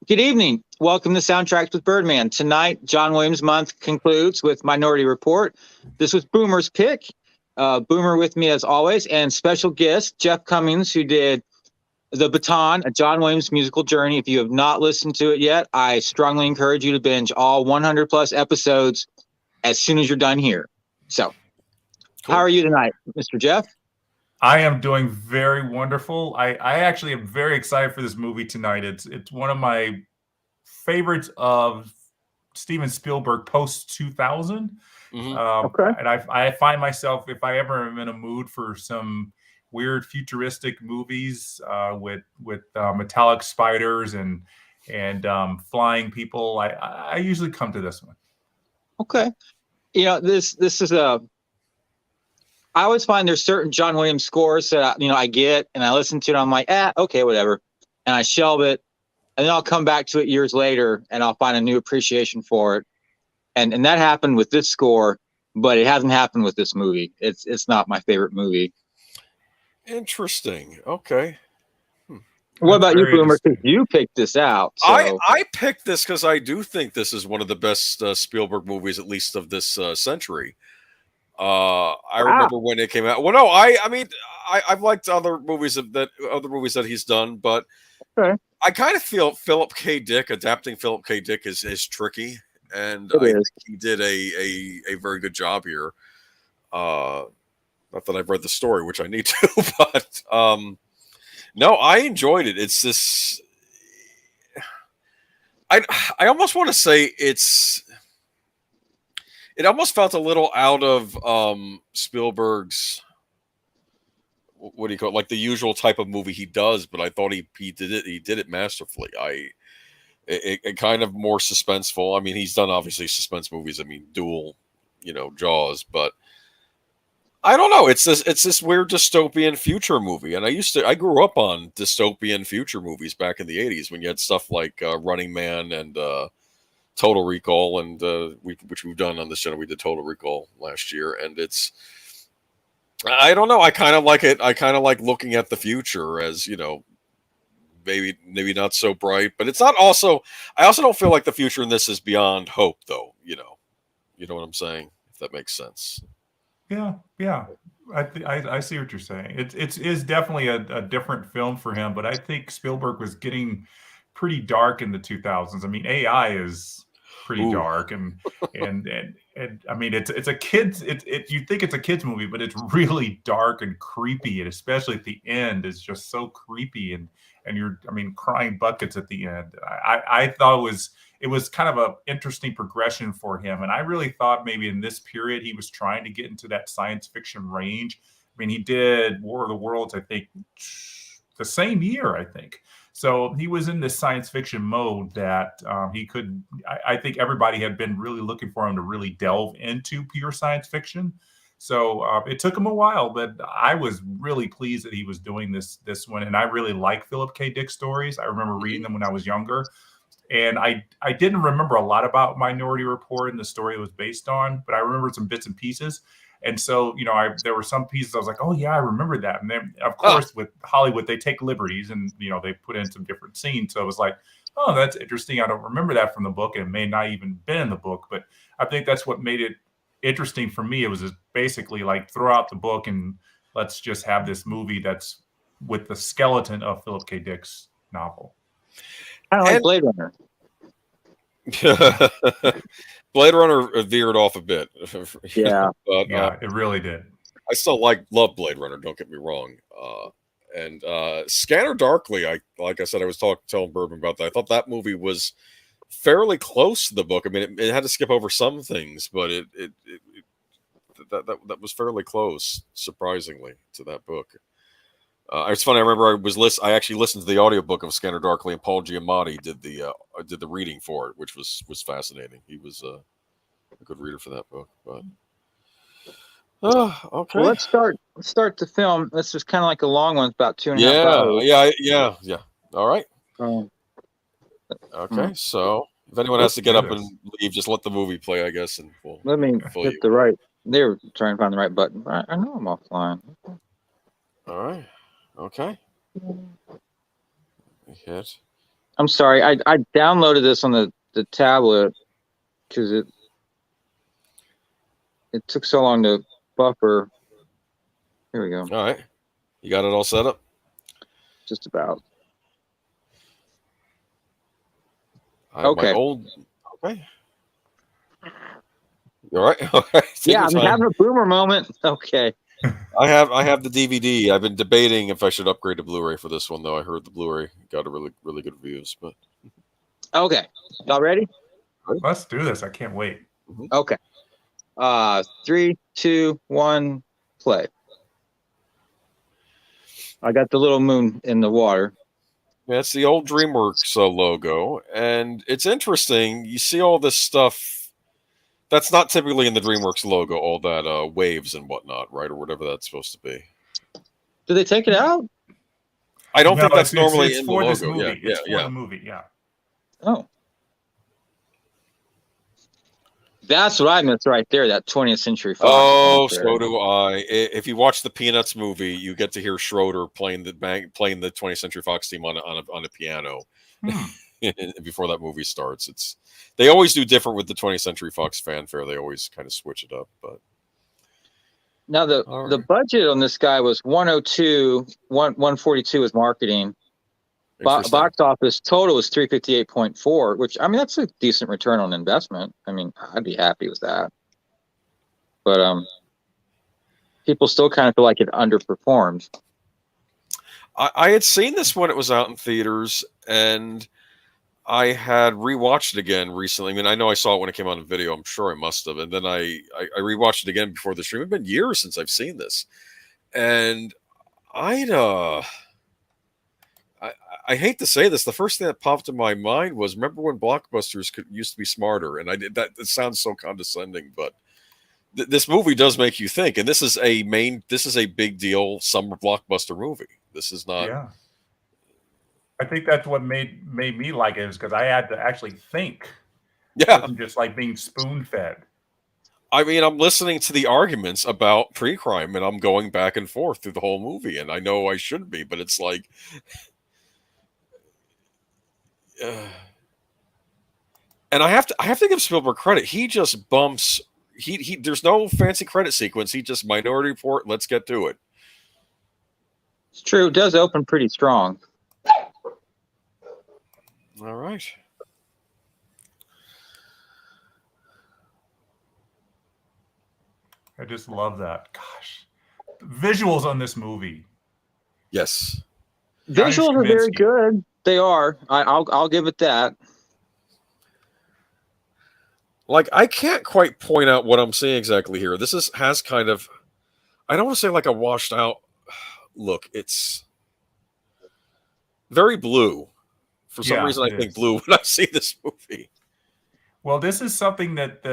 Good evening. Welcome to Soundtracks with Birdman. Tonight, John Williams' month concludes with Minority Report. This was Boomer's pick. Boomer with me as always, and special guest, Jeff Commings, who did The Baton, a John Williams musical journey. If you have not listened to it yet, I strongly encourage you to binge all 100 plus episodes as soon as you're done here. So, cool. How are you tonight, Mr. Jeff? I am doing very wonderful. I actually am very excited for this movie tonight. It's one of my favorites of Steven Spielberg post 2000. Okay. And I find myself, if I ever am in a mood for some weird futuristic movies with metallic spiders and flying people, I usually come to this one. Okay. You know, this is I always find there's certain John Williams scores that I get and I listen to it. And I'm like, okay, whatever, and I shelve it, and then I'll come back to it years later and I'll find a new appreciation for it. And that happened with this score, but it hasn't happened with this movie. It's not my favorite movie. Interesting. Okay. What about you, Boomer? You picked this out. So. I picked this because I do think this is one of the best Spielberg movies, at least of this century. I remember when it came out. Well, no, I've liked other movies that he's done, but okay. I kind of feel Philip K. Dick adapting Philip K. Dick is tricky, and I think he did a very good job here. Not that I've read the story, which I need to, but no, I enjoyed it. It's this. I almost want to say it almost felt a little out of Spielberg's, what do you call it, like the usual type of movie he does, but I thought he did it masterfully. It kind of more suspenseful. I mean, he's done obviously suspense movies. I mean, Duel, Jaws, but I don't know. It's this weird dystopian future movie, and I grew up on dystopian future movies back in the 80s when you had stuff like Running Man and Total Recall, and which we've done on this channel. We did Total Recall last year, and I don't know. I kind of like it. I kind of like looking at the future as, maybe not so bright, but it's not also. I also don't feel like the future in this is beyond hope, though. You know what I'm saying? If that makes sense. Yeah. I see what you're saying. It is definitely a different film for him, but I think Spielberg was getting pretty dark in the 2000s. I mean, AI is pretty dark, and I mean, it's a kids. You think it's a kids movie, but it's really dark and creepy, and especially at the end, is just so creepy, and you're, crying buckets at the end. I thought it was kind of an interesting progression for him, and I really thought maybe in this period he was trying to get into that science fiction range. I mean, he did War of the Worlds, I think, the same year, I think. So he was in this science fiction mode that he could. I think everybody had been really looking for him to really delve into pure science fiction. So it took him a while, but I was really pleased that he was doing this one. And I really like Philip K. Dick stories. I remember reading them when I was younger. And I didn't remember a lot about Minority Report and the story it was based on, but I remembered some bits and pieces. And so, there were some pieces I was like, oh, yeah, I remember that. And then, of course, with Hollywood, they take liberties and, they put in some different scenes. So I was like, oh, that's interesting. I don't remember that from the book, and it may not even been in the book. But I think that's what made it interesting for me. It was basically like throw out the book and let's just have this movie that's with the skeleton of Philip K. Dick's novel. Kind of like Blade Runner. Blade Runner veered off a bit. Yeah. But, it really did. I still love Blade Runner, don't get me wrong. And Scanner Darkly, like I said, I was telling Bourbon about that. I thought that movie was fairly close to the book. I mean, it had to skip over some things, but that was fairly close, surprisingly, to that book. It's funny. I remember I actually listened to the audiobook of Scanner Darkly, and Paul Giamatti did the reading for it, which was fascinating. He was a good reader for that book. But okay. Well, let's start the film. This is kind of like a long one, about 2.5 hours. Yeah. All right. Okay. So if anyone has to get up and leave, just let the movie play, I guess, and we'll let me hit the right. They were trying to find the right button. I know I'm offline. All right. Okay. Hit. I'm sorry. I downloaded this on the tablet because it took so long to buffer. Here we go. All right. You got it all set up? Just about. Okay. Okay. You all right? All right. Yeah, I'm having a boomer moment. Okay. I have the DVD. I've been debating if I should upgrade to Blu-ray for this one, though. I heard the Blu-ray got a really good reviews. But okay, y'all ready? Let's do this. I can't wait. Okay. 3, 2, 1, play. I got the little moon in the water. Yeah, it's the old DreamWorks logo, and it's interesting. You see all this stuff that's not typically in the DreamWorks logo, all that waves and whatnot, right, or whatever that's supposed to be. Do they take it out? I don't think that's normally it's in for the this logo. movie. Yeah, it's for the movie. Yeah. Oh. That's what I missed right there, that 20th Century Fox. Oh, so do I. If you watch the Peanuts movie, you get to hear Schroeder playing the 20th Century Fox theme on a piano before that movie starts. They always do different with the 20th Century Fox fanfare. They always kind of switch it up. But now the budget on this guy was 142 is marketing. Box office total is 358.4, which, I mean, that's a decent return on investment. I mean, I'd be happy with that. But people still kind of feel like it underperformed. I had seen this when it was out in theaters, and I had rewatched it again recently. I mean, I know I saw it when it came out in video. I'm sure I must have. And then I rewatched it again before the stream. It's been years since I've seen this. And I hate to say this. The first thing that popped in my mind was, remember when blockbusters used to be smarter? And it sounds so condescending, but this movie does make you think. And this is a big deal summer blockbuster movie. This is not. Yeah. I think that's what made me like it, is because I had to actually think. Yeah. It wasn't just like being spoon fed. I mean, I'm listening to the arguments about pre-crime, and I'm going back and forth through the whole movie. And I know I shouldn't be, but it's like. And I have to give Spielberg credit. He just bumps. He there's no fancy credit sequence. He just Minority Report. Let's get to it. It's true. It does open pretty strong. All right. I just love that. Gosh, the visuals on this movie. Yes. Visuals are very good. They are. I'll give it that. Like, I can't quite point out what I'm seeing exactly here. This has kind of, I don't want to say like a washed out look. It's very blue. For some reason, I think blue when I see this movie. Well, this is something that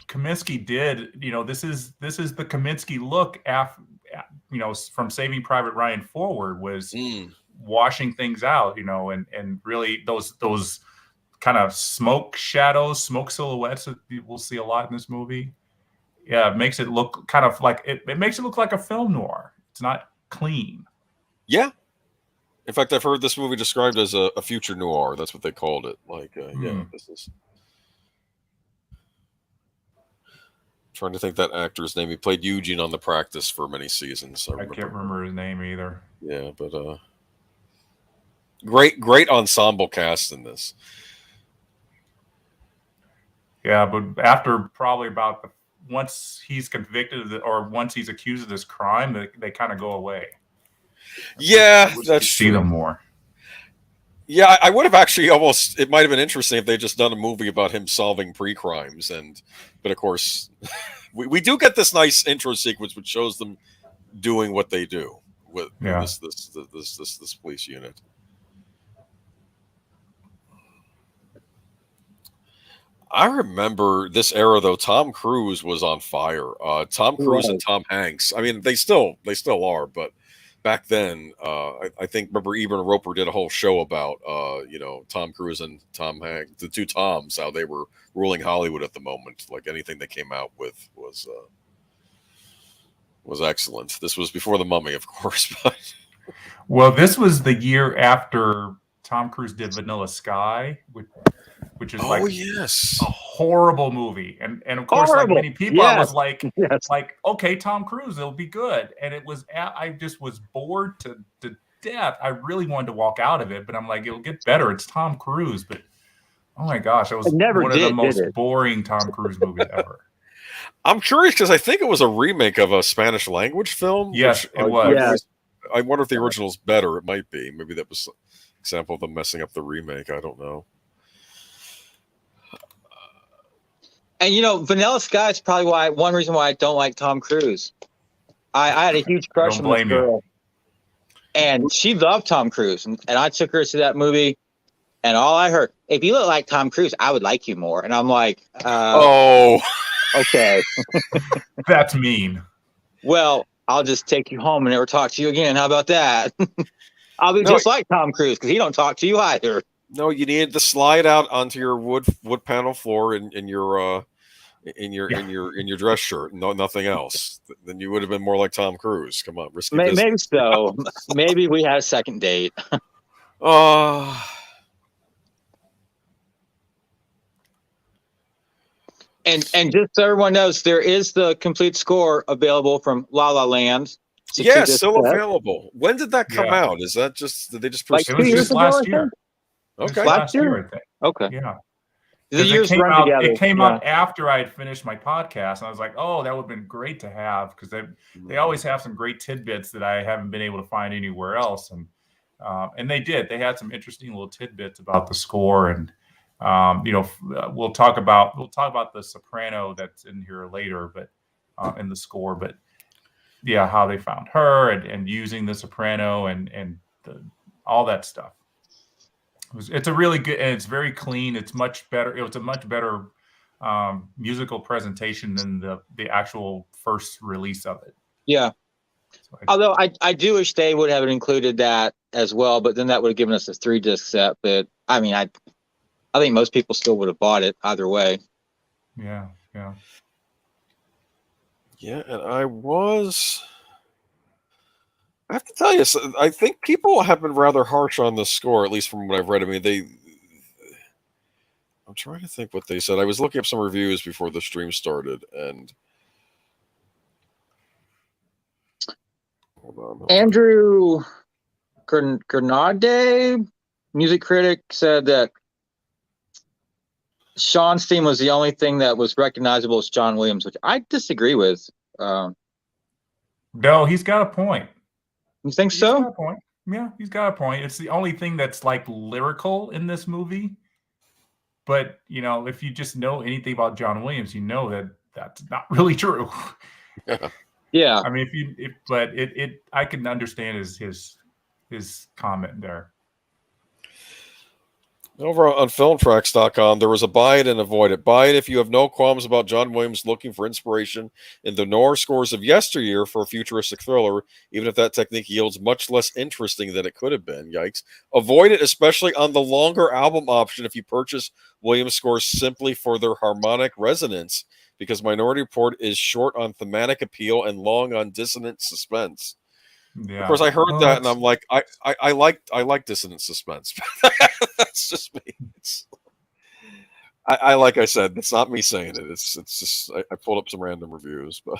Kaminsky did. You know, this is the Kaminsky look after, you know, from Saving Private Ryan forward, was washing things out, you know, and really those kind of smoke shadows, smoke silhouettes that we'll see a lot in this movie. Yeah, it makes it look kind of like it makes it look like a film noir. It's not clean. Yeah. In fact, I've heard this movie described as a future noir. That's what they called it. Like, yeah, this is. Trying to think that actor's name. He played Eugene on The Practice for many seasons. I can't remember his name either. Yeah, but great ensemble cast in this. Yeah, but after probably about once he's convicted or once he's accused of this crime, they kind of go away. Yeah, that's true. See them more. Yeah, I would have actually almost. It might have been interesting if they just done a movie about him solving pre-crimes, but of course, we do get this nice intro sequence which shows them doing what they do with this police unit. I remember this era though. Tom Cruise was on fire. Tom Cruise and Tom Hanks. I mean, they still are, but back then, I think remember Eben Roper did a whole show about Tom Cruise and Tom Hanks, the two Toms, how they were ruling Hollywood at the moment. Like anything they came out with was excellent. This was before The Mummy, of course, but well, this was the year after Tom Cruise did Vanilla Sky, which is yes, a horrible movie. And of course, Horrible. like many people, Yes. I was like, Yes. okay, Tom Cruise, it'll be good. And I just was bored to death. I really wanted to walk out of it, but I'm like, it'll get better. It's Tom Cruise. But oh my gosh, it was one of the most boring Tom Cruise movies ever. I'm curious because I think it was a remake of a Spanish language film. Yes, it was. Yes. I wonder if the original's better. It might be. Maybe that was an example of them messing up the remake. I don't know. And Vanilla Sky is probably one reason why I don't like Tom Cruise. I had a huge crush on this girl, and she loved Tom Cruise, and I took her to that movie, and all I heard, if you look like Tom Cruise, I would like you more. And I'm like, okay, that's mean. Well, I'll just take you home and never talk to you again. How about that? I'll be just like Tom Cruise because he don't talk to you either. No, you needed to slide out onto your wood panel floor in your dress shirt. No, nothing else. Then you would have been more like Tom Cruise. Come on, risky business. Maybe so. Maybe we had a second date. And just so everyone knows, there is the complete score available from La La Land. Yes, still available. When did that come out? Is that did they just it was just last year? Okay, last year, I think. Okay, yeah. The years run together. It came out after I had finished my podcast, and I was like, "Oh, that would have been great to have," because they always have some great tidbits that I haven't been able to find anywhere else, and they did. They had some interesting little tidbits about the score, and we'll talk about the soprano that's in here later, but in the score, but yeah, how they found her and using the soprano and all that stuff. It's a really good, and it's very clean. It's much better. It was a much better musical presentation than the actual first release of it. Yeah. So although I do wish they would have included that as well, but then that would have given us a 3-disc set. But I mean, I think most people still would have bought it either way. Yeah. Yeah, and I have to tell you, I think people have been rather harsh on the score, at least from what I've read. I mean, I'm trying to think what they said. I was looking up some reviews before the stream started, and hold on. Andrew Grenade, music critic, said that Sean's theme was the only thing that was recognizable as John Williams, which I disagree with. No, he's got a point. You think so? He's got a point. Yeah, he's got a point. It's the only thing that's like lyrical in this movie. But, if you just know anything about John Williams, you know that that's not really true. Yeah. I mean, I can understand his comment there. Over on filmtracks.com, there was a buy it and avoid it. Buy it if you have no qualms about John Williams looking for inspiration in the noir scores of yesteryear for a futuristic thriller, even if that technique yields much less interesting than it could have been. Yikes. Avoid it, especially on the longer album option if you purchase Williams scores simply for their harmonic resonance, because Minority Report is short on thematic appeal and long on dissonant suspense. Yeah. Of course, I heard that, and I'm like, I like dissonant suspense. That's just me. I like I said, it's not me saying it. It's just I pulled up some random reviews, but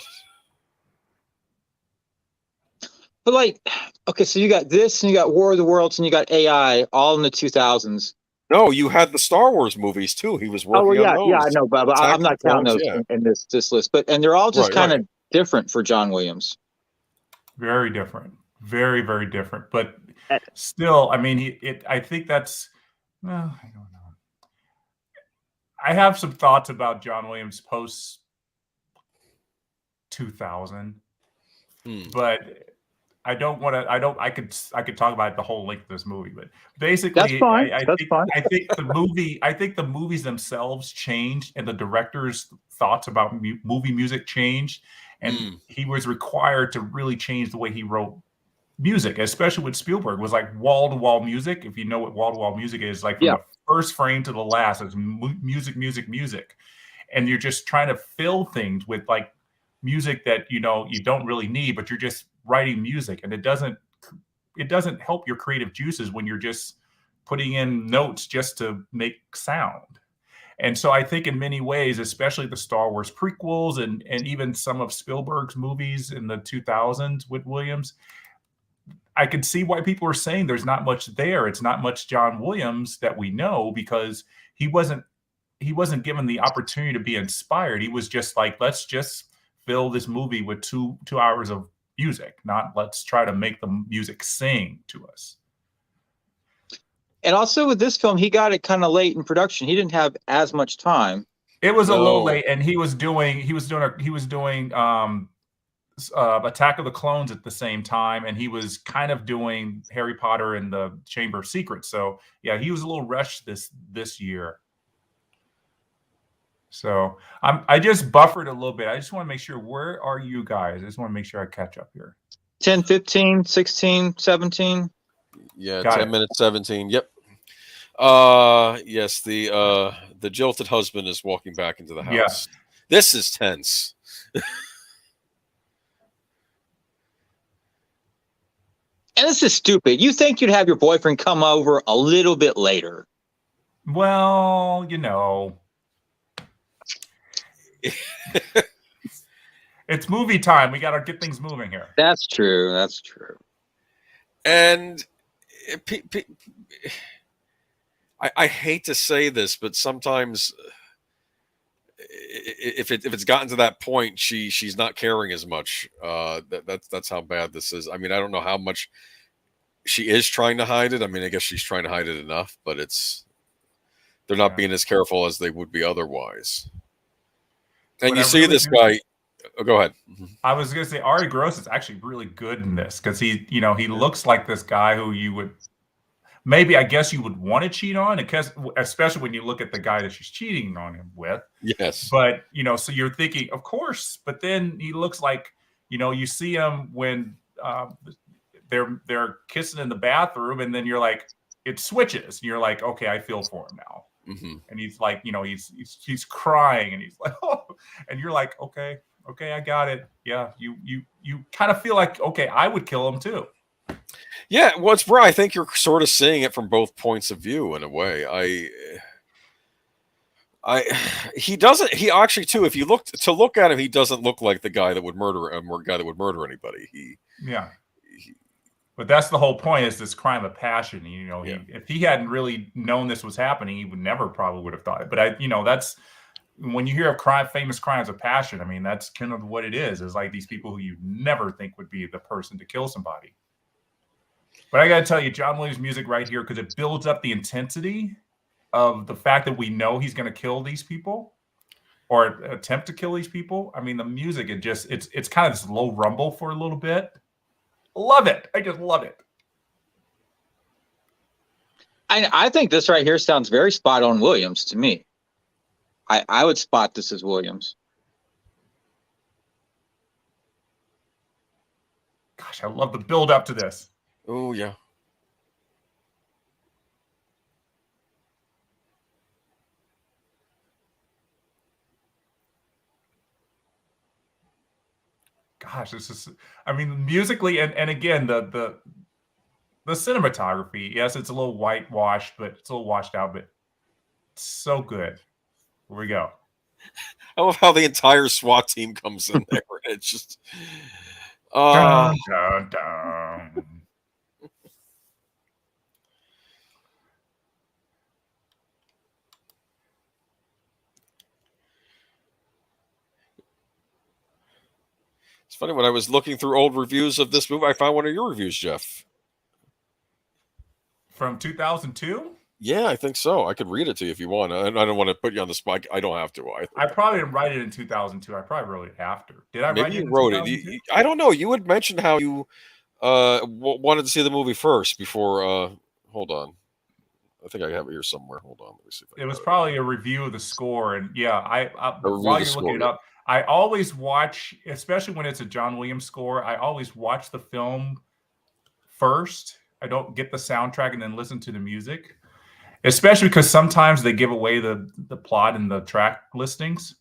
like, okay, so you got this, and you got War of the Worlds, and you got AI, all in the 2000s. No, you had the Star Wars movies too. He was working on those. Yeah, I know, but I'm not counting those in this list. And they're all just kind of different for John Williams. Very different. Very, very different. But still, I mean, I think that's, well, I don't know. I have some thoughts about John Williams post 2000, but I don't want to. I could talk about the whole length of this movie, but basically, that's fine. I think the movies themselves changed, and the director's thoughts about movie music changed, and he was required to really change the way he wrote music, especially with Spielberg. Was like wall-to-wall music. If you know what wall-to-wall music is, like from the first frame to the last, it's music, and you're just trying to fill things with like music that you don't really need, but you're just writing music, and it doesn't help your creative juices when you're just putting in notes just to make sound. And so I think in many ways, especially the Star Wars prequels and even some of Spielberg's movies in the 2000s with Williams, I could see why people are saying there's not much there. It's not much John Williams that we know, because he wasn't given the opportunity to be inspired. He was just like, let's just fill this movie with two hours of music, not let's try to make the music sing to us. And also with this film, he got it kind of late in production. He didn't have as much time. It was a little late, and he was doing Attack of the Clones at the same time, and he was kind of doing Harry Potter and the Chamber of Secrets. So yeah, he was a little rushed this year. So I just buffered a little bit. I just want to make sure, where are you guys? I just want to make sure I catch up here. 10, 15, 16, 17. Yeah, Got 10 it. minutes, 17. Yep. Yes, the jilted husband is walking back into the house. Yeah. This is tense. And this is stupid. You think you'd have your boyfriend come over a little bit later. Well, you know. It's movie time. We got to get things moving here. That's true. That's true. And I hate to say this, but sometimes if it's gotten to that point, she's not caring as much. That's how bad this is. I mean, I don't know how much she is trying to hide it. I mean, I guess she's trying to hide it enough, but they're not being as careful as they would be otherwise. And you see this guy. Oh, go ahead. I was going to say Ari Gross is actually really good in this, because he looks like this guy who you would maybe, I guess, you would want to cheat on, because especially when you look at the guy that she's cheating on him with. Yes. But so you're thinking, of course. But then he looks like, you see him when they're kissing in the bathroom, and then you're like, it switches. And you're like, okay, I feel for him now. Mm-hmm. And he's like, he's crying, and he's like, oh, and you're like, okay, I got it. Yeah, you kind of feel like, okay, I would kill him too. Yeah, well, it's where I think you're sort of seeing it from both points of view in a way. He doesn't. He actually too. If you look at him, he doesn't look like the guy that would murder anybody. But that's the whole point, is this crime of passion. Yeah. If he hadn't really known this was happening, he would have thought it. But that's when you hear of famous crimes of passion. I mean, that's kind of what it is. It's like these people who you never think would be the person to kill somebody. But I got to tell you, John Williams' music right here, because it builds up the intensity of the fact that we know he's going to kill these people or attempt to kill these people. I mean, the music, it's kind of this low rumble for a little bit. Love it. I just love it. I think this right here sounds very spot on Williams to me. I would spot this as Williams. Gosh, I love the build up to this. Oh, yeah. Gosh, this is, I mean, musically, and again, the cinematography, yes, it's a little whitewashed, but it's a little washed out, but it's so good. Here we go. I love how the entire SWAT team comes in there. It's just... Dun, dun, dun. It's funny, when I was looking through old reviews of this movie, I found one of your reviews, Jeff. From 2002? Yeah, I think so. I could read it to you if you want. I don't want to put you on the spot. I don't have to. I probably didn't write it in 2002. I probably wrote it after. Did I write it in 2002? Maybe you wrote it. I don't know. You had mentioned how you wanted to see the movie first before... hold on. I think I have it here somewhere. Hold on. Let me see. It was probably a review of the score. And yeah, while you're looking it up, I always watch, especially when it's a John Williams score, I always watch the film first. I don't get the soundtrack and then listen to the music, especially because sometimes they give away the plot in the track listings.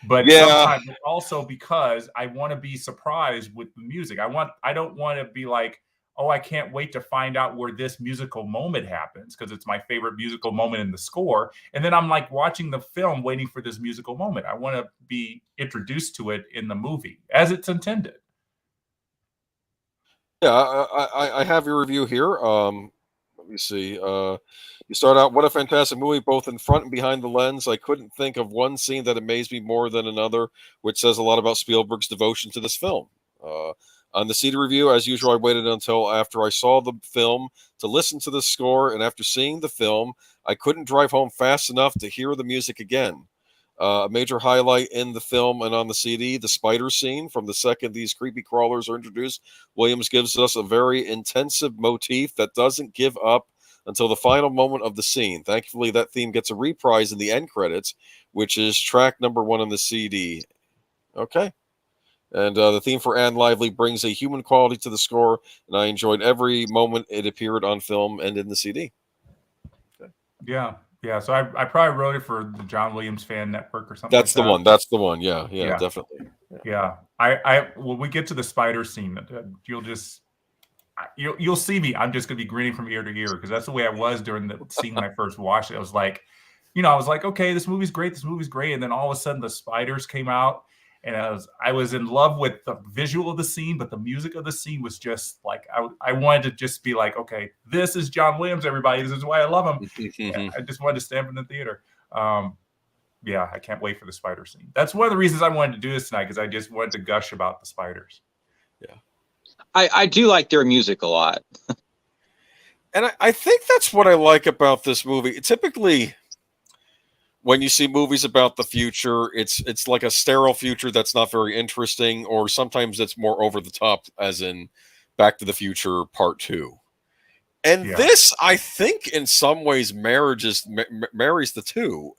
But sometimes also because I want to be surprised with the music. I don't want to be like, oh, I can't wait to find out where this musical moment happens because it's my favorite musical moment in the score. And then I'm like watching the film waiting for this musical moment. I want to be introduced to it in the movie as it's intended. Yeah, I have your review here. Let me see. You start out, what a fantastic movie, both in front and behind the lens. I couldn't think of one scene that amazed me more than another, which says a lot about Spielberg's devotion to this film. On the Cedar review, as usual, I waited until after I saw the film to listen to the score, and after seeing the film, I couldn't drive home fast enough to hear the music again. A major highlight in the film and on the CD, the spider scene. From the second these creepy crawlers are introduced, Williams gives us a very intensive motif that doesn't give up until the final moment of the scene. Thankfully, that theme gets a reprise in the end credits, which is track number 1 on the CD. Okay. And the theme for Anne Lively brings a human quality to the score, and I enjoyed every moment it appeared on film and in the CD. Okay. Yeah. Yeah, so I probably wrote it for the John Williams Fan Network or something. That's like the one. That's the one. Yeah, definitely. Yeah. I when we get to the spider scene, you'll see me. I'm just gonna be grinning from ear to ear because that's the way I was during the scene when I first watched it. I was like, okay, this movie's great, and then all of a sudden the spiders came out. And I was in love with the visual of the scene, but the music of the scene was just like I wanted to just be like, okay, this is John Williams, everybody. This is why I love him. I just wanted to stand in the theater. Yeah, I can't wait for the spider scene. That's one of the reasons I wanted to do this tonight because I just wanted to gush about the spiders. Yeah, I do like their music a lot, and I think that's what I like about this movie. Typically, when you see movies about the future, it's like a sterile future that's not very interesting, or sometimes it's more over the top, as in Back to the Future Part 2. And this, I think, in some ways marries the two,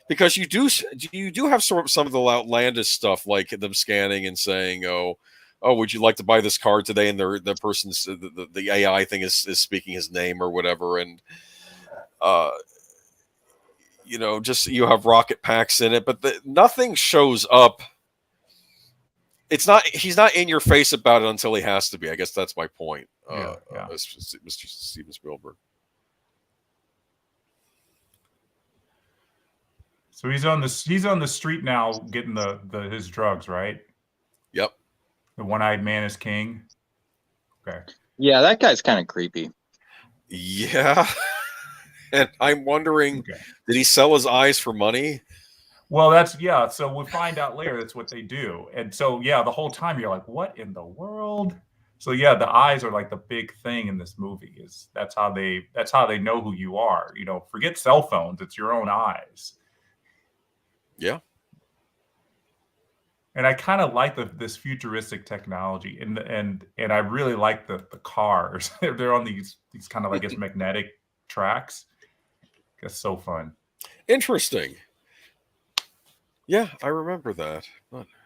because you do have some of the outlandish stuff, like them scanning and saying, "Oh, would you like to buy this car today?" And the person's the AI thing is speaking his name or whatever, and just you have rocket packs in it, but nothing shows up. He's not in your face about it until he has to be. I guess that's my point. Mr. Steven Spielberg. So he's on the street now getting his drugs, right? Yep. The one-eyed man is king. Okay. Yeah, that guy's kind of creepy. Yeah. And I'm wondering, did he sell his eyes for money? Well, so we find out later that's what they do. And so, the whole time you're like, what in the world? So, the eyes are like the big thing in this movie. That's how they know who you are. Forget cell phones. It's your own eyes. Yeah. And I kind of like this futuristic technology. And I really like the cars. They're on these kind of, I guess, magnetic tracks. That's so fun. Interesting. Yeah, I remember that.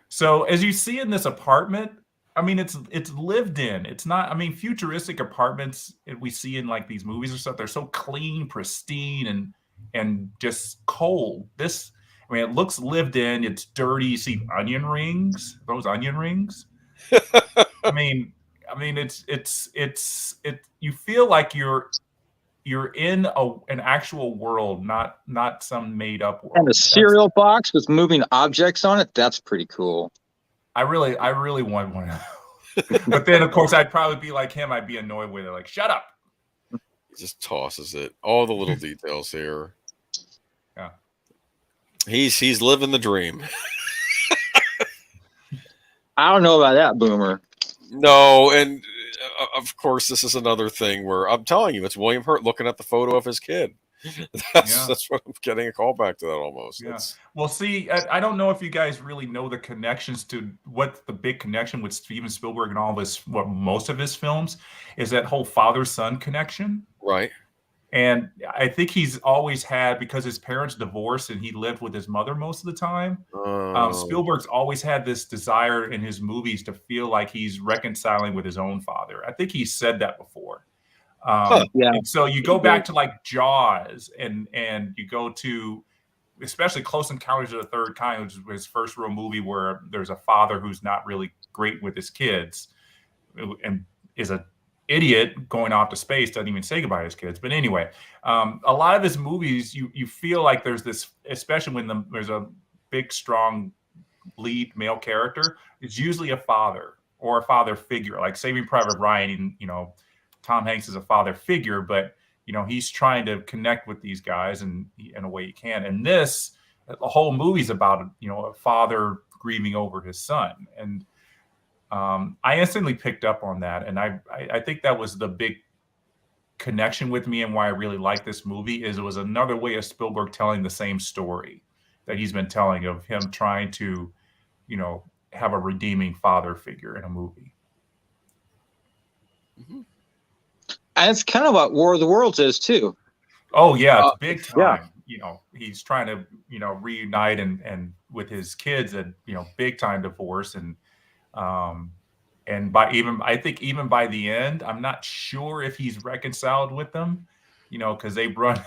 So as you see in this apartment, I mean, it's lived in. It's not, I mean, futuristic apartments we see in like these movies or stuff, they're so clean, pristine, and just cold. This, I mean, it looks lived in. It's dirty. You see onion rings, those onion rings. I mean, it's you feel like you're in an actual world, not some made up world. And a cereal box with moving objects on it. That's pretty cool. I really want one. But then, of course, I'd probably be like him. I'd be annoyed with it. Like, shut up. He just tosses it. All the little details here. Yeah. He's living the dream. I don't know about that, Boomer. No, and of course, this is another thing where I'm telling you, it's William Hurt looking at the photo of his kid. That's what I'm getting a call back to that almost. Yeah. Well, see, I don't know if you guys really know the connections to what the big connection with Steven Spielberg and all of most of his films is, that whole father-son connection. Right. And I think he's always had, because his parents divorced and he lived with his mother most of the time. Spielberg's always had this desire in his movies to feel like he's reconciling with his own father. I think he said that before. And so you go back to like Jaws and you go to especially Close Encounters of the Third Kind, which is his first real movie where there's a father who's not really great with his kids and is a idiot going off to space, doesn't even say goodbye to his kids. But anyway, a lot of his movies, you feel like there's this, especially when there's a big, strong lead male character, it's usually a father or a father figure, like Saving Private Ryan. Tom Hanks is a father figure, but he's trying to connect with these guys in a way he can. And the whole movie's about a father grieving over his son, and I instantly picked up on that, and I think that was the big connection with me, and why I really like this movie is it was another way of Spielberg telling the same story that he's been telling of him trying to, have a redeeming father figure in a movie. Mm-hmm. And it's kind of what War of the Worlds is too. Oh yeah, it's big time. Yeah. He's trying to, reunite and with his kids, and big time divorce, and I think even by the end, I'm not sure if he's reconciled with them, because they run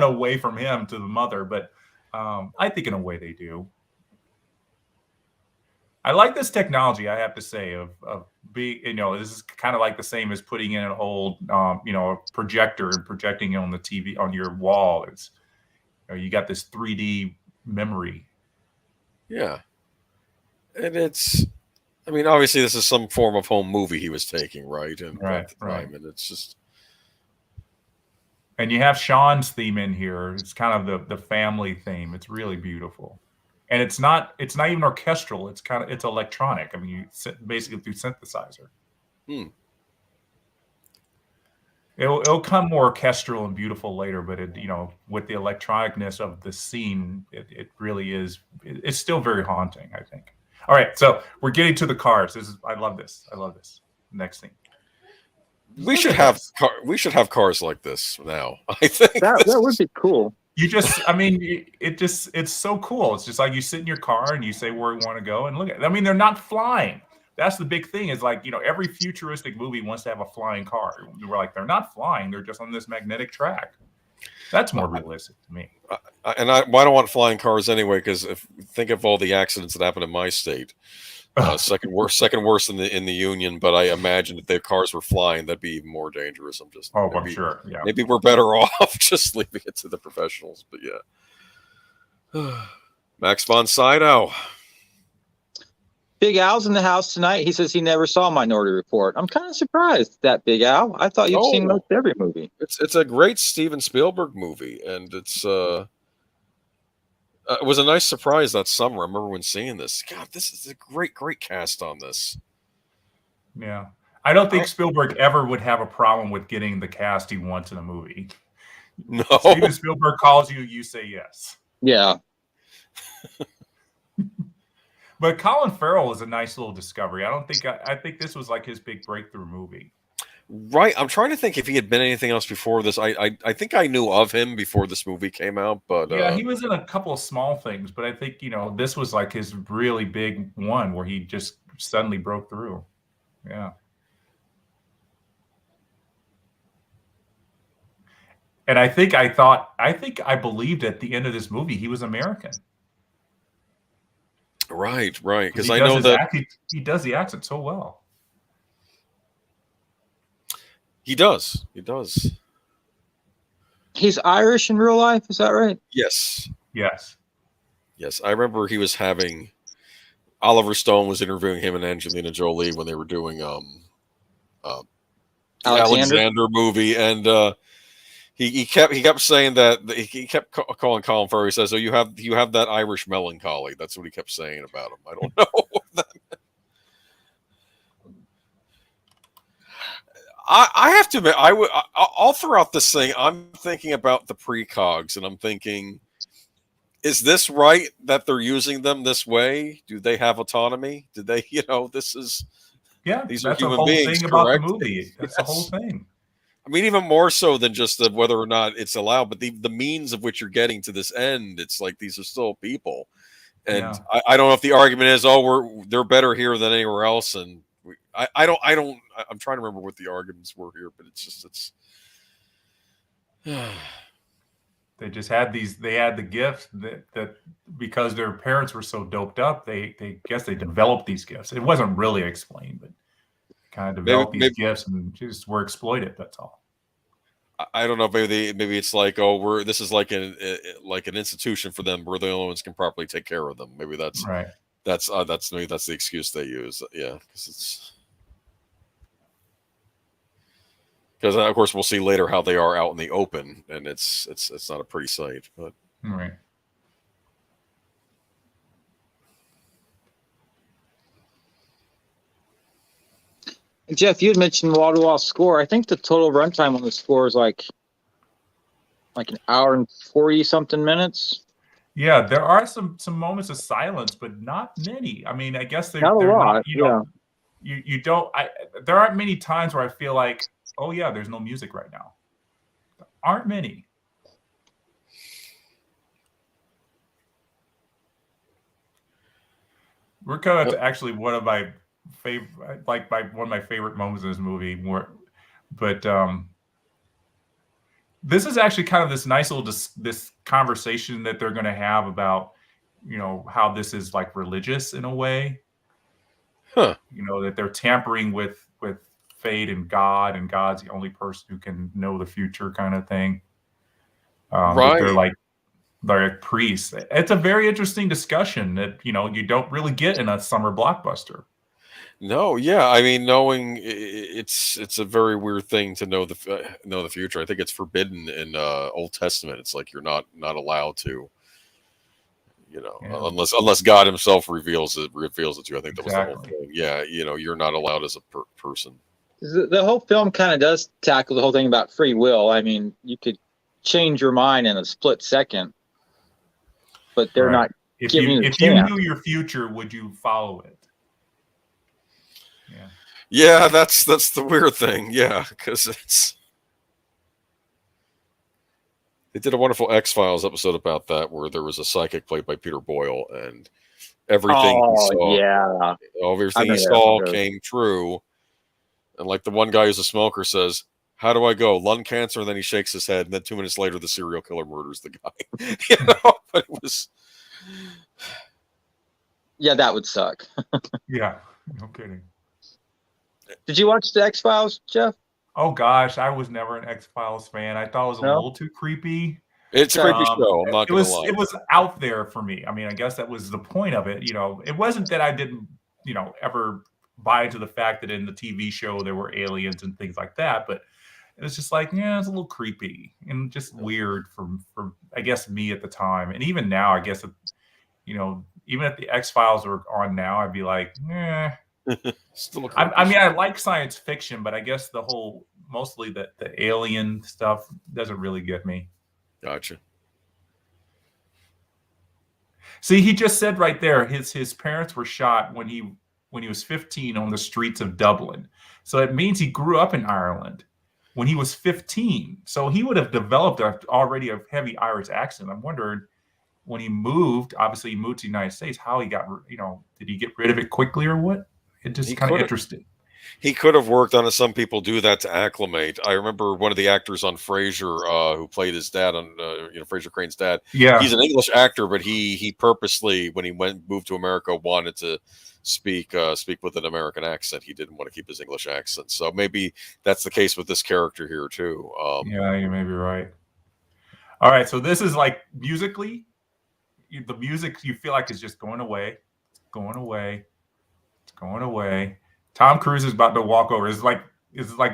away from him to the mother. But I think in a way they do. I like this technology, I have to say, of being, this is kind of like the same as putting in an old, projector and projecting it on the TV on your wall. It's, you got this 3D memory. Yeah. And obviously this is some form of home movie he was taking, right? And at the time, and it's just. And you have Sean's theme in here. It's kind of the family theme. It's really beautiful. And it's not even orchestral. It's electronic. I mean, basically through synthesizer. It'll come more orchestral and beautiful later, but with the electronicness of the scene, it really is. It's still very haunting, I think. All right, so we're getting to the cars. I love this. Next thing. We should have cars like this now. I think that would be cool. It's so cool. It's just like you sit in your car and you say where you want to go and look at it. I mean, they're not flying. That's the big thing, is like, every futuristic movie wants to have a flying car. We're like, they're not flying. They're just on this magnetic track. That's more realistic to me. I don't want flying cars anyway, because think of all the accidents that happen in my state. Second worst in the Union, but I imagine if their cars were flying, that'd be even more dangerous. I'm sure. Yeah. Maybe we're better off just leaving it to the professionals. But yeah. Max von Sydow. Big Al's in the house tonight. He says he never saw Minority Report. I'm kind of surprised that Big Al. I thought you'd seen most every movie. It's a great Steven Spielberg movie, and it's it was a nice surprise that summer. I remember when seeing this. God, this is a great cast on this. Yeah. I don't think Spielberg ever would have a problem with getting the cast he wants in a movie. No. Steven Spielberg calls you, you say yes. Yeah. But Colin Farrell was a nice little discovery. I think this was like his big breakthrough movie. Right. I'm trying to think if he had been anything else before this. I think I knew of him before this movie came out, but yeah, he was in a couple of small things, but I think, this was like his really big one where he just suddenly broke through. Yeah. And I believed at the end of this movie he was American. Right. Because I know that he does the accent so well. He does. He's Irish in real life, is that right? Yes. I remember he was having Oliver Stone was interviewing him and Angelina Jolie when they were doing the Alexander movie, and he kept saying that he kept calling Colin Farrell. He says, "Oh, you have that Irish melancholy." That's what he kept saying about him. I don't know. I have to admit, all throughout this thing, I'm thinking about the precogs, and I'm thinking, is this right that they're using them this way? Do they have autonomy? Did they, this is... Yeah, these that's are human the whole beings, thing correct? about the movie. That's the whole thing. I mean, even more so than just whether or not it's allowed, but the means of which you're getting to this end, it's like these are still people. And yeah. I don't know if the argument is, they're better here than anywhere else, and I'm trying to remember what the arguments were here, but it's they just had they had the gifts that because their parents were so doped up, they guess they developed these gifts. It wasn't really explained, but kind of develop these maybe gifts and just were exploited. That's all. I don't know. Maybe it's like, this is like an institution for them. We're the only ones can properly take care of them. Maybe that's Right. maybe that's the excuse they use. Yeah, because of course we'll see later how they are out in the open, and it's not a pretty sight. But Right. Jeff, you had mentioned wall-to-wall score. I think the total runtime on the score is like an hour and 40 something minutes. Yeah, there are some moments of silence, but not many. I mean, I guess they're Not a lot. not, you don't. There aren't many times where I feel like, oh yeah, there's no music right now. There aren't many. We're coming to actually one of my favorite, one of my favorite moments in this movie. But this is actually kind of this nice little this conversation that they're going to have about, how this is like religious in a way. Huh. That they're tampering with fate and God, and God's the only person who can know the future, kind of thing. Right. They're like priests. It's a very interesting discussion that you don't really get in a summer blockbuster. No, yeah. I mean, knowing it's a very weird thing to know the future. I think it's forbidden in Old Testament. It's like you're not allowed to, unless God Himself reveals it to you. I think that was the whole thing. Yeah, you're not allowed as a person. The whole film kind of does tackle the whole thing about free will. I mean, you could change your mind in a split second, but they're not giving you. If you knew your future, would you follow it? Yeah, that's the weird thing. Yeah, because they did a wonderful X-Files episode about that, where there was a psychic played by Peter Boyle, and everything he saw came true. And like the one guy who's a smoker says, "How do I go? Lung cancer?" And then he shakes his head, and then 2 minutes later, the serial killer murders the guy. But it was. Yeah, that would suck. Yeah, no kidding. Did you watch the X-Files, Jeff? Oh gosh, I was never an X-Files fan. I thought it was a little too creepy. It's a creepy show. I'm not gonna lie. It was out there for me. I mean, I guess that was the point of it. It wasn't that I didn't, ever buy into the fact that in the TV show there were aliens and things like that, but it was just like, it's a little creepy and just weird for I guess me at the time, and even now, I guess, even if the X-Files were on now, I'd be like, Still I mean, I like science fiction, but I guess mostly the alien stuff doesn't really get me. Gotcha. See, he just said right there, his parents were shot when he was 15 on the streets of Dublin. So it means he grew up in Ireland when he was 15. So he would have developed already a heavy Irish accent. I'm wondering, when he moved, obviously he moved to the United States, how he got, did he get rid of it quickly or what? It just kind of interesting. He could have worked on it. Some people do that to acclimate. I remember one of the actors on Frasier who played his dad on, Frasier Crane's dad. Yeah, he's an English actor, but he purposely, when he moved to America, wanted to speak with an American accent. He didn't want to keep his English accent. So maybe that's the case with this character here too. Yeah, you may be right. All right, so this is like musically, the music you feel like is just going away, going away. Going away. Tom Cruise is about to walk over. It's like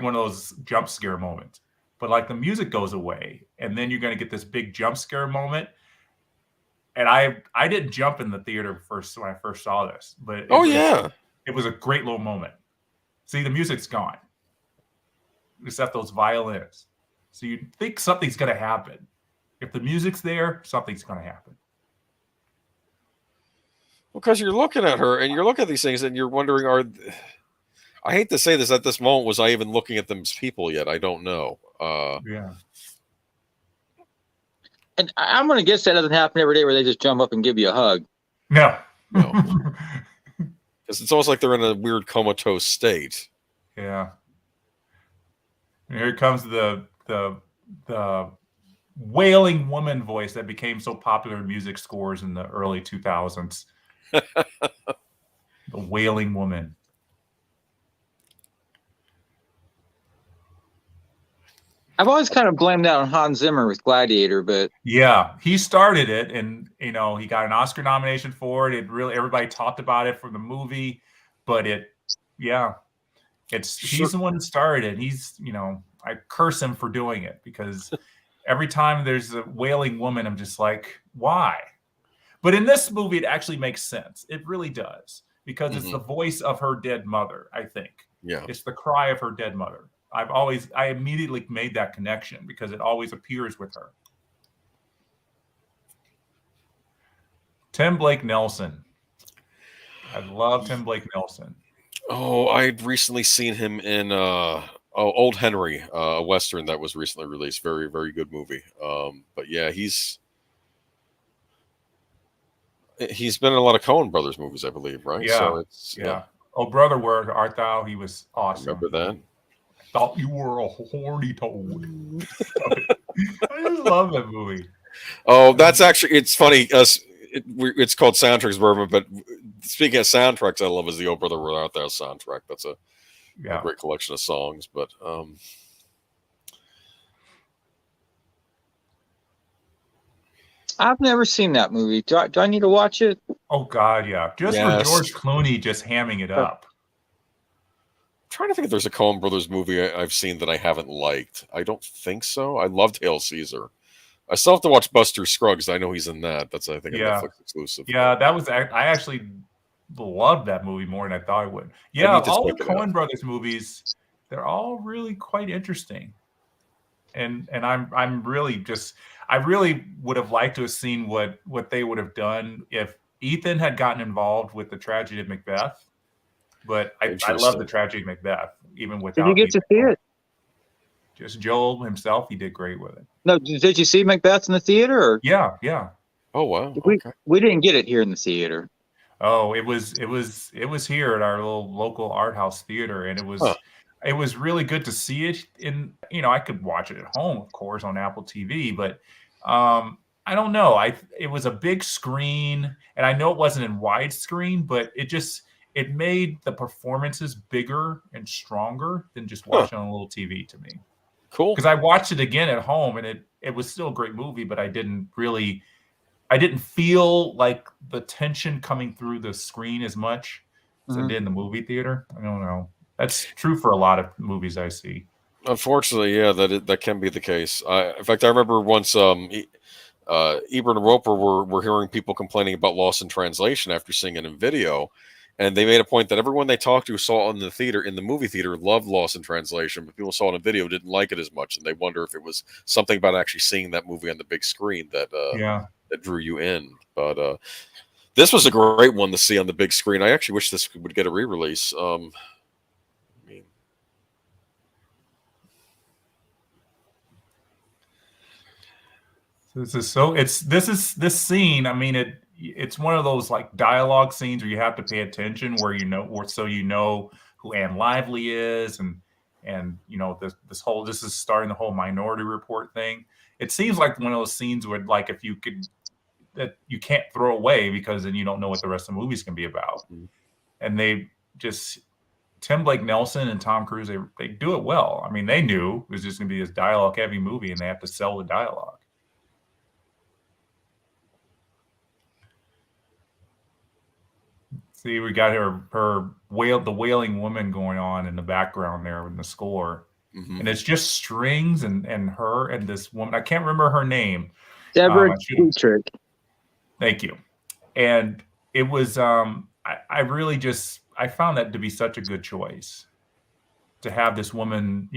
one of those jump scare moments. But like the music goes away, and then you're going to get this big jump scare moment. And I didn't jump in the theater first when I first saw this, but it was a great little moment. See, the music's gone, except those violins. So you think something's going to happen. If the music's there, something's going to happen. Because you're looking at her and you're looking at these things and you're wondering, I hate to say this at this moment, was I even looking at them as people yet? I don't know. Yeah. And I'm going to guess that doesn't happen every day where they just jump up and give you a hug. No. Because it's almost like they're in a weird comatose state. Yeah. And here comes the wailing woman voice that became so popular in music scores in the early 2000s. The wailing woman. I've always kind of blamed that on Hans Zimmer with Gladiator, but Yeah, he started it, and he got an Oscar nomination for it. It really, everybody talked about it from the movie, but he's the one who started it. He's, I curse him for doing it, because every time there's a wailing woman, I'm just like, why? But in this movie, it actually makes sense. It really does, because it's the voice of her dead mother, I think. Yeah. It's the cry of her dead mother. I immediately made that connection because it always appears with her. Tim Blake Nelson. I love Tim Blake Nelson. Oh, I'd recently seen him in Old Henry, a Western that was recently released. Very, very good movie. But yeah, he's been in a lot of Coen Brothers movies, I believe, right? Yeah. So it's Oh, brother, where art thou? He was awesome. Remember that? I thought you were a horny toad. I just love that movie. Oh, that's actually, it's funny. It's called Soundtracks Bourbon, but speaking of soundtracks, I love is the Oh Brother Where Art Thou soundtrack. That's a great collection of songs. But I've never seen that movie. Do I need to watch it? Oh God, yeah. Just for George Clooney just hamming it up. I'm trying to think if there's a Coen Brothers movie I've seen that I haven't liked. I don't think so. I loved Hail Caesar. I still have to watch Buster Scruggs. I know he's in that. That's, I think, a Netflix exclusive. Yeah, that was. I actually loved that movie more than I thought I would. Yeah, all the Coen Brothers movies, they're all really quite interesting. And I'm really just, I really would have liked to have seen what they would have done if Ethan had gotten involved with the tragedy of Macbeth. But I love the tragedy of Macbeth, even without. Did you get to see it? Just Joel himself, he did great with it. No, did you see Macbeth in the theater? Or? Yeah. Oh wow. We didn't get it here in the theater. Oh, it was here at our little local art house theater, and it was really good to see it. I could watch it at home, of course, on Apple TV, but I don't know. It was a big screen, and I know it wasn't in widescreen, but it made the performances bigger and stronger than just watching on a little TV to me. Cool. Because I watched it again at home, and it was still a great movie, but I didn't feel like the tension coming through the screen as much as I did in the movie theater. I don't know. That's true for a lot of movies I see. Unfortunately, yeah, that can be the case. In fact, I remember once Ebert and Roper were hearing people complaining about Lost in Translation after seeing it in video. And they made a point that everyone they talked to saw it in the movie theater, loved Lost in Translation, but people saw it in video didn't like it as much, and they wonder if it was something about actually seeing that movie on the big screen that drew you in. But this was a great one to see on the big screen. I actually wish this would get a re-release. This scene. I mean, it's one of those like dialogue scenes where you have to pay attention, where so you know who Anne Lively is, and this is starting the whole Minority Report thing. It seems like one of those scenes where, like, if you could, that you can't throw away, because then you don't know what the rest of the movie's gonna be about. And Tim Blake Nelson and Tom Cruise, they do it well. I mean, they knew it was just gonna be this dialogue heavy movie, and they have to sell the dialogue. See, we got the wailing woman going on in the background there in the score. And it's just strings and her and this woman. I can't remember her name. Deborah Dietrich. Thank you. And it was I really I found that to be such a good choice, to have this woman,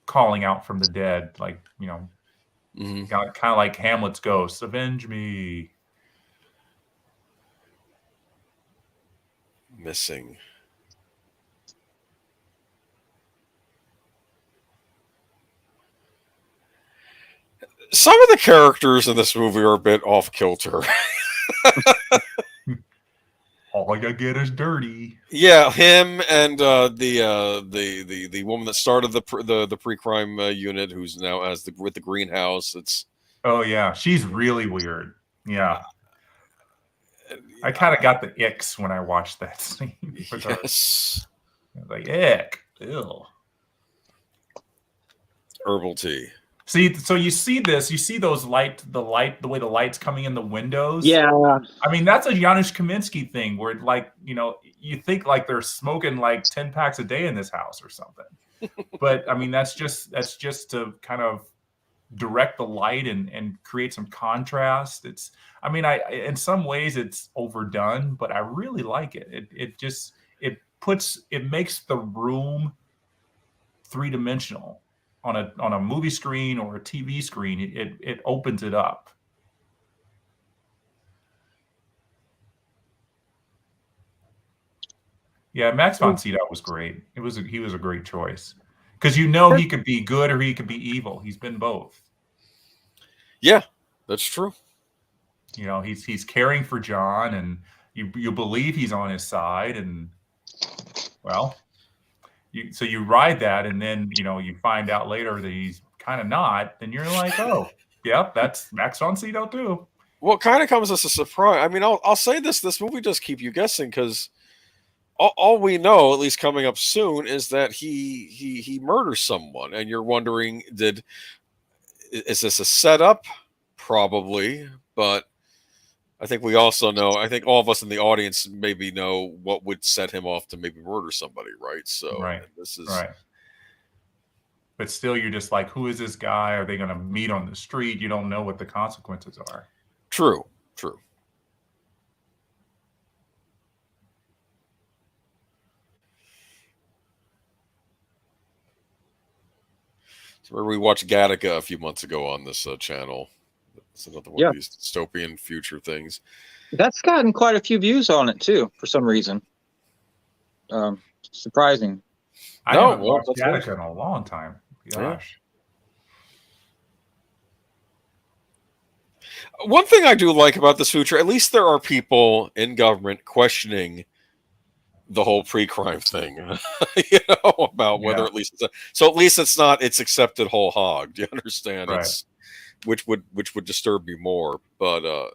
calling out from the dead, like, kind of like Hamlet's ghost, avenge me. Missing. Some of the characters in this movie are a bit off kilter. All I gotta get is dirty. Yeah, him and the woman that started the pre-crime unit, who's now with the greenhouse. Oh yeah, she's really weird. Yeah. I kind of got the icks when I watched that scene. Yes. Like, ick. Ew. Herbal tea. See, so you see this, you see those the way the light's coming in the windows. Yeah. I mean, that's a Janusz Kaminski thing where, like, you know, you think like they're smoking like 10 packs a day in this house or something. But I mean, that's just to kind of direct the light and create some contrast. It's, I mean, in some ways it's overdone, but I really like it. It makes the room three-dimensional. On a movie screen or a TV screen, it opens it up. Yeah, Max von Sydow was great. He was a great choice because, you know, he could be good or he could be evil. He's been both. Yeah, that's true. You know, he's caring for John, and you believe he's on his side, and well. So you ride that, and then, you know, you find out later that he's kind of not. Then you're like, oh, yep, that's Max von Sydow too. Well, it kind of comes as a surprise. I mean, I'll say this movie does keep you guessing because all we know, at least coming up soon, is that he murders someone, and you're wondering, is this a setup? Probably, but I think we also know, I think all of us in the audience maybe know what would set him off to maybe murder somebody, right? So right. This is right. But still, you're just like, who is this guy? Are they going to meet on the street? You don't know what the consequences are. True. So we watched Gattaca a few months ago on this channel. It's another one of these dystopian future things. That's gotten quite a few views on it too, for some reason. Surprising. I haven't watched Gattaca in a long time. Gosh. Yeah. One thing I do like about this future, at least there are people in government questioning the whole pre-crime thing, you know, about whether at least at least it's accepted whole hog. Do you understand? Right. It's which would disturb me more, but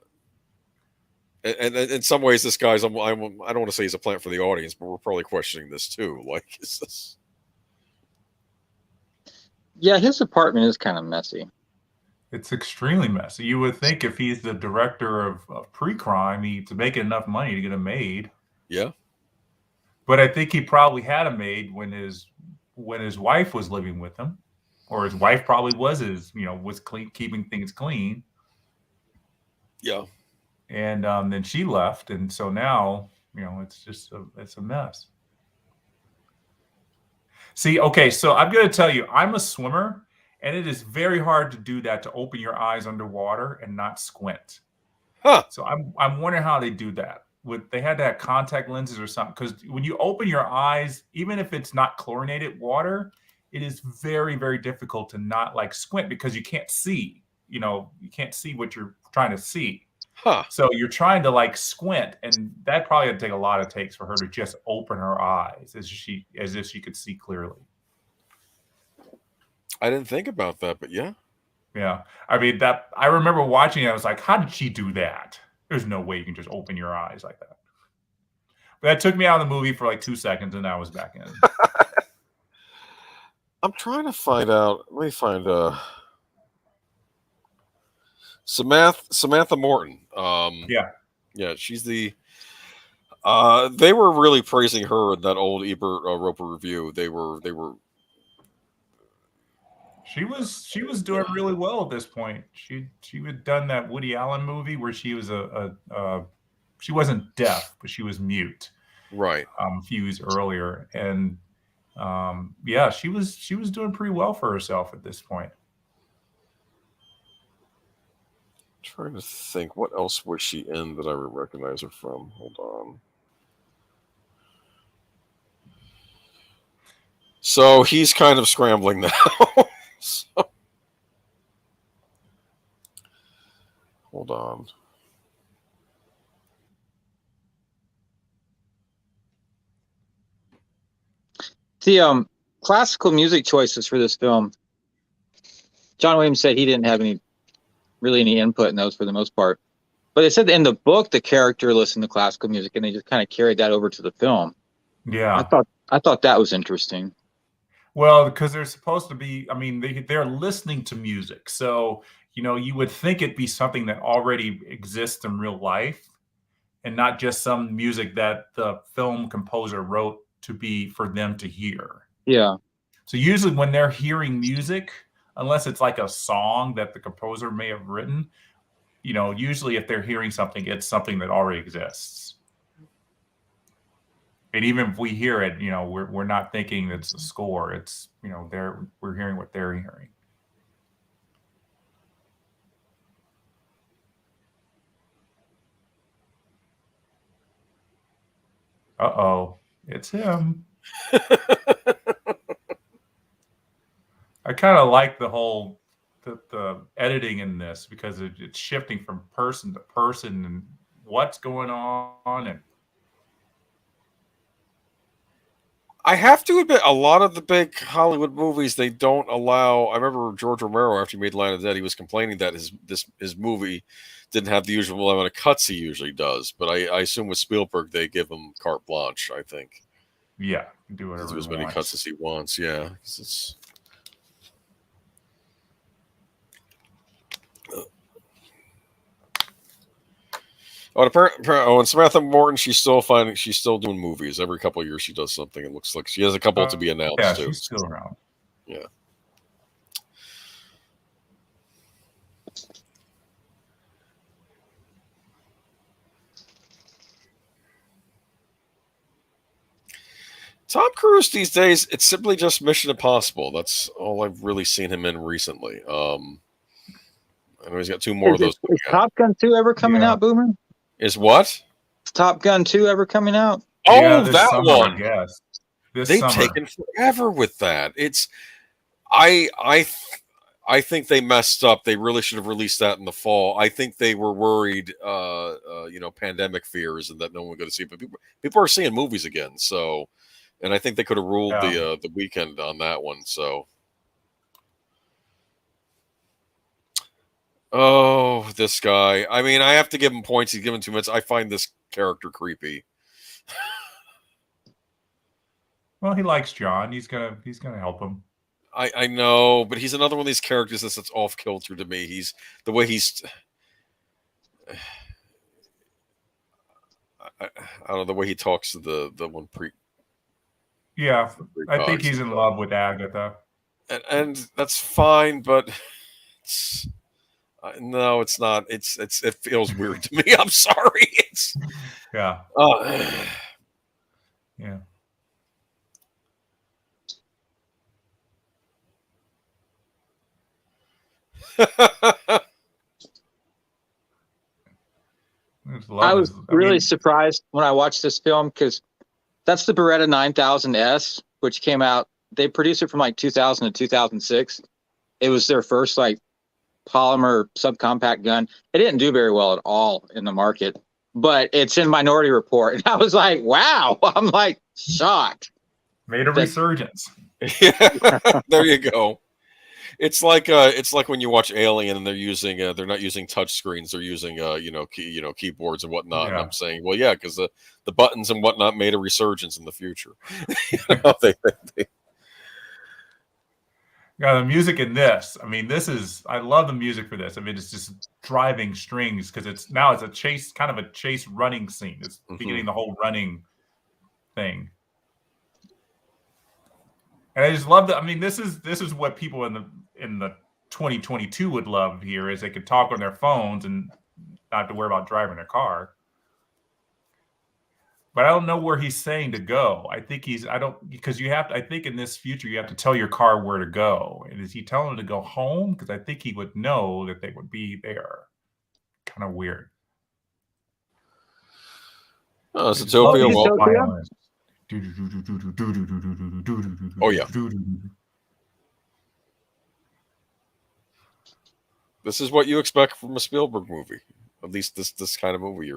and in some ways, this guy's I don't want to say he's a plant for the audience, but we're probably questioning this too. Like, is this? Yeah, his apartment is kind of messy. It's extremely messy. You would think if he's the director of pre-crime, he's making enough money to get a maid. Yeah. But I think he probably had a maid when his wife was living with him, or his wife probably was keeping things clean. Yeah. And then she left, and so now, you know, it's a mess. See, okay, so I'm going to tell you, I'm a swimmer, and it is very hard to do that, to open your eyes underwater and not squint. Huh. So I'm wondering how they do that. They had to have contact lenses or something, because when you open your eyes, even if it's not chlorinated water, it is very, very difficult to not like squint, because you can't see. You know, you can't see what you're trying to see. Huh. So you're trying to like squint, and that probably would take a lot of takes for her to just open her eyes as if she could see clearly. I didn't think about that, but yeah. Yeah. I mean, I remember watching it, I was like, how did she do that? There's no way you can just open your eyes like that. But that took me out of the movie for like 2 seconds, and I was back in. I'm trying to find out. Let me find Samantha Morton. Yeah, she's the. They were really praising her in that old Ebert Roper review. They were. She was doing really well at this point. She had done that Woody Allen movie where she was she wasn't deaf, but she was mute. Right. A few years earlier, and yeah, she was doing pretty well for herself at this point. Trying to think, what else was she in that I would recognize her from? Hold on. So he's kind of scrambling now. So, hold on. The classical music choices for this film, John Williams said he didn't have any input in those for the most part. But it said in the book the character listened to classical music, and they just kind of carried that over to the film. Yeah. I thought that was interesting. Well, because they're supposed to be, I mean, they're listening to music. So, you would think it'd be something that already exists in real life and not just some music that the film composer wrote to be for them to hear. Yeah. So usually when they're hearing music, unless it's like a song that the composer may have written, usually if they're hearing something, it's something that already exists. And even if we hear it, we're not thinking it's a score. It's, we're hearing what they're hearing. Uh-oh, it's him. I kind of like the whole the editing in this because it's shifting from person to person and what's going on. And I have to admit, a lot of the big Hollywood movies, they don't allow. I remember George Romero, after he made Land of the Dead, he was complaining that his movie didn't have the usual amount of cuts he usually does. But I assume with Spielberg, they give him carte blanche. I think. Yeah, do whatever. Do as many cuts as he wants. Yeah, it's. And Samantha Morton, she's still doing movies. Every couple of years she does something. It looks like she has a couple to be announced yeah, too. She's still around. Yeah. Tom Cruise these days, it's simply just Mission Impossible. That's all I've really seen him in recently. I know he's got 2 more of those. Is Top Gun 2 ever coming out, Boomer? Is what? Is Top Gun 2 ever coming out? Oh, yeah, that summer, one. I guess. They've taken forever with that. It's I think they messed up. They really should have released that in the fall. I think they were worried, pandemic fears and that no one was going to see it. But people are seeing movies again. So, and I think they could have ruled the weekend on that one. So. Oh, this guy. I mean, I have to give him points. He's given 2 minutes. I find this character creepy. Well, he likes John. He's gonna help him. I know, but he's another one of these characters that's off kilter to me. He's the way he's. I don't know the way he talks to the one pre. Yeah, I think he's in love with Agatha, and that's fine, but it's. No, it's not. It feels weird to me. I'm sorry. It's yeah. Yeah. I was really surprised when I watched this film because that's the Beretta 9000S, which came out. They produced it from like 2000 to 2006. It was their first polymer subcompact gun. It didn't do very well at all in the market, but it's in Minority Report, and I was like, "Wow!" I'm like shocked. Made a resurgence. Yeah, there you go. It's like when you watch Alien and they're not using touch screens, they're using keyboards and whatnot. Yeah. And I'm saying, well, yeah, because the buttons and whatnot made a resurgence in the future. Yeah, the music in this. I mean, I love the music for this. I mean, it's just driving strings because it's a chase, kind of a chase running scene. It's beginning the whole running thing. And I just love that. I mean, this is what people in the 2022 would love here is they could talk on their phones and not have to worry about driving their car. But I don't know where he's saying to go. I think because I think in this future you have to tell your car where to go. And is he telling them to go home? Because I think he would know that they would be there. Kind of weird. Oh, it's Utopia. Oh yeah. This is what you expect from a Spielberg movie. At least this kind of movie.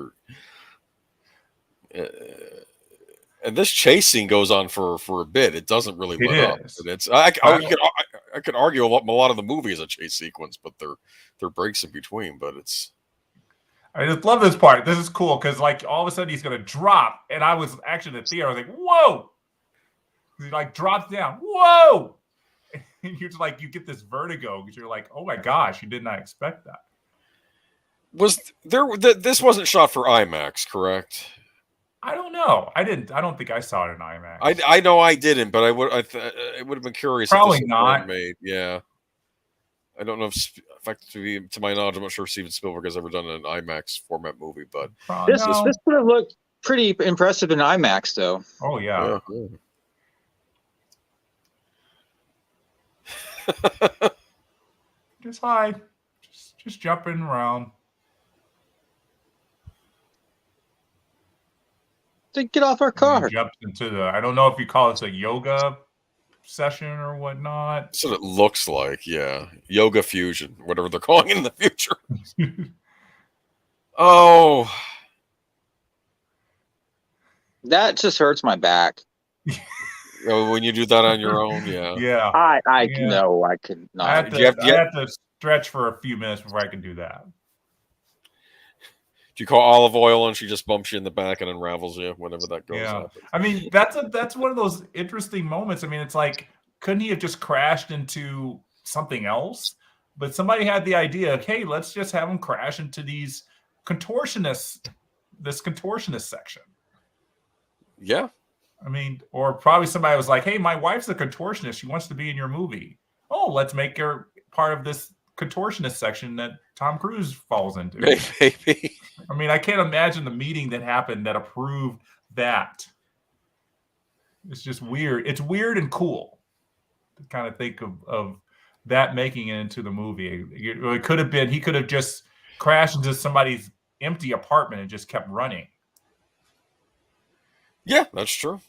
And this chase scene goes on for a bit. It doesn't really let up. It's I could argue a lot of the movie is a chase sequence, but there are breaks in between. But it's. I just love this part. This is cool because all of a sudden he's going to drop, and I was actually in the theater. I was like, "Whoa!" He like drops down. Whoa! And you're just like, you get this vertigo because you're like, oh my gosh, you did not expect that. Was there? This wasn't shot for IMAX, correct? I don't know. I don't think I saw it in IMAX. I know I didn't, but it would have been curious. Probably if this not. made. Yeah. I don't know if, to my knowledge, I'm not sure if Steven Spielberg has ever done an IMAX format movie, but this would have looked pretty impressive in IMAX, though. Oh yeah. Just hi, just jumping around. To get off our car. Jumps into the. I don't know if you call this a yoga session or whatnot. That's what it looks like. Yeah, yoga fusion, whatever they're calling it in the future. Oh, that just hurts my back. When you do that on your own, yeah. Yeah. I know I could not. I have to stretch for a few minutes before I can do that. Do you call olive oil and she just bumps you in the back and unravels you whenever that goes up? I mean, that's one of those interesting moments. I mean, it's like, couldn't he have just crashed into something else? But somebody had the idea of, hey, let's just have him crash into this contortionist section. Yeah. I mean, or probably somebody was like, hey, my wife's a contortionist. She wants to be in your movie. Oh, let's make her part of this contortionist section that Tom Cruise falls into. Maybe. I mean, I can't imagine the meeting that happened that approved that. It's just weird. It's weird and cool to kind of think of that making it into the movie. It could have been, he could have just crashed into somebody's empty apartment and just kept running. Yeah, that's true.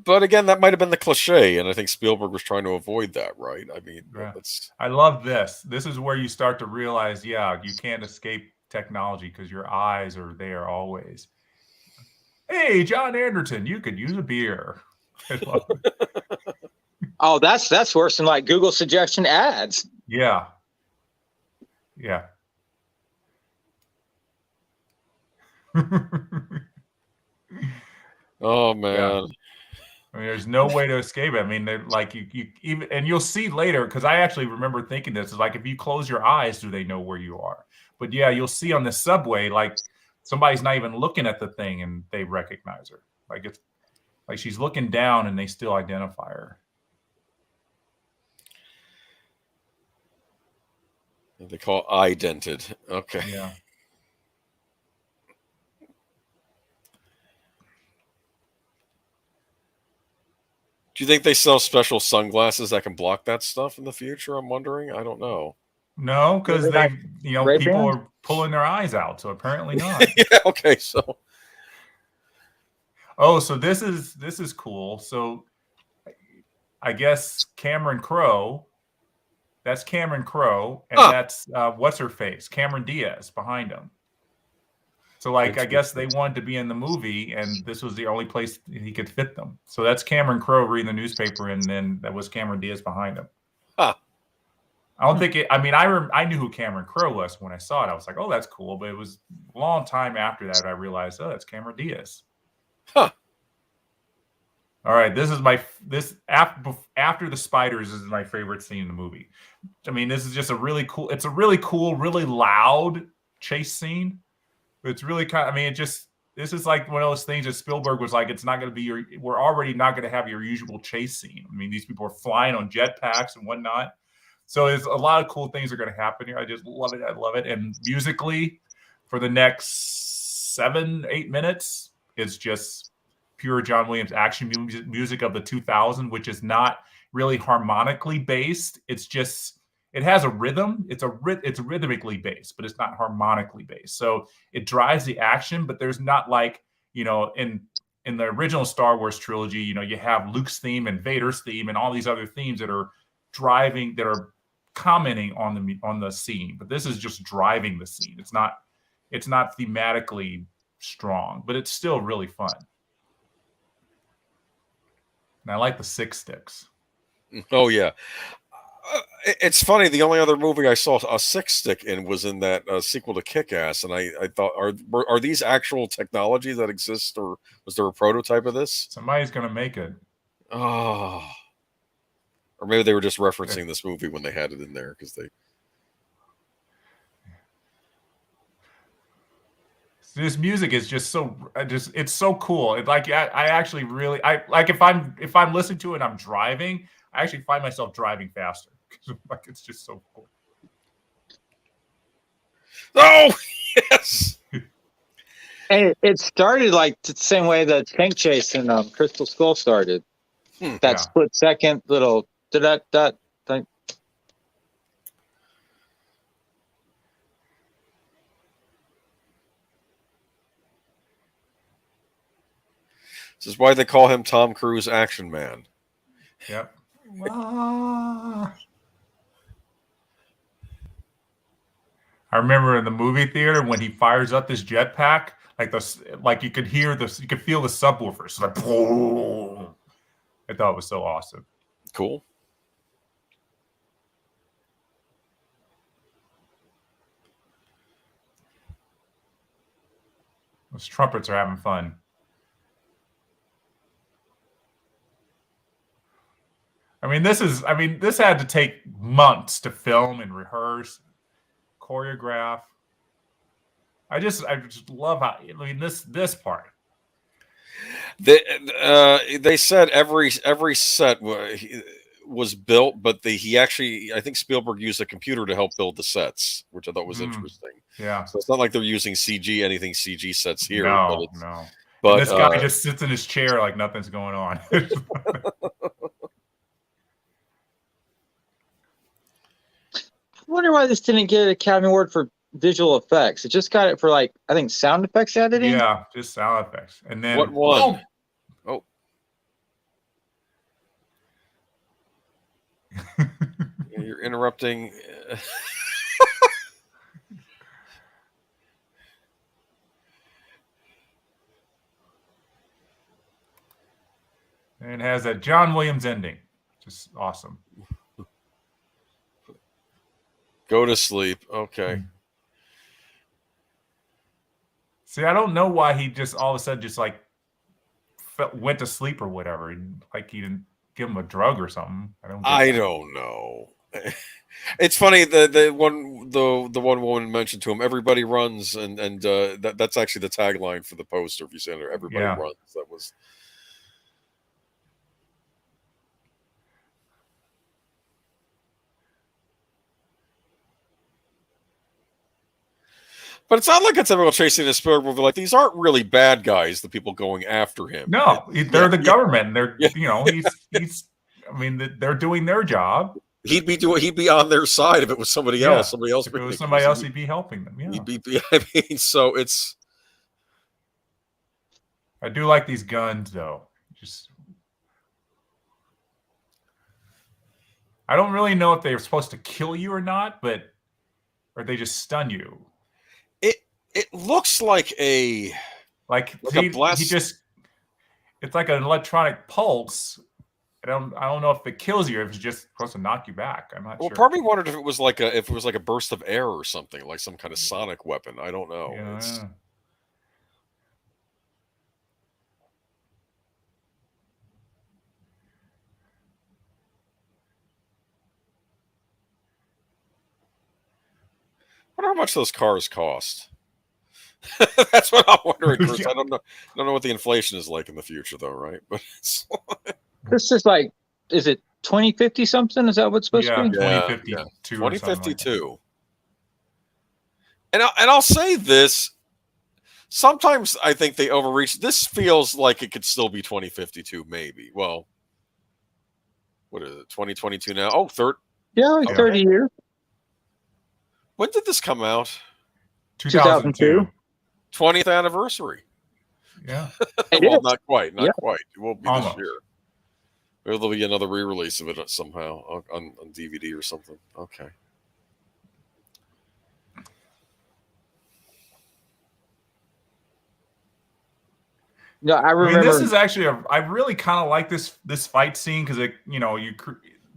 But again, that might have been the cliche, and I think Spielberg was trying to avoid that, right? I mean, I love this. This is where you start to realize, you can't escape technology because your eyes are there always. Hey, John Anderton, you could use a beer. I love it. Oh, that's worse than like Google suggestion ads. Yeah. Oh man. Yeah. I mean, there's no way to escape it. I mean, they're like you even, and you'll see later, because I actually remember thinking this is like, if you close your eyes, do they know where you are? But yeah, you'll see on the subway, like somebody's not even looking at the thing and they recognize her. Like it's like she's looking down and they still identify her. They call it idented. Okay. Yeah. Do you think they sell special sunglasses that can block that stuff in the future? I'm wondering. I don't know. No, because people are pulling their eyes out, so apparently not. Yeah. Okay. So. Oh, so this is cool. So, I guess Cameron Crowe. That's Cameron Crowe, and that's what's her face, Cameron Diaz behind him. So, like, I guess they wanted to be in the movie, and this was the only place he could fit them. So that's Cameron Crowe reading the newspaper, and then that was Cameron Diaz behind him. Huh. I don't think it. I mean, I knew who Cameron Crowe was when I saw it. I was like, oh, that's cool. But it was a long time after that I realized, oh, that's Cameron Diaz. Huh. All right, after the spiders is my favorite scene in the movie. I mean, this is just a really cool, really loud chase scene. But it's really kind of, I mean, this is like one of those things that Spielberg was like, it's not going to be we're already not going to have your usual chase scene. I mean, these people are flying on jetpacks and whatnot. So there's a lot of cool things are going to happen here. I just love it. I love it. And musically, for the next 7-8 minutes, it's just pure John Williams action music of the 2000, which is not really harmonically based. It's just, it has a rhythm. It's rhythmically based, but it's not harmonically based. So it drives the action, but there's not like, in the original Star Wars trilogy, you have Luke's theme and Vader's theme and all these other themes that are commenting on the scene. But this is just driving the scene. It's not thematically strong, but it's still really fun. And I like the 6 sticks. Oh yeah. It's funny. The only other movie I saw a sick stick in was in that sequel to Kick-Ass, and I thought, are these actual technology that exists, or was there a prototype of this? Somebody's gonna make it. Oh, or maybe they were just referencing this movie when they had it in there because they. This music is just it's so cool. It, like I actually really like if I'm listening to it and I'm driving, I actually find myself driving faster. Like it's just so cool. Oh yes. And it started like the same way the tank chase in Crystal Skull started. That split second little that thing. This is why they call him Tom Cruise Action Man. Yep. I remember in the movie theater when he fires up this jetpack, like you could feel the subwoofers. Like, boom. I thought it was so awesome. Cool. Those trumpets are having fun. This had to take months to film and rehearse, choreograph. I just love how this part. They said every set was built, but I think Spielberg used a computer to help build the sets, which I thought was interesting. Yeah. So it's not like they're using CG sets here. No. But and this guy just sits in his chair like nothing's going on. I wonder why this didn't get an Academy Award for visual effects. It just got it for I think sound effects editing. Yeah, just sound effects. And then what one? Oh. You're interrupting. And it has a John Williams ending. Just awesome. Go to sleep. Okay. See, I don't know why he just all of a sudden just went to sleep or whatever. Like he didn't give him a drug or something. I don't know. It's funny the one woman mentioned to him, "Everybody runs," and that's actually the tagline for the poster. If you say it, "Everybody runs," that was. But it's not like it's everyone chasing a Spielberg movie. Like these aren't really bad guys. The people going after him. No, they're the government. They're he's. They're doing their job. He'd be on their side if it was somebody else. Somebody else. If it was somebody else, he'd be helping them. Yeah. So it's. I do like these guns, though. I don't really know if they're supposed to kill you or not, or they just stun you. It looks like a blast. It's like an electronic pulse. I don't know if it kills you or if it's just supposed to knock you back. I'm not sure. Well, part of me wondered if it was like a burst of air or something, like some kind of sonic weapon. I don't know. Yeah. I wonder how much those cars cost. That's what I'm wondering, Chris. I don't know what the inflation is like in the future, though, right? But this is is it 2050 something? Is that what's supposed to be? 2052. 2052. And I'll say this. Sometimes I think they overreach. This feels like it could still be 2052, maybe. Well, what is it? 2022 now? Oh, 30. Yeah, 30 years. When did this come out? 2002. 20th anniversary. Yeah. Well, not quite. Not quite. It won't be almost this year. Maybe there'll be another re-release of it somehow on DVD or something. Okay. No, I remember. This is actually I really kind of like this fight scene because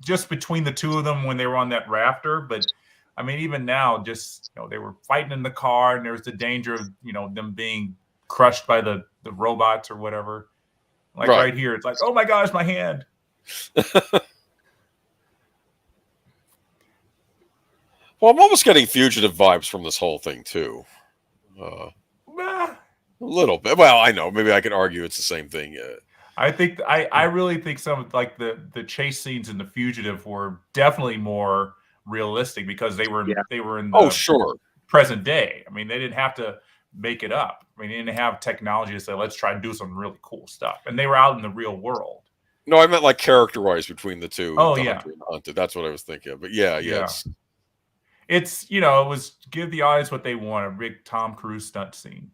just between the two of them when they were on that rafter. But I mean, even now, just they were fighting in the car, and there was the danger of them being crushed by the robots or whatever. Like right here, it's like, oh my gosh, my hand. Well, I'm almost getting fugitive vibes from this whole thing too. A little bit. Well, I know. Maybe I could argue it's the same thing. I think I really think some like the chase scenes in The Fugitive were definitely more realistic because they were in the present day. I mean, they didn't have to make it up. I mean, they didn't have technology to say, let's try and do some really cool stuff. And they were out in the real world. No, I meant like character-wise between the two. Oh, the yeah. Hunter and the Hunted. That's what I was thinking. But yeah. It's it was give the audience what they want, a big Tom Cruise stunt scene.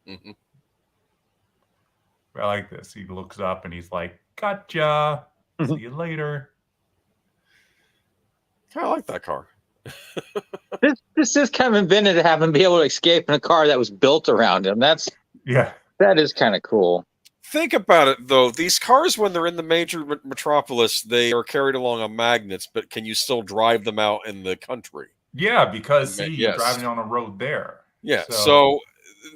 Mm-hmm. I like this. He looks up and he's like, gotcha. See you later. I like that car. This is kind of invented to have him be able to escape in a car that was built around him. That is kind of cool. Think about it, though. These cars, when they're in the major metropolis, they are carried along on magnets, but can you still drive them out in the country? Yeah, because you're driving on a road there. Yeah, so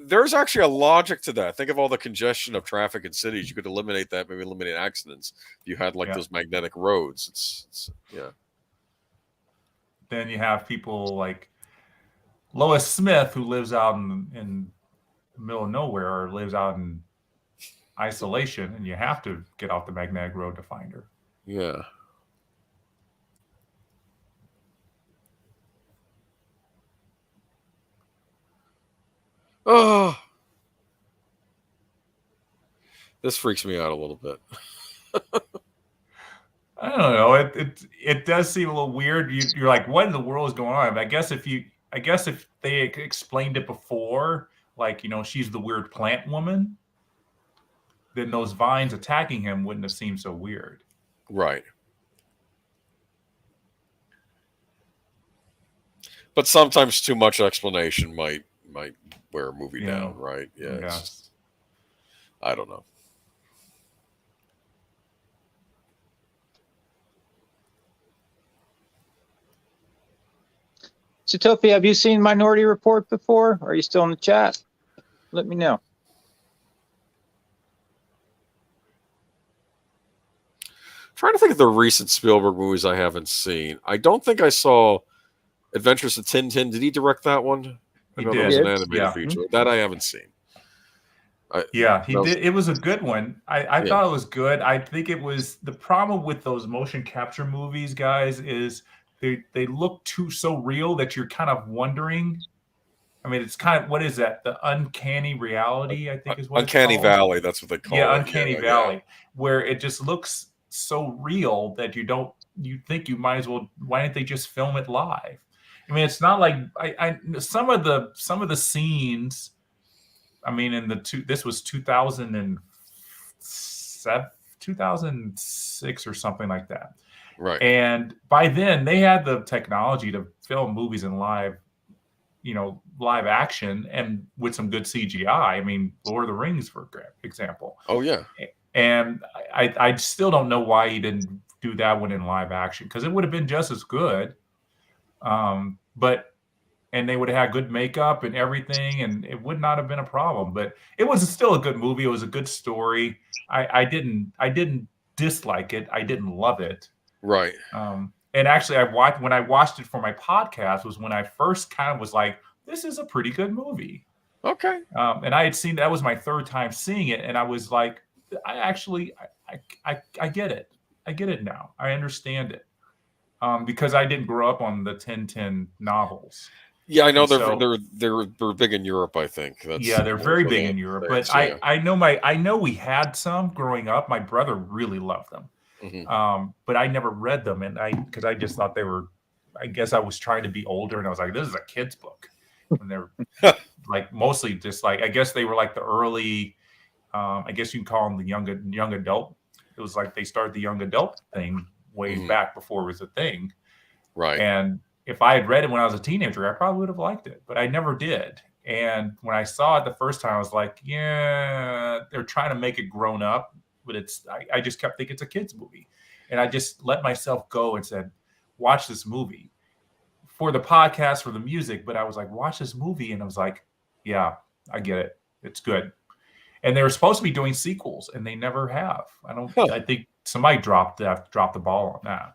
there's actually a logic to that. Think of all the congestion of traffic in cities. You could eliminate that, maybe eliminate accidents if you had those magnetic roads. It's Then you have people like Lois Smith, who lives out in the middle of nowhere or lives out in isolation, and you have to get off the magnetic road to find her. Yeah. Oh, this freaks me out a little bit. I don't know. It does seem a little weird. You're like, what in the world is going on? I guess if they explained it before, like she's the weird plant woman, then those vines attacking him wouldn't have seemed so weird. Right. But sometimes too much explanation might wear a movie down, right? Yeah. Yes. I don't know. Zootopia, have you seen Minority Report before? Are you still in the chat? Let me know. Trying to think of the recent Spielberg movies I haven't seen. I don't think I saw Adventures of Tintin. Did he direct that one? He did. It was an animated feature. That I haven't seen. He did. It was a good one. I thought it was good. I think it was the problem with those motion capture movies, guys, is they look so real that you're kind of wondering. I mean, it's kind of, what is that? The uncanny reality, I think is what Uncanny it's called. Valley, that's what they call it. Yeah, Uncanny Valley, where it just looks so real that you think you might as well, why didn't they just film it live? I mean, it's not like some of the scenes, I mean, this was 2007, 2006 or something like that. Right. And by then they had the technology to film movies in live action and with some good CGI. I mean, Lord of the Rings, for example. Oh, yeah. And I still don't know why he didn't do that one in live action, because it would have been just as good. And they would have had good makeup and everything, and it would not have been a problem. But it was still a good movie. It was a good story. I didn't dislike it. I didn't love it. Right. And actually, when I watched it for my podcast was when I first kind of was like, this is a pretty good movie. Okay. And I had seen, that was my third time seeing it, and I was like, I get it. I get it now. I understand it. Because I didn't grow up on the Tintin novels. Yeah, I know they're big in Europe, I think. They're very big in Europe. But I know we had some growing up. My brother really loved them. Mm-hmm. But I never read them, because I just thought they were, I guess I was trying to be older, and I was like, this is a kid's book. And they're like mostly just like, I guess they were like the early, I guess you can call them the young adult. It was like they started the young adult thing way back before it was a thing. Right. And if I had read it when I was a teenager, I probably would have liked it, but I never did. And when I saw it the first time, I was like, yeah, they're trying to make it grown up, but I just kept thinking it's a kid's movie. And I just let myself go and said, watch this movie for the podcast, for the music. But I was like, watch this movie. And I was like, yeah, I get it. It's good. And they were supposed to be doing sequels, and they never have. I think somebody dropped the ball on that.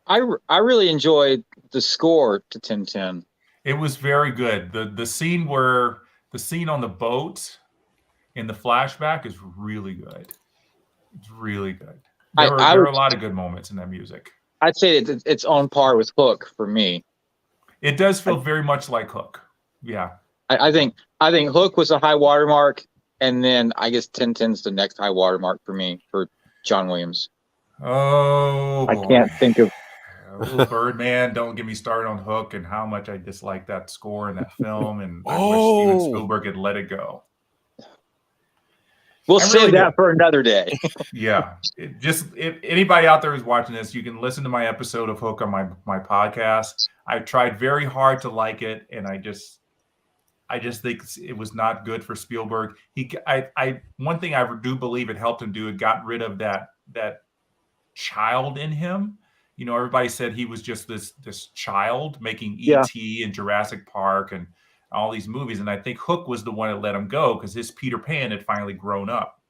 I really enjoyed the score to 1010. It was very good. The scene on the boat in the flashback is really good. It's really good. There are a lot of good moments in that music. I'd say it's on par with Hook for me. It does feel very much like Hook. Yeah. I think Hook was a high watermark, and then I guess 1010's the next high watermark for me for John Williams. Oh, I can't think of. Birdman, don't get me started on Hook and how much I dislike that score in that film, and I wish Steven Spielberg had let it go. We'll save that for another day. Yeah. If anybody out there who's watching this, you can listen to my episode of Hook on my podcast. I tried very hard to like it, and I just think it was not good for Spielberg. One thing I do believe it helped him do, it got rid of that child in him. You know, everybody said he was just this child making E.T. and Jurassic Park and all these movies. And I think Hook was the one that let him go because his Peter Pan had finally grown up.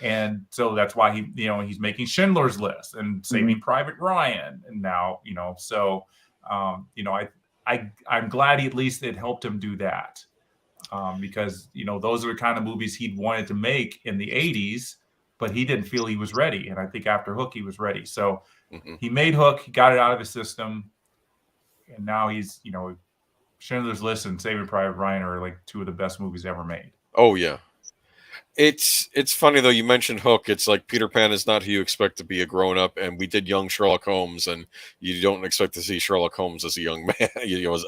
And so that's why he's making Schindler's List and Saving Private Ryan. And now, I'm glad at least it helped him do that. Because, those are the kind of movies he'd wanted to make in the 80s, but he didn't feel he was ready. And I think after Hook, he was ready. So he made Hook, he got it out of his system. And now he's, Schindler's List and Saving Private Ryan are like two of the best movies ever made. Oh, yeah. It's funny, though, you mentioned Hook. It's like Peter Pan is not who you expect to be a grown-up, and we did young Sherlock Holmes, and you don't expect to see Sherlock Holmes as a young man,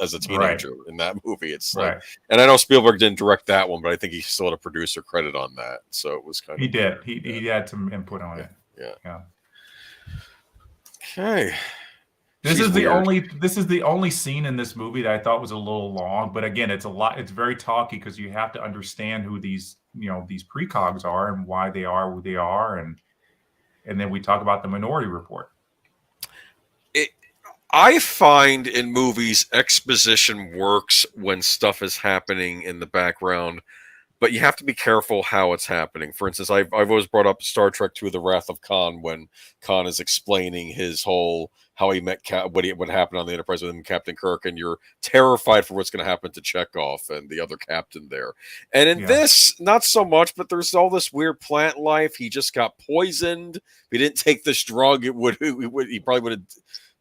as a teenager in that movie. It's like, and I know Spielberg didn't direct that one, but I think he still had a producer credit on that, so it was kind of... He did. He had some input on it. Yeah. Okay. This is the only scene in this movie that I thought was a little long, but again, it's very talky because you have to understand who these precogs are and why they are who they are, and then we talk about the Minority Report. I find in movies exposition works when stuff is happening in the background, but you have to be careful how it's happening. For instance, I've always brought up Star Trek II: The Wrath of Khan when Khan is explaining his whole how he met what happened on the Enterprise with him and Captain Kirk, and you're terrified for what's going to happen to Chekhov and the other captain there. And in this, not so much, but there's all this weird plant life. He just got poisoned. If he didn't take this drug, he probably would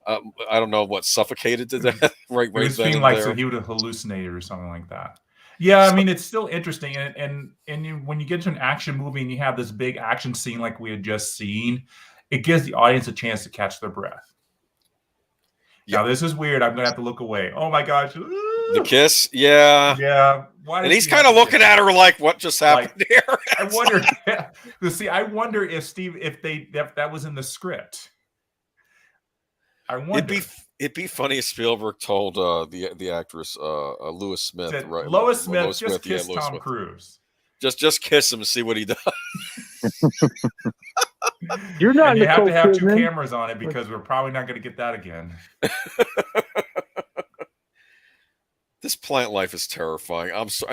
have, I don't know, suffocated to death. Right. It would seem like so he would have hallucinated or something like that. Yeah, I mean, it's still interesting. And when you get to an action movie and you have this big action scene like we had just seen, it gives the audience a chance to catch their breath. Now, this is weird. I'm going to have to look away. Oh, my gosh. The kiss? Yeah. Yeah. And he's kind of looking at her like, what just happened here? I wonder. I wonder if Steve, if that was in the script. I wonder. It'd be funny if Spielberg told the actress Lois Smith, said, right? Lois Smith, just kiss Tom Cruise. Just kiss him and see what he does. You're not. And you have to have two cameras on it because we're probably not going to get that again. This plant life is terrifying.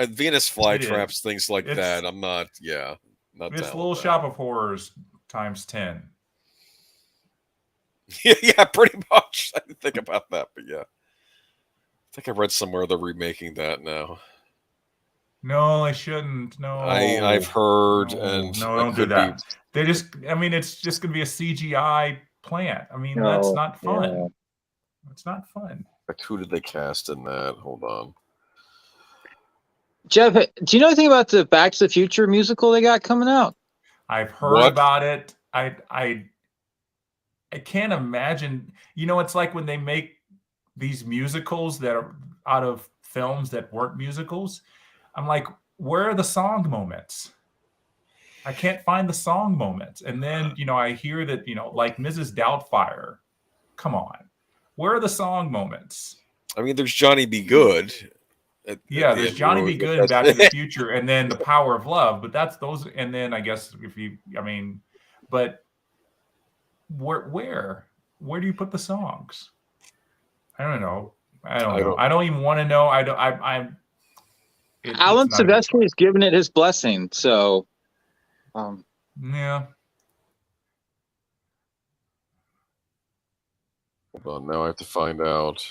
Venus flytraps, things like that. I'm not. Yeah, not. It's Little Shop of Horrors times 10. Yeah, pretty much. I didn't think about that, but yeah. I think I read somewhere they're remaking that now. No, I shouldn't. No. I've heard, no, don't do that. It's just going to be a CGI plant. I mean, that's not fun. Yeah. It's not fun. Who did they cast in that? Hold on. Jeff, do you know anything about the Back to the Future musical they got coming out? I've heard about it. I can't imagine. It's like when they make these musicals that are out of films that weren't musicals. I'm like, where are the song moments? I can't find the song moments. And then, I hear that, like Mrs. Doubtfire. Come on. Where are the song moments? I mean, there's Johnny Be Good. There's Johnny Be Good and Back to the Future, and then The Power of Love. But that's those. And then I guess but where do you put the songs? I don't know. I don't even want to know. Alan Silvestri has given it his blessing, so yeah. Hold on, now I have to find out.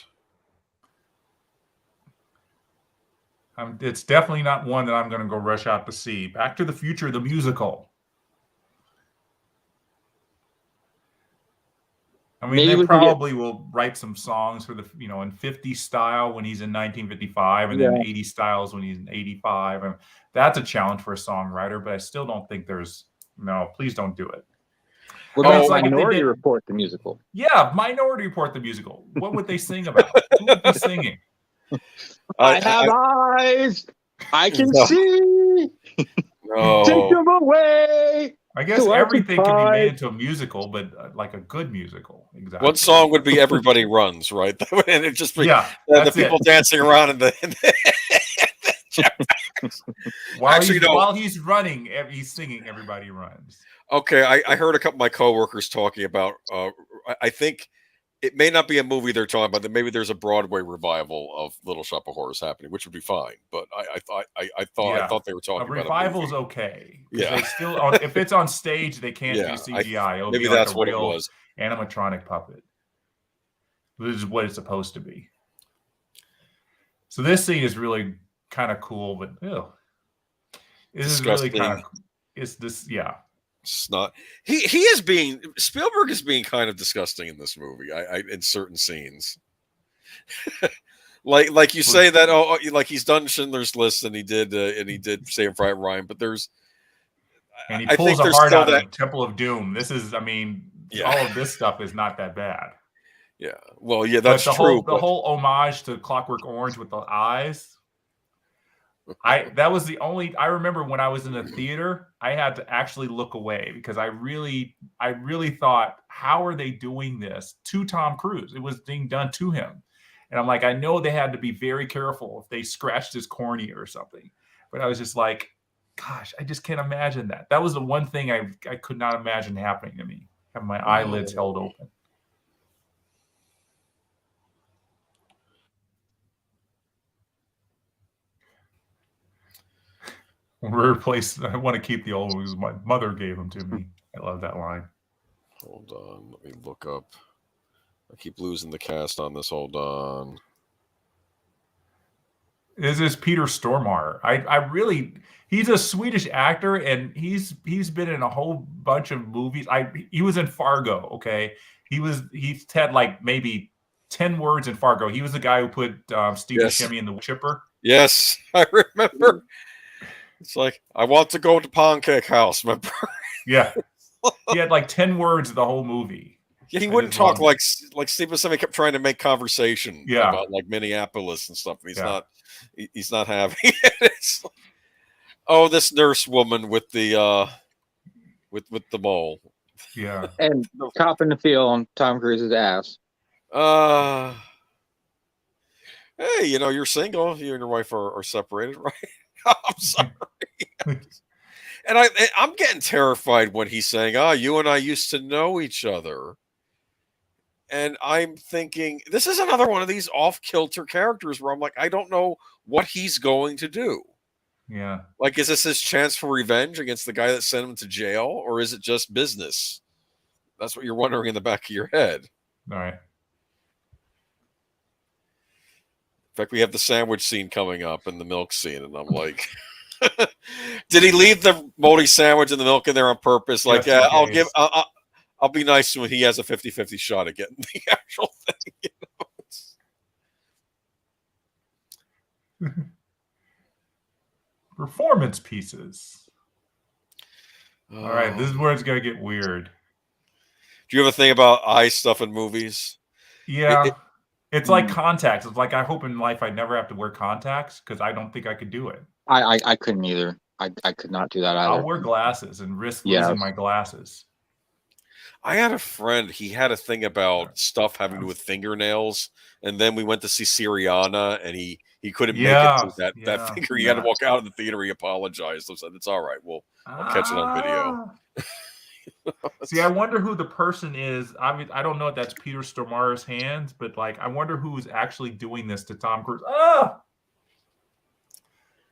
It's definitely not one that I'm going to go rush out to see. Back to the Future, the musical. I mean, they probably will write some songs for the, in 50 style when he's in 1955, and then 80 styles when he's in 85. And that's a challenge for a songwriter, but I still don't think please don't do it. What about Minority Report, the musical? Yeah, Minority Report, the musical. What would they sing about? Who would be singing? I have eyes. I can see. No. Take them away. I guess everything can be made into a musical, but like a good musical. Exactly. One song would be "Everybody Runs," right? And it'd just be the people dancing around in the while he's running, he's singing "Everybody Runs." Okay, I heard a couple of my coworkers talking about. I think it may not be a movie they're talking about. That maybe there's a Broadway revival of Little Shop of Horrors happening, which would be fine. But I thought they were talking about revival's okay. Yeah, they still if it's on stage, they can't do CGI. Maybe that's what it was. Animatronic puppet. This is what it's supposed to be. So this scene is really kind of cool, but this is really kind of. It's this, It's not. He is being Spielberg is being kind of disgusting in this movie. In certain scenes, like you say that like he's done Schindler's List and he did Saving Private Ryan, but there's and he pulls a heart out of Temple of Doom. This is, all of this stuff is not that bad. Yeah, well, that's true. The whole homage to Clockwork Orange with the eyes. That was the only. I remember when I was in the theater, I had to actually look away because I really thought, how are they doing this to Tom Cruise? It was being done to him, and I'm like, I know they had to be very careful if they scratched his cornea or something. But I was just like, gosh, I just can't imagine that. That was the one thing I could not imagine happening to me. Have my eyelids held open. I want to keep the old ones. My mother gave them to me. I love that line. Hold on, let me look up. I keep losing the cast on this. Hold on. This is Peter Stormare. He's a Swedish actor, and he's been in a whole bunch of movies. He was in Fargo. Okay, he's had like maybe 10 words in Fargo. He was the guy who put Steve Buscemi in The Chipper. Yes, I remember. It's like, I want to go to Pancake House, remember? Yeah. He had like 10 words the whole movie. Yeah, he wouldn't talk like Steve Buscemi kept trying to make conversation about like Minneapolis and stuff. He's not having it. This nurse woman with the with the mole. Yeah. And cop in the field on Tom Cruise's ass. Hey, you're single. You and your wife are separated, right? I'm sorry. And I'm getting terrified when he's saying, you and I used to know each other. And I'm thinking, this is another one of these off-kilter characters where I'm like, I don't know what he's going to do. Yeah. Like, is this his chance for revenge against the guy that sent him to jail? Or is it just business? That's what you're wondering in the back of your head. All right. In fact, we have the sandwich scene coming up and the milk scene, and I'm like, did he leave the moldy sandwich and the milk in there on purpose? Like, I'll be nice when he has a 50-50 shot at getting the actual thing. Performance pieces. All right, this is where it's gonna get weird. Do you have a thing about eye stuff in movies? Yeah. It's like contacts. It's like, I hope in life I never have to wear contacts because I don't think I could do it. I couldn't either. I could not do that either. I'll wear glasses and risk losing my glasses. I had a friend. He had a thing about stuff having to do with fingernails, and then we went to see Syriana, and he couldn't make it to that finger. He had to walk out of the theater. He apologized. I said, "It's all right. I'll catch it on video." See, I wonder who the person is. I mean, I don't know if that's Peter Stormare's hands, but like, I wonder who's actually doing this to Tom Cruise.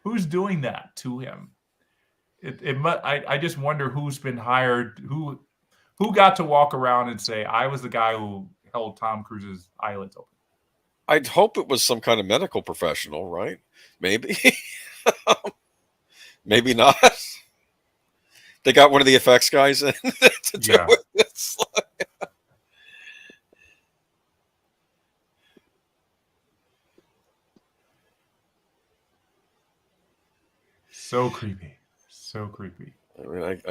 Who's doing that to him? I just wonder who's been hired, who got to walk around and say, I was the guy who held Tom Cruise's eyelids open. I'd hope it was some kind of medical professional, right? Maybe. Maybe not. They got one of the effects guys in to do it. So creepy. So creepy. I mean,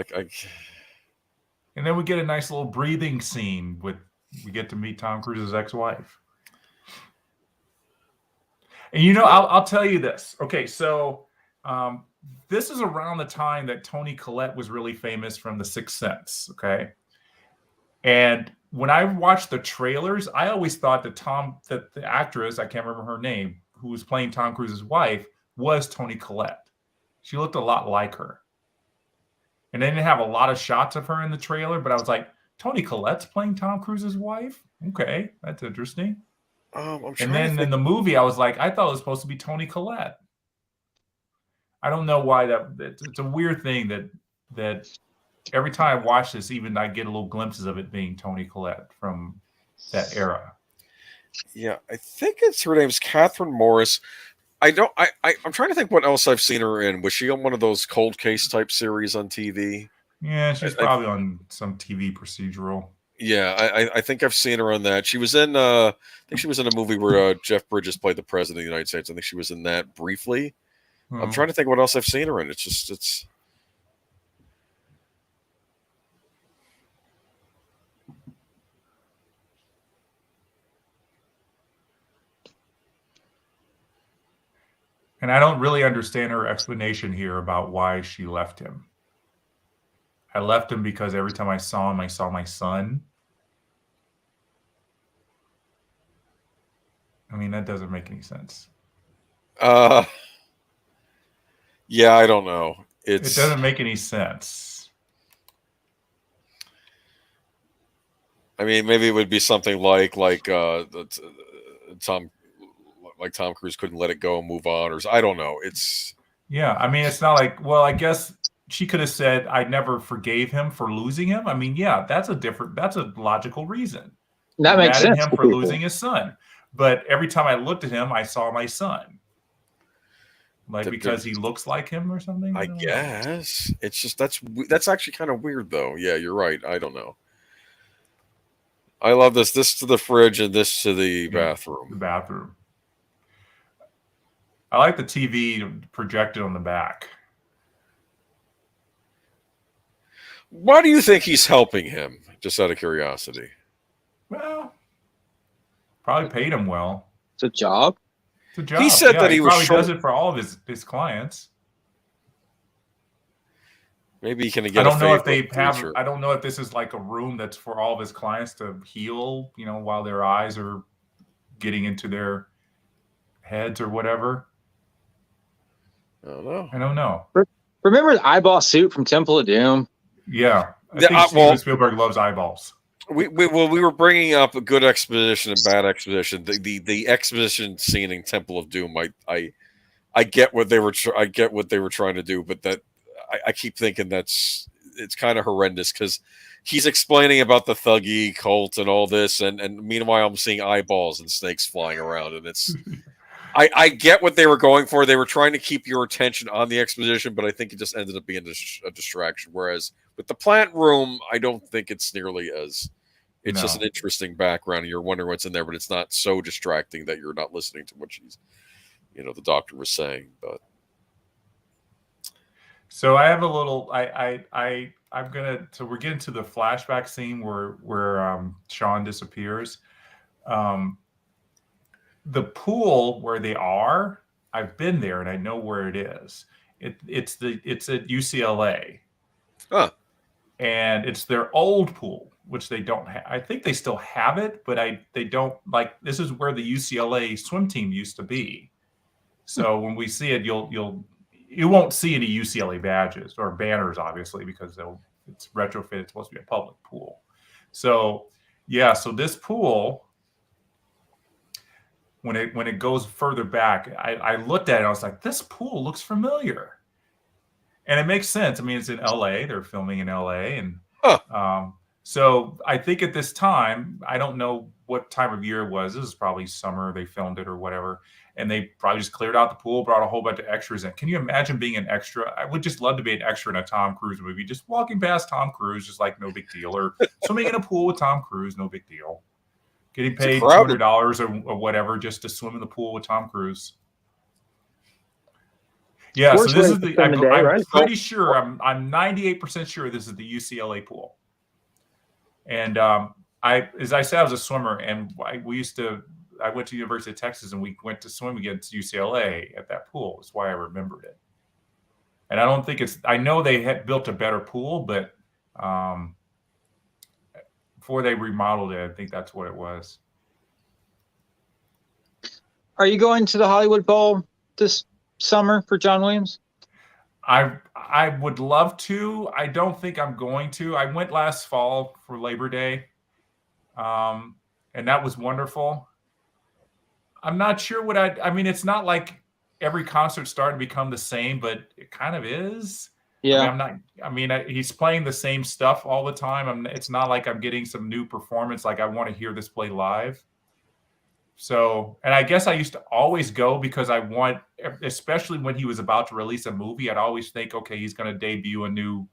And then we get a nice little breathing scene we get to meet Tom Cruise's ex-wife. And I'll tell you this. Okay, so this is around the time that Toni Collette was really famous from The Sixth Sense. Okay, and when I watched the trailers, I always thought that the actress, I can't remember her name, who was playing Tom Cruise's wife, was Toni Collette. She looked a lot like her. And they didn't have a lot of shots of her in the trailer, but I was like, Toni Collette's playing Tom Cruise's wife? Okay, that's interesting. And then in the movie, I was like, I thought it was supposed to be Toni Collette. I don't know why it's a weird thing that every time I watch this, even I get a little glimpses of it being Toni Collette from that era. Yeah, I think her name's Catherine Morris. I'm trying to think what else I've seen her in. Was she on one of those cold case type series on TV? Yeah, she's probably on some TV procedural. Yeah, I think I've seen her on that. She was in I think she was in a movie where Jeff Bridges played the president of the United States. I think she was in that briefly. I'm trying to think what else I've seen her in. It's And I don't really understand her explanation here about why she left him. I left him because every time I saw him, I saw my son. I mean, that doesn't make any sense. Yeah, I don't know. It doesn't make any sense. I mean, maybe it would be something like Tom Cruise couldn't let it go and move on, or I don't know. I mean, it's not like, well, I guess she could have said, I never forgave him for losing him. I mean, yeah, that's a logical reason. That makes sense. Him for losing his son. But every time I looked at him, I saw my son. Like, because he looks like him or something? I guess. It's just, that's actually kind of weird, though. Yeah, you're right. I don't know. I love this to the fridge and this to the bathroom. The bathroom. I like the TV projected on the back. Why do you think he's helping him? Just out of curiosity. Well, probably paid him well. It's a job. It's a job. He said that he probably does it for all of his clients. Maybe he can get. I don't know if they have. I don't know if this is like a room that's for all of his clients to heal. While their eyes are getting into their heads or whatever. I don't know. I don't know. Remember the eyeball suit from Temple of Doom? Yeah, I think Steven Spielberg loves eyeballs. We were bringing up a good exposition and bad exposition. The exposition scene in Temple of Doom. I get what they were. I get what they were trying to do, but that I keep thinking it's kind of horrendous because he's explaining about the Thuggee cult and all this, and meanwhile I'm seeing eyeballs and snakes flying around, and it's. I get what they were going for. They were trying to keep your attention on the exposition, but I think it just ended up being a distraction. Whereas with the plant room, I don't think it's nearly as. It's just an interesting background, and you're wondering what's in there, but it's not so distracting that you're not listening to what the doctor was saying. But so I have a little. I'm gonna. So we're getting to the flashback scene where Sean disappears. The pool where they are, I've been there and I know where it is. It's at UCLA. Huh. And it's their old pool, which they don't have. I think they still have it, but they don't like. This is where the UCLA swim team used to be. So when we see it, you won't see any UCLA badges or banners, obviously, because they'll it's retrofit. It's supposed to be a public pool. So yeah, so this pool, when it goes further back, I looked at it. I was like, this pool looks familiar, and it makes sense. I mean, it's in L.A. They're filming in L.A. and so I think at this time, I don't know what time of year it was. This is probably summer. They filmed it or whatever. And they probably just cleared out the pool, brought a whole bunch of extras in. Can you imagine being an extra? I would just love to be an extra in a Tom Cruise movie. Just walking past Tom Cruise, just like no big deal. Or swimming in a pool with Tom Cruise, no big deal. Getting paid $200 or whatever just to swim in the pool with Tom Cruise. Yeah, so this is the. I'm pretty sure. I'm 98% sure this is the UCLA pool. And as I said, I was a swimmer, and I went to the University of Texas, and we went to swim against UCLA at that pool. That's why I remembered it. And I don't think I know they had built a better pool, but before they remodeled it, I think that's what it was. Are you going to the Hollywood Bowl this summer for John Williams? I would love to. I don't think I'm going to. I went last fall for Labor Day, and that was wonderful. I'm not sure what I mean, it's not like every concert's starting to become the same, but it kind of is. Yeah. He's playing the same stuff all the time. It's not like I'm getting some new performance. Like I want to hear this play live. So, and I guess I used to always go because I want, especially when he was about to release a movie, I'd always think, okay, he's going to debut a new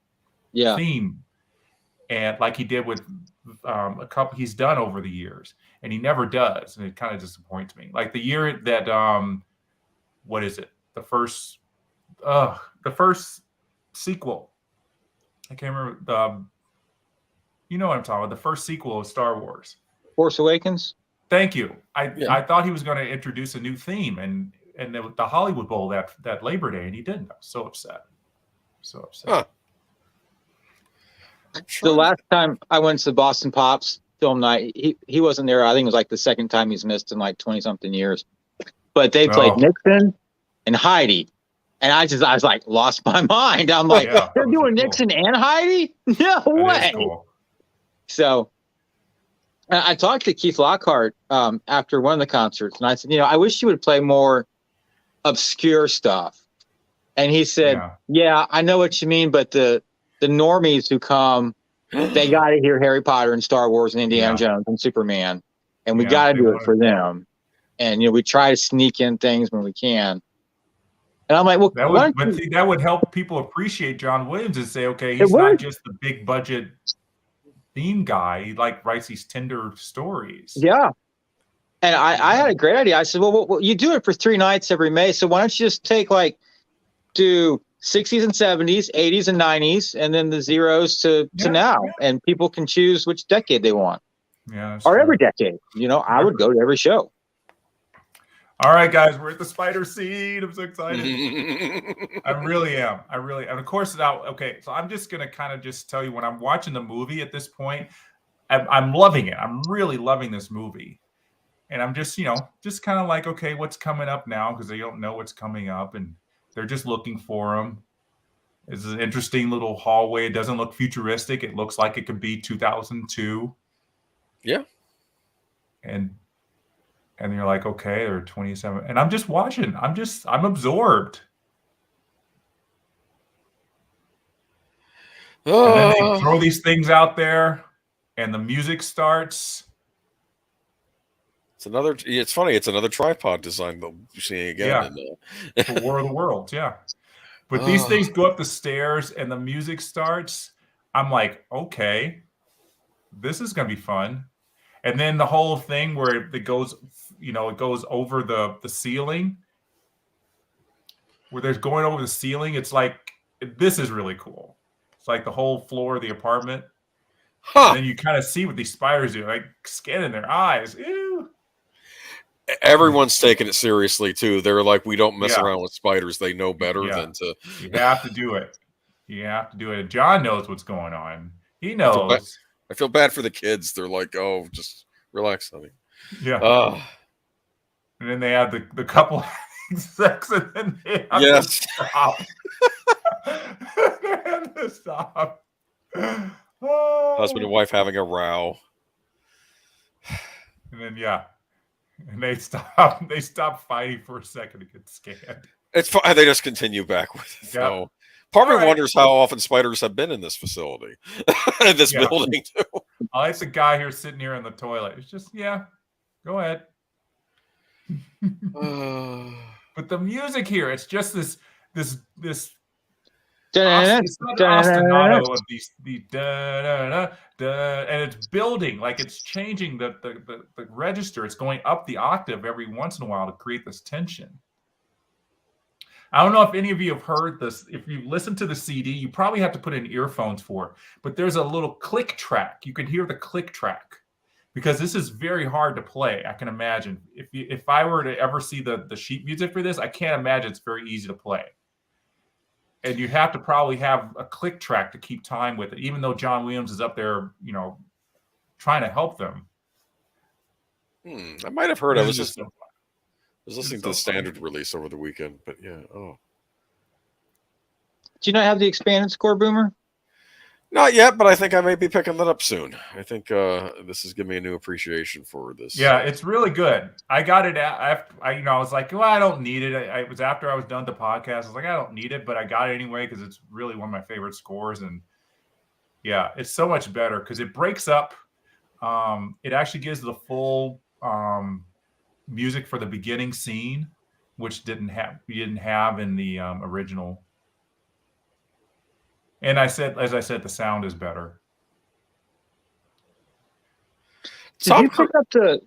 theme. And like he did with a couple he's done over the years, and he never does. And it kind of disappoints me. Like the year that, what is it? The first sequel. I can't remember you know what I'm talking about. The first sequel of Star Wars. Force Awakens. Thank you. I thought he was going to introduce a new theme and the Hollywood Bowl that Labor Day, and he didn't. I was so upset. Huh. The last time I went to the Boston Pops film night, he wasn't there. I think it was like the second time he's missed in like 20-something years. But they played Nixon and Heidi. And I was like lost my mind. I'm like, they're doing Nixon and Heidi? No way. Cool. So I talked to Keith Lockhart after one of the concerts, and I said, I wish you would play more obscure stuff. And he said, yeah, I know what you mean, but the normies who come, they got to hear Harry Potter and Star Wars and Indiana Jones and Superman, and we got to do it for them. And we try to sneak in things when we can. And I'm like, well, that would help people appreciate John Williams and say, okay, he's not just the big budget theme guy. He writes these tender stories. Yeah. And I had a great idea. I said, well, you do it for 3 nights every May. So why don't you just do 60s and 70s, 80s and 90s, and then the zeros to now. And people can choose which decade they want. Yeah. Or every decade. I would go to every show. All right, guys, we're at the spider seed. I'm so excited. I really am. And of course, okay, so I'm just going to kind of just tell you when I'm watching the movie at this point, I'm loving it. I'm really loving this movie. And I'm just, just kind of like, okay, what's coming up now? Because they don't know what's coming up, and they're just looking for them. It's an interesting little hallway. It doesn't look futuristic. It looks like it could be 2002. Yeah. And you're like, okay, they're 27. And I'm just watching. I'm absorbed. And then they throw these things out there, and the music starts. It's funny. It's another tripod design that we're seeing again. For War of the Worlds, yeah. But these things go up the stairs, and the music starts. I'm like, okay, this is going to be fun. And then the whole thing where it goes, it goes over the ceiling, where there's going over the ceiling. It's like, this is really cool. It's like the whole floor of the apartment. And then you kind of see what these spiders do, like scanning their eyes. Ew. Everyone's taking it seriously too. They're like, we don't mess around with spiders. They know better than to. You have to do it. And John knows what's going on. He knows. I feel bad for the kids. They're like, oh, just relax, honey. Yeah. And then they have the couple having sex, and then they have to stop. They have to stop. Husband and wife having a row. And then and they stop fighting for a second to get scanned. It's fine. They just continue back with it. Yep. So part of me wonders how often spiders have been in this facility, in this building too. I like the guy here sitting here in the toilet. It's just go ahead. But the music here, it's just this ostinato of these and it's building, like it's changing the register. It's going up the octave every once in a while to create this tension. I don't know if any of you have heard this. If you listen to the CD, you probably have to put in earphones for it. But there's a little click track. You can hear the click track because this is very hard to play. I can imagine if I were to ever see the sheet music for this, I can't imagine it's very easy to play. And you have to probably have a click track to keep time with it, even though John Williams is up there, trying to help them. I might have heard. I was listening to the standard release over the weekend, but yeah. Oh, do you not have the expanded score, Boomer? Not yet, but I think I may be picking that up soon. I think this is giving me a new appreciation for this. Yeah, it's really good. I got it. I was like, well, I don't need it. It was after I was done the podcast. I was like, I don't need it, but I got it anyway because it's really one of my favorite scores. And yeah, it's so much better because it breaks up. It actually gives the full music for the beginning scene, which we didn't have in the original. And as I said, the sound is better. Did you pick up the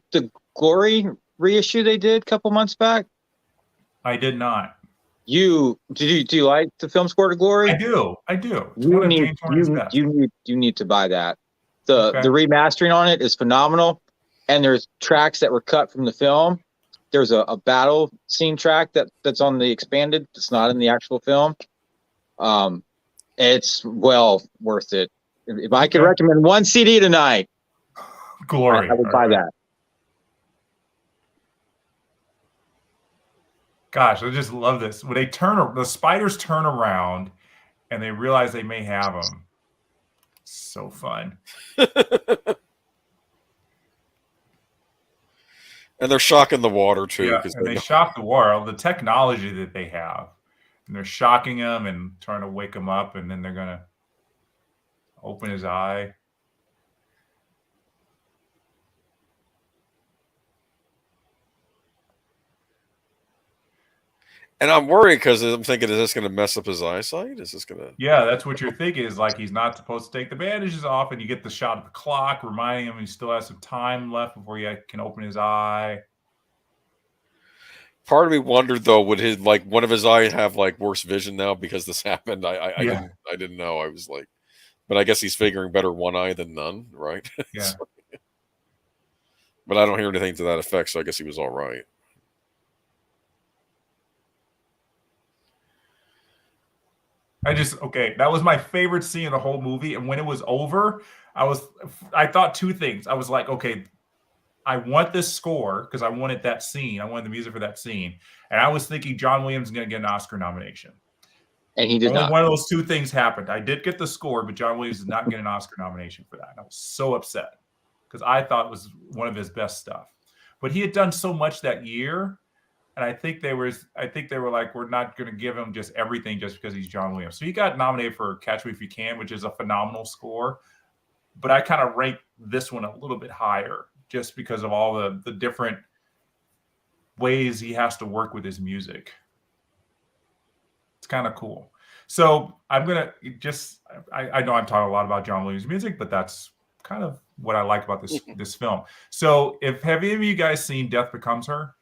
Glory reissue they did a couple months back? I did not. Do you like the film score to Glory? I do. It's You need to buy that. The remastering on it is phenomenal. And there's tracks that were cut from the film. There's a battle scene track that's on the expanded. It's not in the actual film. It's well worth it. If I could recommend one CD tonight, Glory, I would buy that. Gosh, I just love this. When the spiders turn around and they realize they may have them. So fun. And they're shocking the water too. Yeah, and they shock the water. The technology that they have. And they're shocking him and trying to wake him up, and then they're going to open his eye. And I'm worried because I'm thinking, is this going to mess up his eyesight? Is this going to... Yeah, that's what you're thinking, is like he's not supposed to take the bandages off, and you get the shot of the clock reminding him he still has some time left before he can open his eye. Part of me wondered though, would one of his eyes have worse vision now because this happened? I didn't know. I was like, but I guess he's figuring better one eye than none, right? Yeah. So, but I don't hear anything to that effect, so I guess he was all right. That was my favorite scene of the whole movie, and when it was over, I thought two things. I was like, okay, I want this score because I wanted that scene. I wanted the music for that scene. And I was thinking John Williams is going to get an Oscar nomination. And he did not. One of those two things happened. I did get the score, but John Williams did not get an Oscar nomination for that. And I was so upset because I thought it was one of his best stuff. But he had done so much that year. And I think they were like, we're not going to give him just everything just because he's John Williams. So he got nominated for Catch Me If You Can, which is a phenomenal score. But I kind of ranked this one a little bit higher, just because of all the different ways he has to work with his music. It's kind of cool. So I'm going to I know I'm talking a lot about John Williams' music, but that's kind of what I like about this film. So have any of you guys seen Death Becomes Her?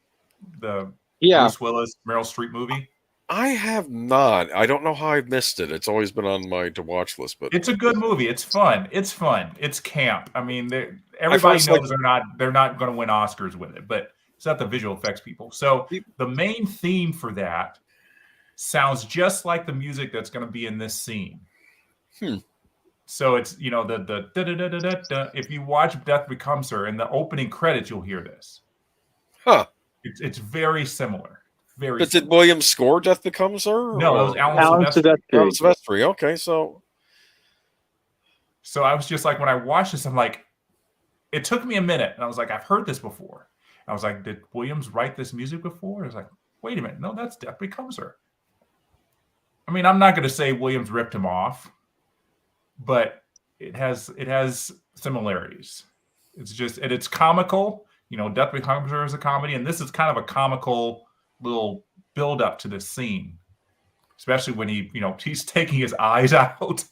The Bruce Willis, Meryl Streep movie? I have not. I don't know how I missed it. It's always been on my to-watch list, but it's a good movie. It's fun. It's camp. I mean, everybody knows they're not going to win Oscars with it, but it's not the visual effects people. So the main theme for that sounds just like the music that's going to be in this scene. So it's the da-da-da-da-da. If you watch Death Becomes Her in the opening credits, you'll hear this. Huh. It's very similar. But did Williams score Death Becomes Her? No, it was Alan Silvestri. Alan Silvestri. Okay, so So I was just like, when I watched this, I'm like, it took me a minute, and I was like, I've heard this before. I was like, did Williams write this music before? I was like, wait a minute, no, that's Death Becomes Her. I mean, I'm not going to say Williams ripped him off, but it has similarities. It's just, and it's comical. You know, Death Becomes Her is a comedy, and this is kind of a comical little build up to this scene, especially when he's taking his eyes out,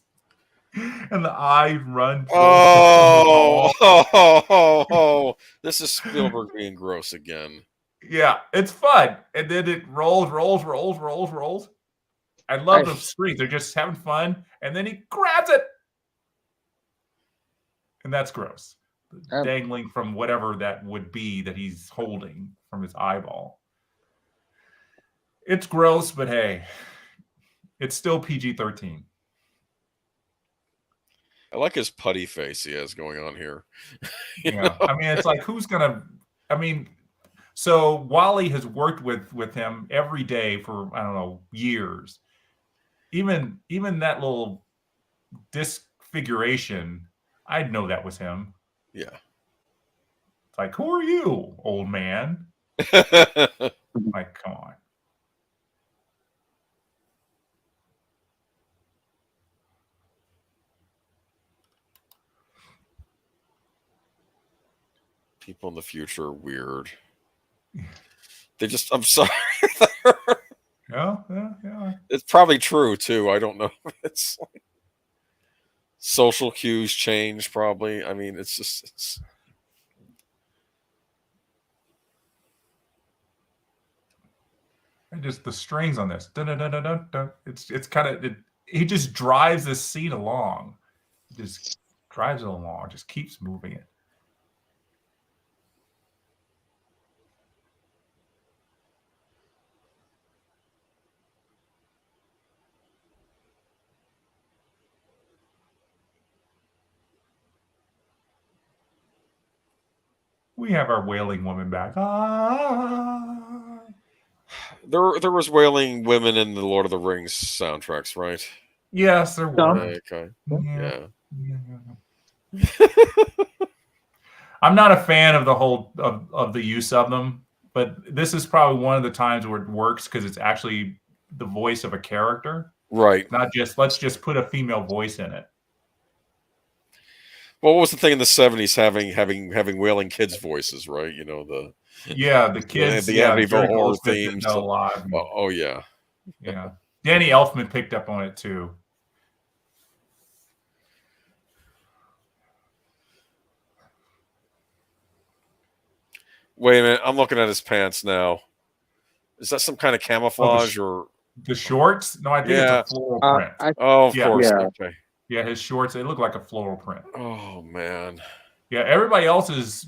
and the eyes run. Oh, this is Spielberg being gross again. Yeah, it's fun, and then it rolls. I love the screens; they're just having fun, and then he grabs it, and that's gross. Dangling from whatever that would be that he's holding from his eyeball. It's gross, but hey, it's still PG-13. I like his putty face he has going on here. Yeah, I mean, it's like, who's gonna? I mean, so Wally has worked with him every day for, I don't know, years. Even that little disfiguration, I'd know that was him. Yeah. It's like, who are you, old man? Like, come on. People in the future are weird. They just, I'm sorry. Yeah. It's probably true too. I don't know. It's like social cues change probably. I mean, it's and just the strings on this. Dun, dun, dun, dun, dun, dun. It's kind of, he just drives this scene along. He just drives it along, just keeps moving it. We have our wailing woman back. There was wailing women in the Lord of the Rings soundtracks, right? Yes, there were. Okay. Yeah. I'm not a fan of the whole of the use of them, but this is probably one of the times where it works because it's actually the voice of a character, right? Not just, let's just put a female voice in it. Well, what was the thing in the 70s having wailing kids' voices, right? You know, the kids, the Amityville horror themes. Oh yeah. Yeah. Danny Elfman picked up on it too. Wait a minute, I'm looking at his pants now. Is that some kind of camouflage or the shorts? No, I think it's a floral print. Of course. Yeah. Okay. Yeah, his shorts, they look like a floral print. Oh man. Yeah, everybody else is,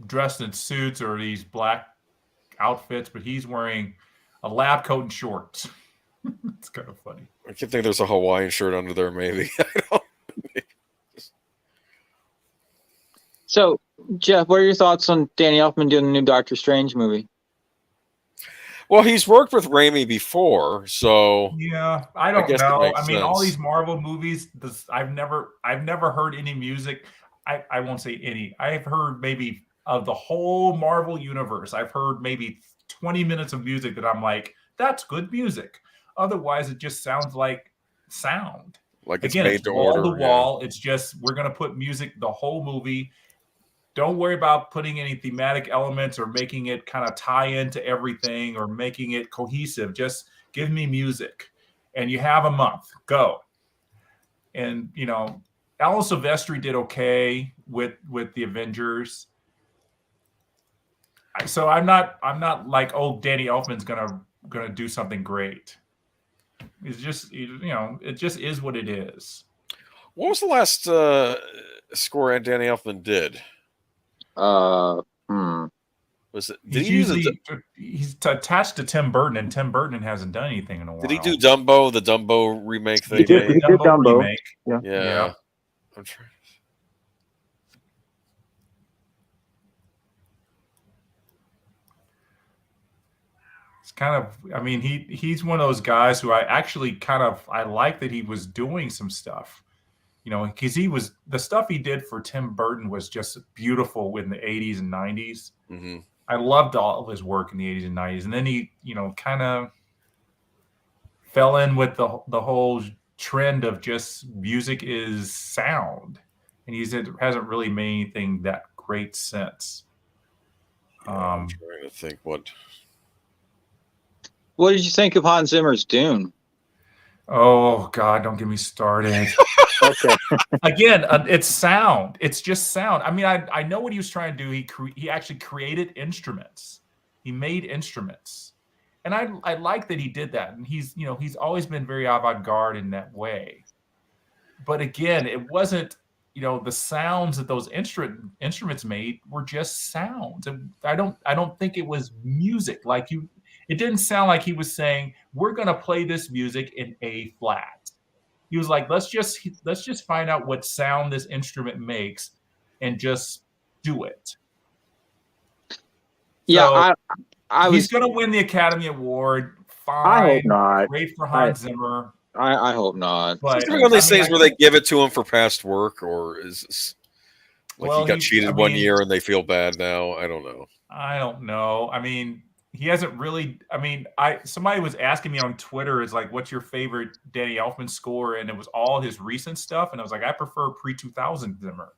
dressed in suits or these black outfits, but he's wearing a lab coat and shorts. It's kind of funny. I can think there's a Hawaiian shirt under there, maybe. I don't. So, Jeff, what are your thoughts on Danny Elfman doing the new Doctor Strange movie? Well, he's worked with Raimi before, so yeah, I don't know. I mean, all these Marvel movies, I've never heard any music. I won't say any. I've heard maybe of the whole Marvel universe. I've heard maybe 20 minutes of music that I'm like, that's good music. Otherwise, it just sounds like sound. Like it's again, made it's to wall order. to wall. It's just, we're gonna put music the whole movie. Don't worry about putting any thematic elements or making it kind of tie into everything or making it cohesive. Just give me music. And you have a month. Go. And, Alan Silvestri did okay with the Avengers. So I'm not like, oh, Danny Elfman's gonna do something great. It's just, it just is what it is. What was the last score Danny Elfman did? Was it? Did he use he's attached to Tim Burton, and Tim Burton hasn't done anything in a while. Did he do Dumbo, the Dumbo remake thing? He did Dumbo. Remake. Yeah. I'm trying. It's kind of, I mean, he's one of those guys who I actually I like that he was doing some stuff. because the stuff he did for Tim Burton was just beautiful in the 80s and 90s. Mm-hmm. I loved all of his work in the 80s and 90s. And then he, kind of fell in with the whole trend of just music is sound. And it hasn't really made anything that great since. I'm trying to think what did you think of Hans Zimmer's Dune? Oh God, don't get me started. Okay. Again, it's sound. It's just sound. I mean, I know what he was trying to do. He actually created instruments. He made instruments, and I like that he did that. And he's always been very avant-garde in that way. But again, it wasn't the sounds that those instruments made were just sounds. And I don't think it was music like you. It didn't sound like he was saying, we're going to play this music in A flat. He was like, let's just find out what sound this instrument makes and just do it. Yeah, so he's going to win the Academy Award. Fine. I hope not. Great for Hans Zimmer. I hope not. But one of these things where they give it to him for past work, or is this like he got cheated one year and they feel bad now? I don't know. I mean, he hasn't really. I mean, somebody was asking me on Twitter, is like, what's your favorite Danny Elfman score? And it was all his recent stuff. And I was like, I prefer pre-2000 Zimmer.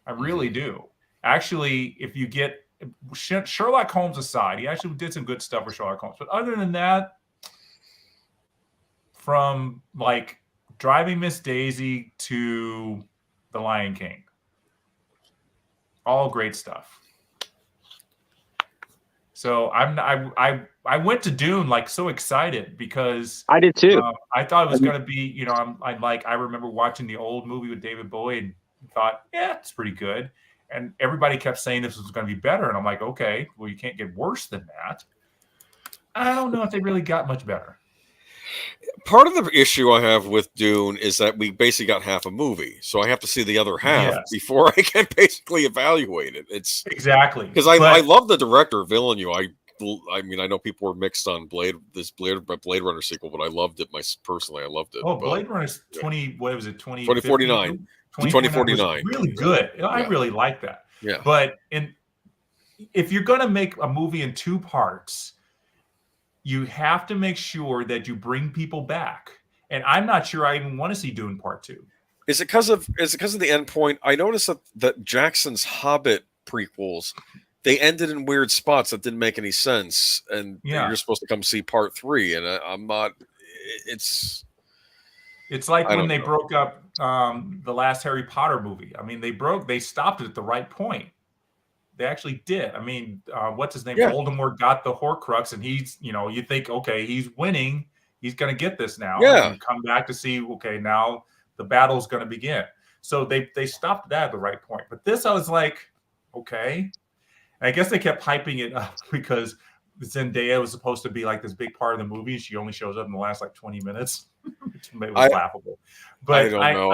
I really do. Actually, if you get Sherlock Holmes aside, he actually did some good stuff with Sherlock Holmes. But other than that, from like Driving Miss Daisy to The Lion King, all great stuff. So I went to Dune like so excited because I did too. I thought it was going to be, I remember watching the old movie with David Bowie and thought, yeah, it's pretty good. And everybody kept saying this was going to be better. And I'm like, okay, well, you can't get worse than that. I don't know if they really got much better. Part of the issue I have with Dune is that we basically got half a movie, so I have to see the other half before I can basically evaluate it. It's exactly because I love the director Villeneuve. I mean, I know people were mixed on Blade Runner sequel, but I loved it. Personally, I loved it. Oh, Blade Runner 2049. 2049. Really good. Yeah. I really like that. Yeah. But if you're going to make a movie in two parts, you have to make sure that you bring people back. And I'm not sure I even want to see Dune Part 2. Is it because of the end point? I noticed that Jackson's Hobbit prequels, they ended in weird spots that didn't make any sense. And you're supposed to come see Part 3. And I'm not. It's like when they broke up the last Harry Potter movie. I mean, they stopped it at the right point. They actually did. I mean, what's his name? Yeah. Voldemort got the Horcrux, and he's, you think, okay, he's winning. He's going to get this now. Yeah. And you come back to see, okay, now the battle's going to begin. So they stopped that at the right point. But this, I was like, okay. And I guess they kept hyping it up because Zendaya was supposed to be like this big part of the movie. She only shows up in the last like 20 minutes. It was laughable. But I don't know.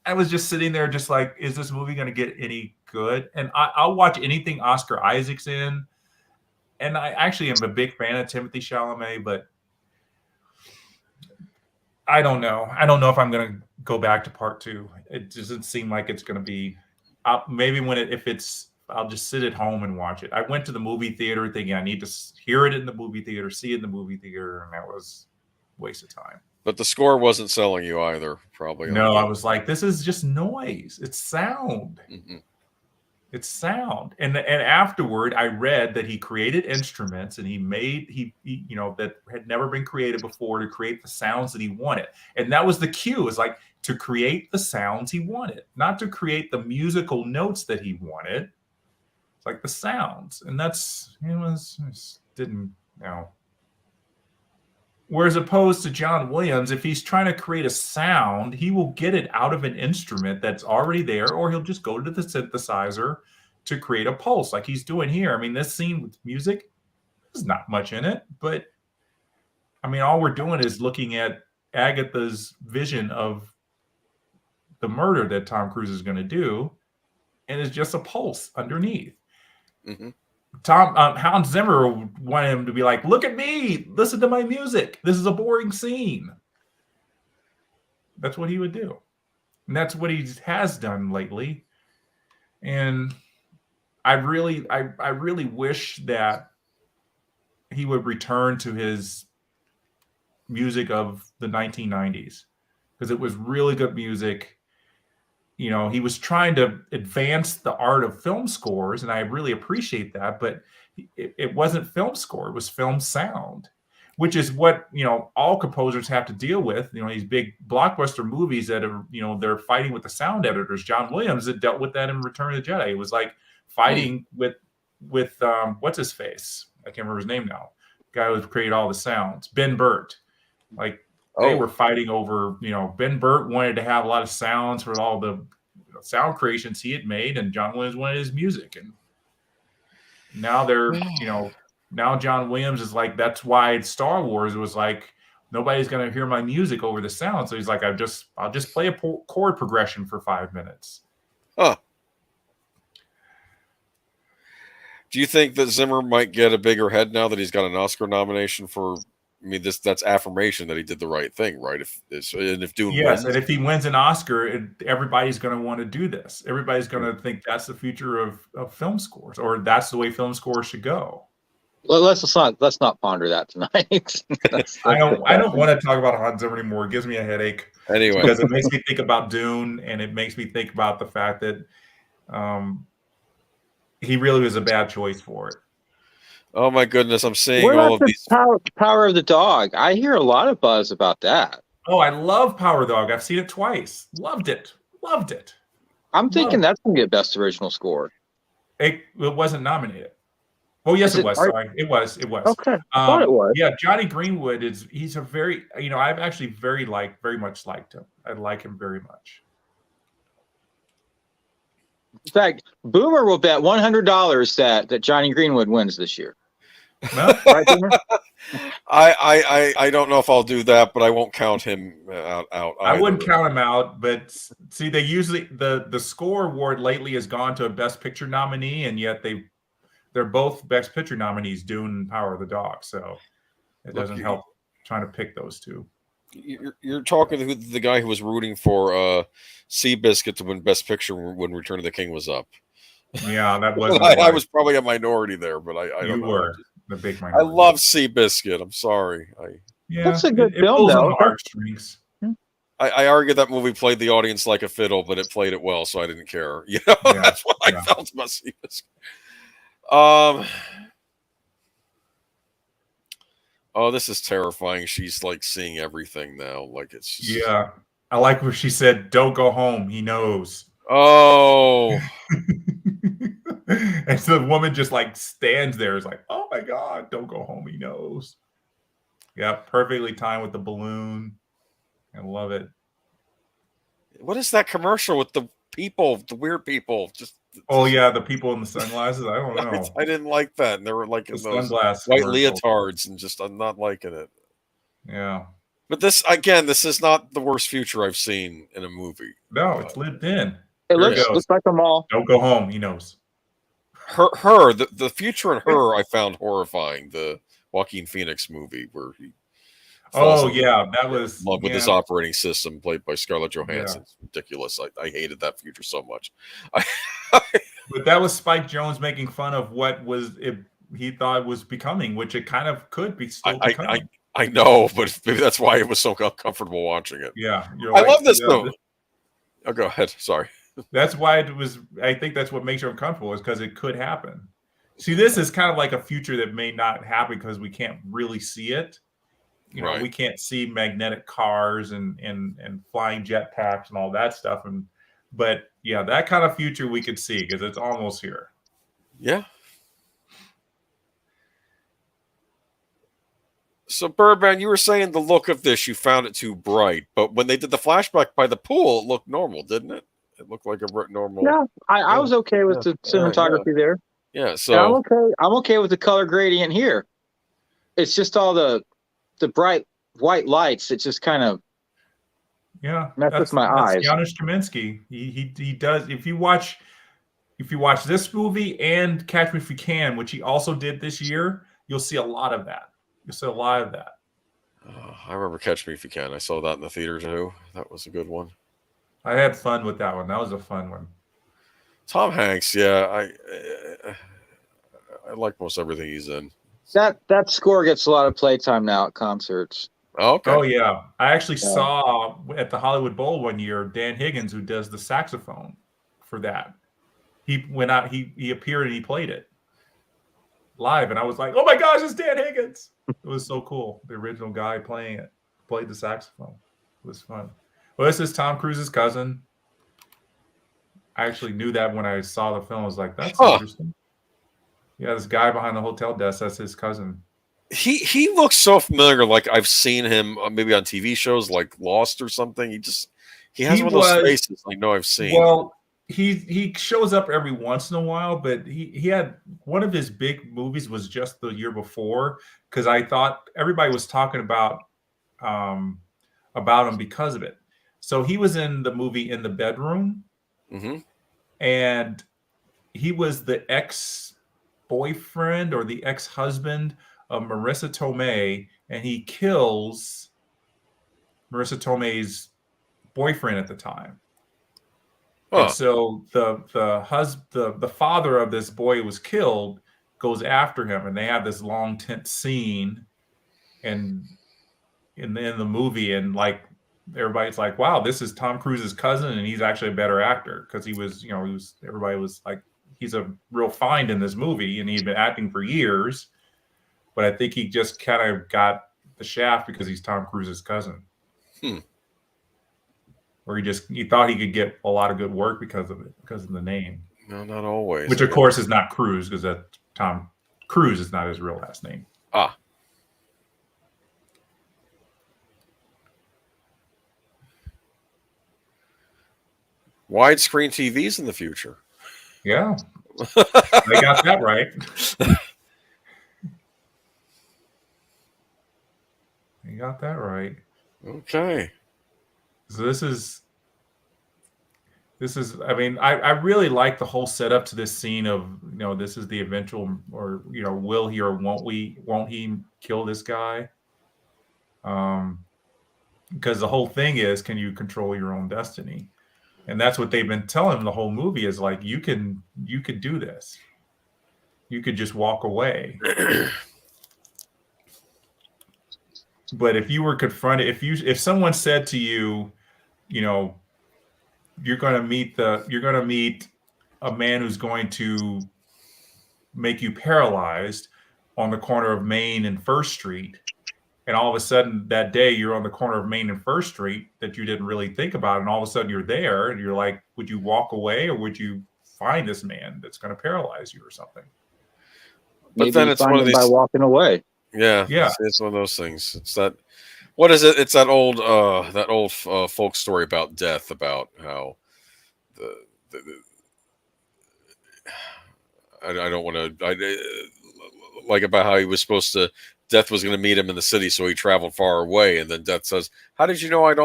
I was just sitting there just like, is this movie going to get any good? And I'll watch anything Oscar Isaac's in. And I actually am a big fan of Timothée Chalamet, but I don't know. I don't know if I'm going to go back to Part 2. It doesn't seem like it's going to be maybe I'll just sit at home and watch it. I went to the movie theater thinking I need to hear it in the movie theater, see it in the movie theater, and that was a waste of time. But the score wasn't selling you either, probably. No, I was like, this is just noise. It's sound. Mm-hmm. It's sound. And afterward, I read that he created instruments and he that had never been created before to create the sounds that he wanted. And that was the cue, is like to create the sounds he wanted, not to create the musical notes that he wanted. It's like the sounds. And didn't. Whereas opposed to John Williams, if he's trying to create a sound, he will get it out of an instrument that's already there, or he'll just go to the synthesizer to create a pulse like he's doing here. I mean, this scene with music, there's not much in it, but I mean, all we're doing is looking at Agatha's vision of the murder that Tom Cruise is going to do, and it's just a pulse underneath. Mm-hmm. Hans Zimmer wanted him to be like, look at me, listen to my music. This is a boring scene. That's what he would do. And that's what he has done lately. And I really wish that he would return to his music of the 1990s, because it was really good music. You know, he was trying to advance the art of film scores, and I really appreciate that, but it wasn't film score, it was film sound, which is what, you know, all composers have to deal with. You know, these big blockbuster movies that are, you know, they're fighting with the sound editors. John Williams had dealt with that in Return of the Jedi. It was like fighting with what's his face? I can't remember his name now. The guy who created all the sounds, Ben Burt. Like, they were fighting over, you know, Ben Burt wanted to have a lot of sounds for all the sound creations he had made, and John Williams wanted his music. And now they're, you know, now John Williams is like, that's why Star Wars was like, nobody's going to hear my music over the sound. So he's like, I'll just play a chord progression for 5 minutes. Huh. Do you think that Zimmer might get a bigger head now that he's got an Oscar nomination for? I mean, that's affirmation that he did the right thing, right? If Dune wins, and if he wins an Oscar, everybody's going to want to do this. Everybody's going to think that's the future of film scores, or that's the way film scores should go. Well, let's not ponder that tonight. I don't want to talk about Hans Zimmer anymore. It gives me a headache. Anyway, because it makes me think about Dune, and it makes me think about the fact that he really was a bad choice for it. Oh my goodness, I'm seeing What all about of these. Power of the Dog? I hear a lot of buzz about that. Oh, I love Power of the Dog. I've seen it twice. Loved it. I'm thinking that's going to get Best Original Score. It wasn't nominated. Oh, yes, it was. Sorry. It was. Okay. I thought it was. Yeah, Johnny Greenwood he's a very, you know, I've actually very much liked him. I like him very much. In fact, Boomer will bet $100 that Johnny Greenwood wins this year. No? Right, Boomer? I don't know if I'll do that, but I won't count him out. I wouldn't count him out, but see, they usually the score award lately has gone to a Best Picture nominee, and yet they're both Best Picture nominees, Dune and Power of the Dog. So it doesn't help trying to pick those two. You're talking to the guy who was rooting for Seabiscuit to win Best Picture when Return of the King was up. Yeah, that was. I was probably a minority there, but I don't know. You were the big minority. I love Seabiscuit. I'm sorry. That's a good film, though. I argue that movie played the audience like a fiddle, but it played it well, so I didn't care. You know, that's what I felt about Seabiscuit. Oh, this is terrifying. She's like seeing everything now. Like it's just... Yeah. I like what she said. Don't go home. He knows. Oh. And so the woman just like stands there. Is like, oh my God, don't go home. He knows. Yeah. Perfectly timed with the balloon. I love it. What is that commercial with the people, the weird people? Oh yeah, the people in the sunglasses. I don't know. I didn't like that. And they were like in those sunglass white leotards, and I'm not liking it. Yeah. But this is not the worst future I've seen in a movie. No, it's lived in. It looks like a mall. Don't go home. He knows. The future in Her, I found horrifying. The Joaquin Phoenix movie where he. That was with this operating system played by Scarlett Johansson. It's ridiculous. I hated that future so much. But that was Spike Jonze making fun of what he thought was becoming, which it kind of could be still becoming. I know, but maybe that's why it was so uncomfortable watching it. Yeah, I love this movie. Oh, go ahead. Sorry. That's why it was. I think that's what makes you uncomfortable, is because it could happen. See, this is kind of like a future that may not happen because we can't really see it. You know, we can't see magnetic cars and flying jetpacks and all that stuff. But yeah, that kind of future we could see because it's almost here. Yeah. So Birdman, you were saying the look of this, you found it too bright, but when they did the flashback by the pool, it looked normal, didn't it? It looked like a normal. Yeah, I was okay with the cinematography there. Yeah, so and I'm okay. I'm okay with the color gradient here. It's just all the bright white lights. It just kind of messes my eyes. Janusz Kaminski. He does. If you watch this movie and Catch Me If You Can, which he also did this year, you'll see a lot of that. You'll see a lot of that. I remember Catch Me If You Can. I saw that in the theater too. That was a good one. I had fun with that one. That was a fun one. Tom Hanks, yeah, I like most everything he's in. That score gets a lot of playtime now at concerts. Oh, okay. Oh yeah, I actually saw at the Hollywood Bowl one year Dan Higgins, who does the saxophone for that. He went out. He appeared and he played it live, and I was like, "Oh my gosh, it's Dan Higgins!" It was so cool. The original guy playing it played the saxophone. It was fun. Well, this is Tom Cruise's cousin. I actually knew that when I saw the film. I was like, "That's interesting." Yeah, this guy behind the hotel desk, that's his cousin. He looks so familiar. Like I've seen him maybe on TV shows like Lost or something. He has one of those faces I know I've seen. Well, he shows up every once in a while, but he had one of his big movies was just the year before, because I thought everybody was talking about him because of it. So he was in the movie In the Bedroom, and he was the ex-boyfriend or the ex-husband of Marissa Tomei, and he kills Marissa Tomei's boyfriend at the time. And so the father of this boy who was killed goes after him, and they have this long tense scene and in the movie, and like everybody's like, wow, this is Tom Cruise's cousin, and he's actually a better actor because everybody was like, he's a real find in this movie, and he'd been acting for years. But I think he just kind of got the shaft because he's Tom Cruise's cousin. Or he thought he could get a lot of good work because of the name. No, not always. Which, of course, is not Cruise, because that Tom Cruise is not his real last name. Widescreen TVs in the future. Yeah. They got that right. You got that right. Okay. So this is I mean, I really like the whole setup to this scene of, this is the eventual, or, will he or won't he kill this guy? Because the whole thing is, can you control your own destiny? And that's what they've been telling him the whole movie is like, you could do this. You could just walk away. But if you were confronted, if someone said to you, you're going to meet a man who's going to make you paralyzed on the corner of Main and First Street, and all of a sudden that day you're on the corner of Main and First Street that you didn't really think about, and all of a sudden you're there, and you're like, would you walk away, or would you find this man that's going to paralyze you or something? But maybe then it's one of these by walking away. Yeah. It's one of those things. It's that. What is it? It's that old folk story about death, about how I don't want to. Like about how he was supposed to. Death was going to meet him in the city, so he traveled far away, and then Death says, "How did you know I'd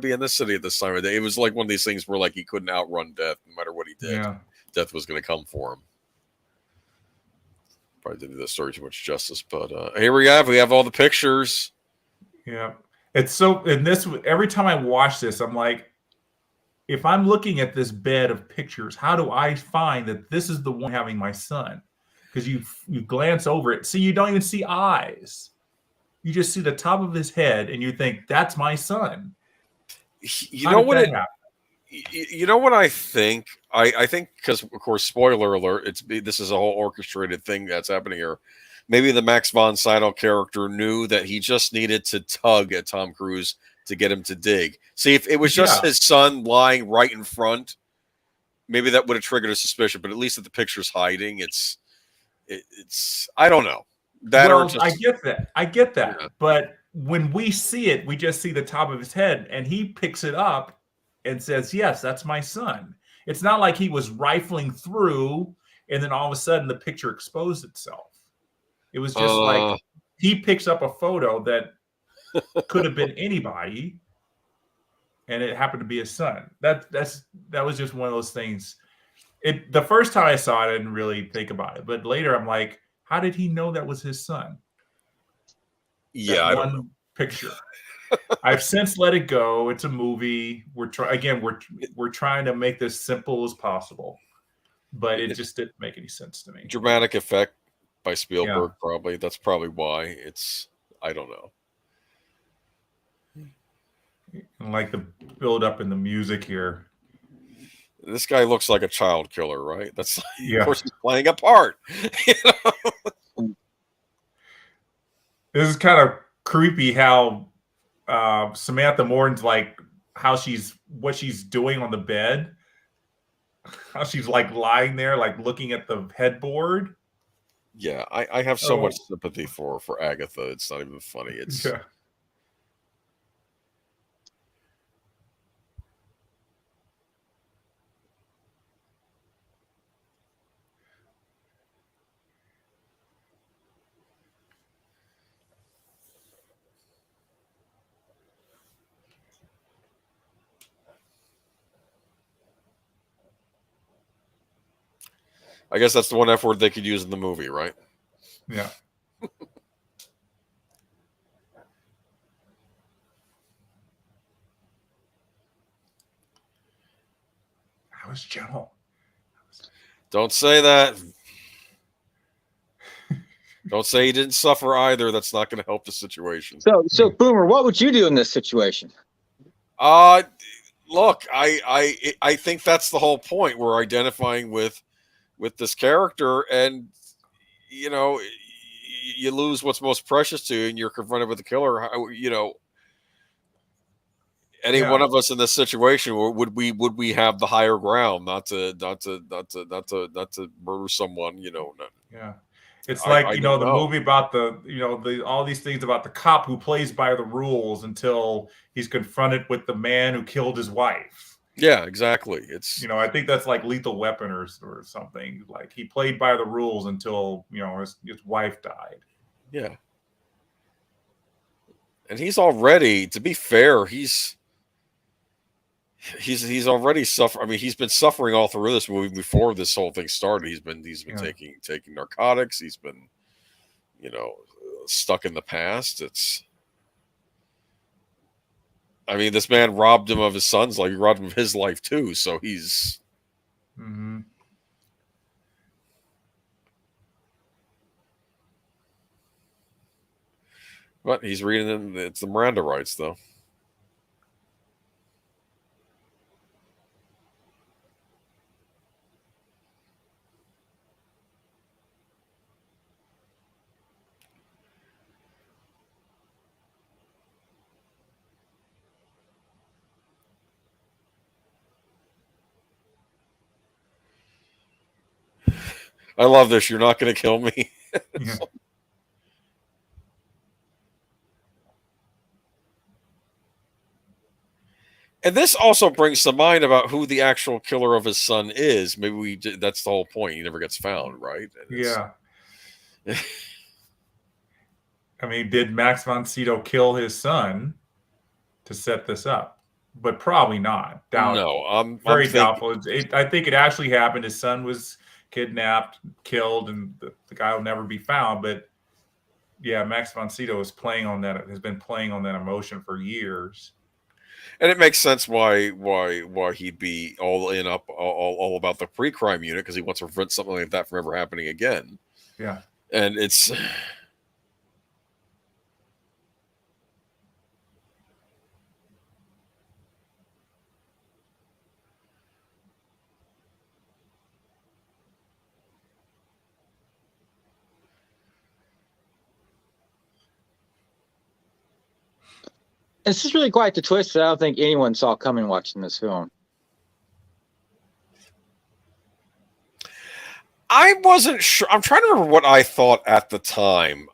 be in this city at this time of day?" It was like one of these things where like he couldn't outrun Death, no matter what he did. Yeah. Death was going to come for him. Probably didn't do that story too much justice, but here we have all the pictures. Yeah, it's so. And this, every time I watch this, I'm like, if I'm looking at this bed of pictures, how do I find that this is the one having my son? Because you glance over it, see, you don't even see eyes. You just see the top of his head, and you think, that's my son. You know what I think? I think, because of course, spoiler alert, this is a whole orchestrated thing that's happening here. Maybe the Max von Sydow character knew that he just needed to tug at Tom Cruise to get him to dig. See, if it was just his son lying right in front, maybe that would have triggered a suspicion. But at least that the picture's hiding, it's I don't know. I get that. Yeah. But when we see it, we just see the top of his head, and he picks it up and says, "Yes, that's my son." It's not like he was rifling through, and then all of a sudden the picture exposed itself. It was just like he picks up a photo that could have been anybody, and it happened to be his son. That was just one of those things. The first time I saw it, I didn't really think about it, but later I'm like, how did he know that was his son? Yeah, I don't know. Picture. I've since let it go. It's a movie. We're trying to make this simple as possible, but it just didn't make any sense to me. Dramatic effect by Spielberg, Yeah. probably. That's probably why. I don't know. And like the build up in the music here. This guy looks like a child killer, right? That's of Yeah. course he's playing a part. This is kind of creepy how Samantha Morton's like what she's doing on the bed. How she's like lying there, like looking at the headboard. Yeah, I have so much sympathy for Agatha. It's not even funny. It's yeah. I guess that's the one F word they could use in the movie, right? Yeah. That was gentle. Don't say that. Don't say he didn't suffer either. That's not going to help the situation. So Boomer, what would you do in this situation? Look, I think that's the whole point. We're identifying with this character, and you know, you lose what's most precious to you, and you're confronted with the killer. You know, any one of us in this situation, would we have the higher ground, not to murder someone? You know. Yeah. It's like, the movie about all these things about the cop who plays by the rules until he's confronted with the man who killed his wife. Yeah, exactly. It's, I think that's like Lethal Weapon or something. Like he played by the rules until, his wife died. Yeah. And he's already, to be fair, he's already suffering. I mean, he's been suffering all through this movie before this whole thing started. He's been taking narcotics. He's been, stuck in the past. I mean, this man robbed him of his son's life. He robbed him of his life too. So he's. Mm-hmm. But he's reading them. It's the Miranda rights, though. I love this. You're not going to kill me. Yeah. And this also brings to mind about who the actual killer of his son is. Maybe that's the whole point. He never gets found, right? Yeah. I mean, did Max von Sydow kill his son to set this up? But probably not. Doubtful. No, very doubtful. I think it actually happened. His son was kidnapped, killed, and the guy will never be found. But yeah, Max von Sydow has been playing on that emotion for years. And it makes sense why he'd be all about the pre-crime unit, because he wants to prevent something like that from ever happening again. Yeah. And it's. This is really quite the twist that I don't think anyone saw coming watching this film. I wasn't sure. I'm trying to remember what I thought at the time.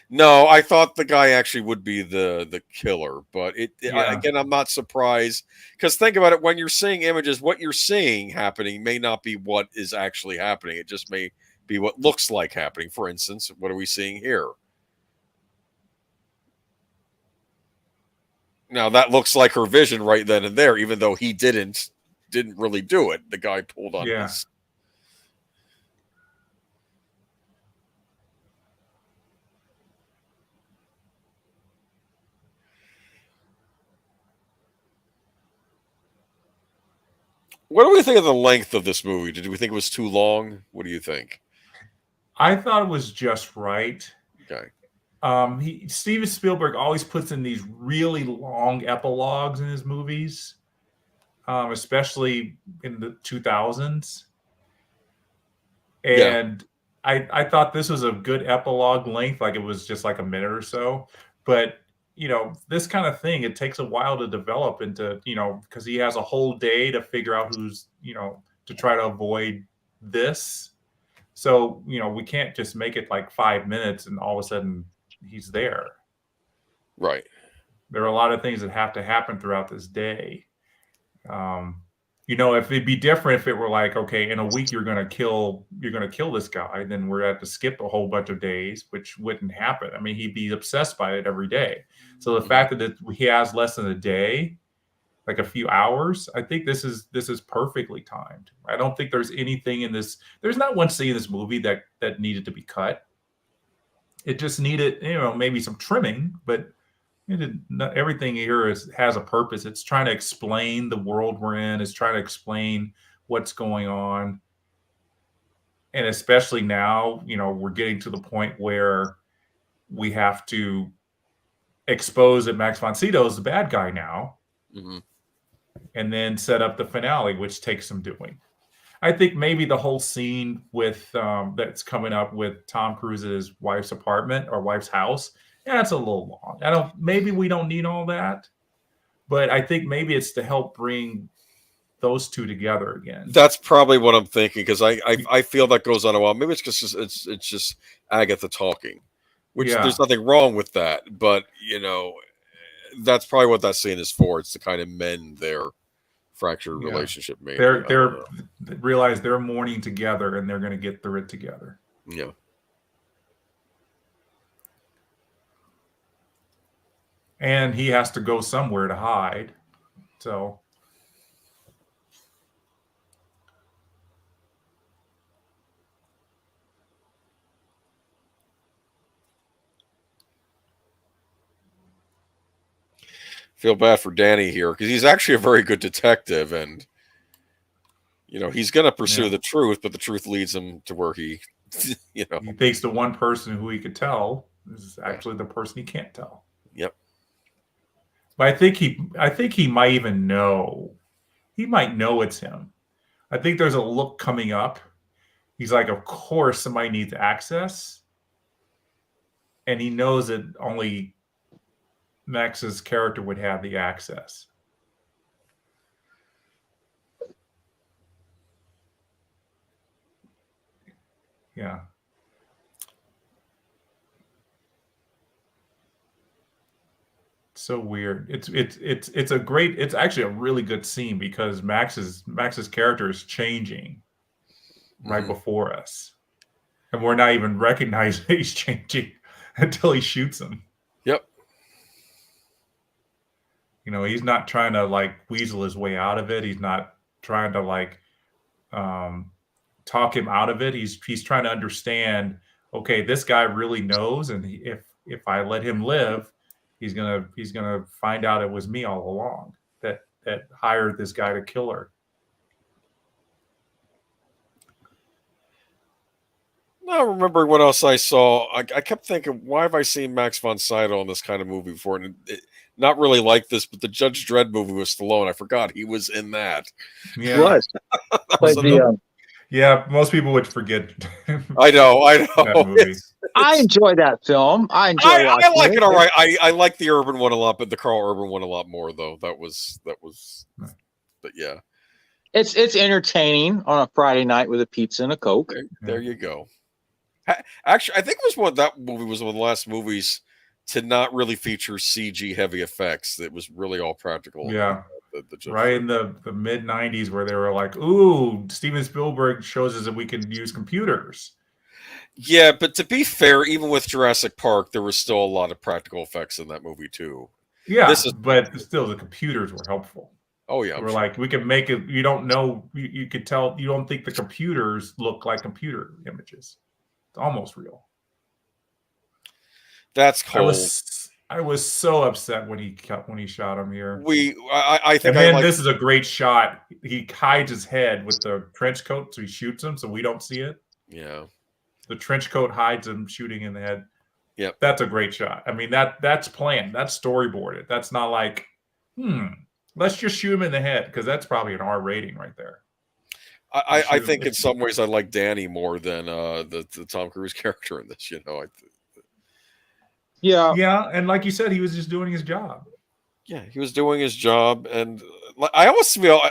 No, I thought the guy actually would be the killer, but again, I'm not surprised, because think about it. When you're seeing images, what you're seeing happening may not be what is actually happening. It just may be what looks like happening. For instance, what are we seeing here? Now that looks like her vision right then and there, even though he didn't really do it. The guy pulled on his. What do we think of the length of this movie? Did we think it was too long? What do you think? I thought it was just right. Okay. Steven Spielberg always puts in these really long epilogues in his movies, especially in the 2000s. And I thought this was a good epilogue length, like it was just like a minute or so. But, this kind of thing, it takes a while to develop into, because he has a whole day to figure out who's, to try to avoid this. So, we can't just make it like 5 minutes and all of a sudden he's there. Right. There are a lot of things that have to happen throughout this day. If it'd be different if it were like, okay, in a week you're gonna kill this guy, then we're at to skip a whole bunch of days, which wouldn't happen. I mean, he'd be obsessed by it every day. So the fact that he has less than a day, like a few hours, I think this is perfectly timed. I don't think there's anything in this. There's not one scene in this movie that needed to be cut. It just needed, maybe some trimming, but everything here has a purpose. It's trying to explain the world we're in. It's trying to explain what's going on. And especially now, we're getting to the point where we have to expose that Max von Sydow is the bad guy now, and then set up the finale, which takes some doing. I think maybe the whole scene with that's coming up with Tom Cruise's wife's apartment or wife's house, that's a little long. Maybe we don't need all that, but I think maybe it's to help bring those two together again. That's probably what I'm thinking, because I feel that goes on a while. Maybe it's just it's just Agatha talking, which there's nothing wrong with that, but that's probably what that scene is for. It's to kind of mend their fractured relationship. Maybe they're realize they're mourning together and they're going to get through it together. Yeah. And he has to go somewhere to hide. So feel bad for Danny here, because he's actually a very good detective, and he's going to pursue the truth, but the truth leads him to where he he thinks the one person who he could tell is actually the person he can't tell. Yep. But I think he might even know. He might know it's him. I think there's a look coming up. He's like, of course somebody needs access, and he knows that only Max's character would have the access. Yeah. So weird. It's actually a really good scene, because Max's character is changing right before us, and we're not even recognizing he's changing until he shoots him. Yep. He's not trying to like weasel his way out of it. He's not trying to like talk him out of it. He's trying to understand, okay, this guy really knows, and if I let him live, he's gonna find out it was me all along that hired this guy to kill her. Now, remembering what else I saw, I kept thinking, why have I seen Max von Sydow in this kind of movie before? And not really like this, but the Judge Dredd movie with Stallone, I forgot he was in that. Yeah. Yeah, most people would forget. I know. That movie. I enjoy that film. I like it all right. I like the Urban one a lot, but the Carl Urban one a lot more, though. That was. But yeah, it's entertaining on a Friday night with a pizza and a Coke. There you go. Actually, I think that movie was one of the last movies to not really feature CG heavy effects. It was really all practical. Yeah. Right in the mid 90s, where they were like, ooh, Steven Spielberg shows us that we can use computers. Yeah, but to be fair, even with Jurassic Park, there was still a lot of practical effects in that movie too. Yeah, but still the computers were helpful. Oh yeah. We're like, we can make it, you don't know, you could tell, you don't think the computers look like computer images. It's almost real. That's cool. I was so upset when he shot him here. I think And then I like this is a great shot. He hides his head with the trench coat, so he shoots him, so we don't see it. yeah. The trench coat hides him shooting in the head. Yep. That's a great shot. I mean, that's planned. That's storyboarded. That's not like, let's just shoot him in the head, because that's probably an R rating right there. I think in some ways I like Danny more than the Tom Cruise character in this. Yeah, and like you said, he was just doing his job. Yeah, he was doing his job, and I almost feel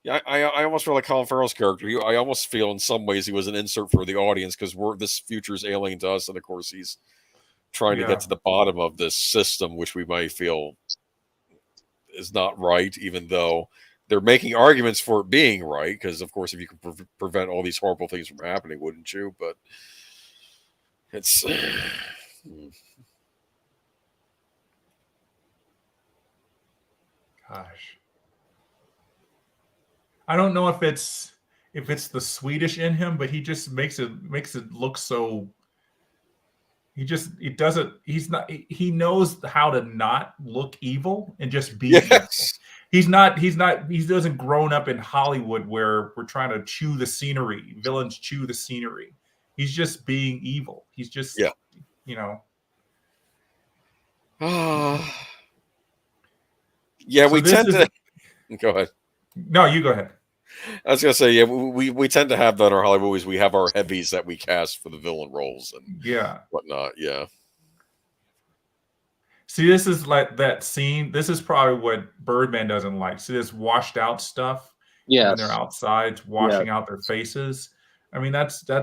I almost feel like Colin Farrell's character. I almost feel in some ways he was an insert for the audience, because this future is alien to us, and of course he's trying to get to the bottom of this system, which we might feel is not right, even though they're making arguments for it being right. Because of course, if you can prevent all these horrible things from happening, wouldn't you? But it's. Gosh, I don't know if it's the Swedish in him, but he just makes it look so. He knows how to not look evil and just be evil. He doesn't grown up in Hollywood where we're trying to chew the scenery. Villains chew the scenery. He's just being evil. He's just, Yeah, we tend to. Go ahead. No, you go ahead. I was gonna say, yeah, we tend to have that in our Hollywood movies. We have our heavies that we cast for the villain roles and whatnot. Yeah. See, this is like that scene. This is probably what Birdman doesn't like. See this washed out stuff. Yeah. When they're outside, washing out their faces. I mean, it's not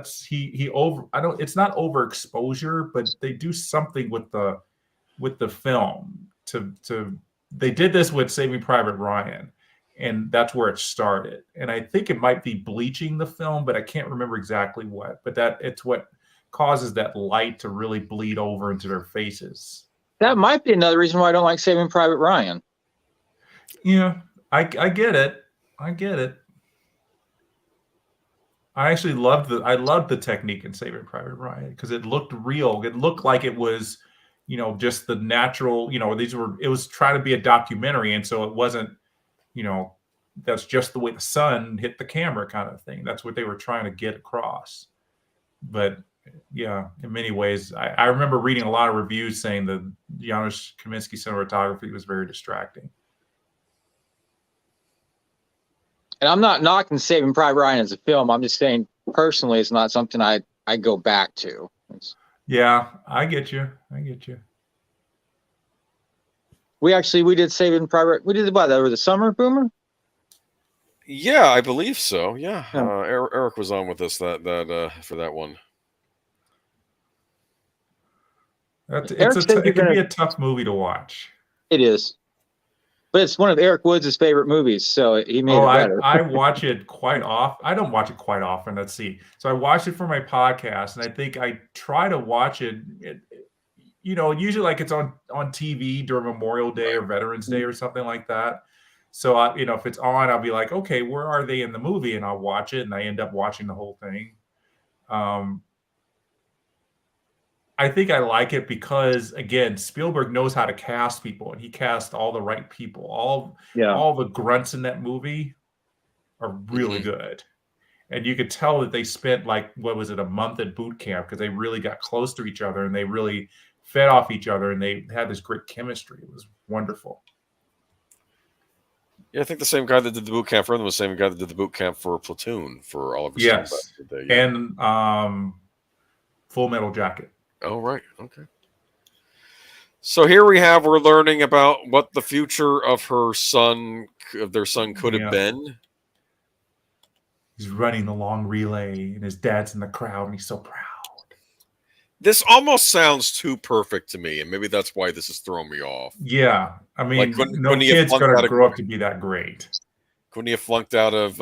overexposure, but they do something with the film they did this with Saving Private Ryan, and that's where it started. And I think it might be bleaching the film, but I can't remember exactly what. But it's what causes that light to really bleed over into their faces. That might be another reason why I don't like Saving Private Ryan. Yeah, I get it. I get it. I actually loved the technique in Saving Private Ryan, because it looked real. It looked like it was, just the natural, it was trying to be a documentary. And so it wasn't, that's just the way the sun hit the camera kind of thing. That's what they were trying to get across. But yeah, in many ways, I remember reading a lot of reviews saying that Janusz Kaminski cinematography was very distracting. And I'm not knocking Saving Private Ryan as a film. I'm just saying personally, it's not something I go back to. Yeah, I get you. We did Saving Private. We did what, over the summer, Boomer? Yeah, I believe so. Yeah, Eric was on with us that for that one. It can be a tough movie to watch. It is. But it's one of Eric Woods' favorite movies, so he made it better. I watch it quite often. I don't watch it quite often. Let's see. So I watch it for my podcast, and I think I try to watch it. Usually like it's on TV during Memorial Day or Veterans Day or something like that. So if it's on, I'll be like, okay, where are they in the movie? And I'll watch it, and I end up watching the whole thing. I think I like it because, again, Spielberg knows how to cast people, and he cast all the right people. All the grunts in that movie are really good. And you could tell that they spent a month at boot camp, because they really got close to each other and they really fed off each other, and they had this great chemistry. It was wonderful. Yeah, I think the same guy that did the boot camp for them was the same guy that did the boot camp for Platoon for Oliver Stone. Yes, and Full Metal Jacket. Oh, right. Okay. So here we're learning about what the future of their son could have been. He's running the long relay, and his dad's in the crowd, and he's so proud. This almost sounds too perfect to me, and maybe that's why this is throwing me off. Yeah, I mean, no kid's going to grow up to be that great. Couldn't he have flunked out of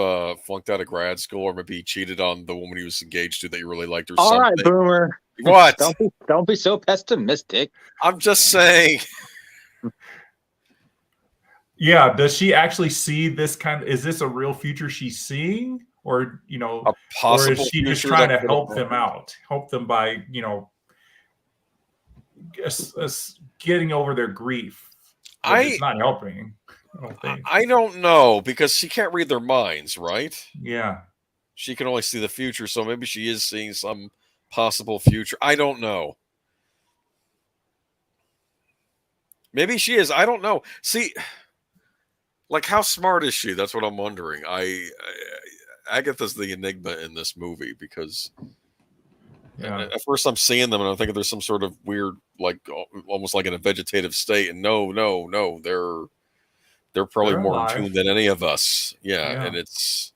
grad school, or maybe he cheated on the woman he was engaged to that he really liked, or something? All right, Boomer. What? Don't be so pessimistic. I'm just saying. Yeah, does she actually see this is this a real future she's seeing? Or, a possible, or is she just trying to help them out? Help them by, getting over their grief. It's not helping. I don't think. I don't know, because she can't read their minds, right? Yeah. She can only see the future, so maybe she is seeing some possible future. I don't know. Maybe she is. I don't know. See, like, how smart is she? That's what I'm wondering. Agatha's the enigma in this movie, because at first I'm seeing them and I'm thinking there's some sort of weird, like, almost like in a vegetative state. And no, they're probably more alive. in tune than any of us. Yeah. And it's.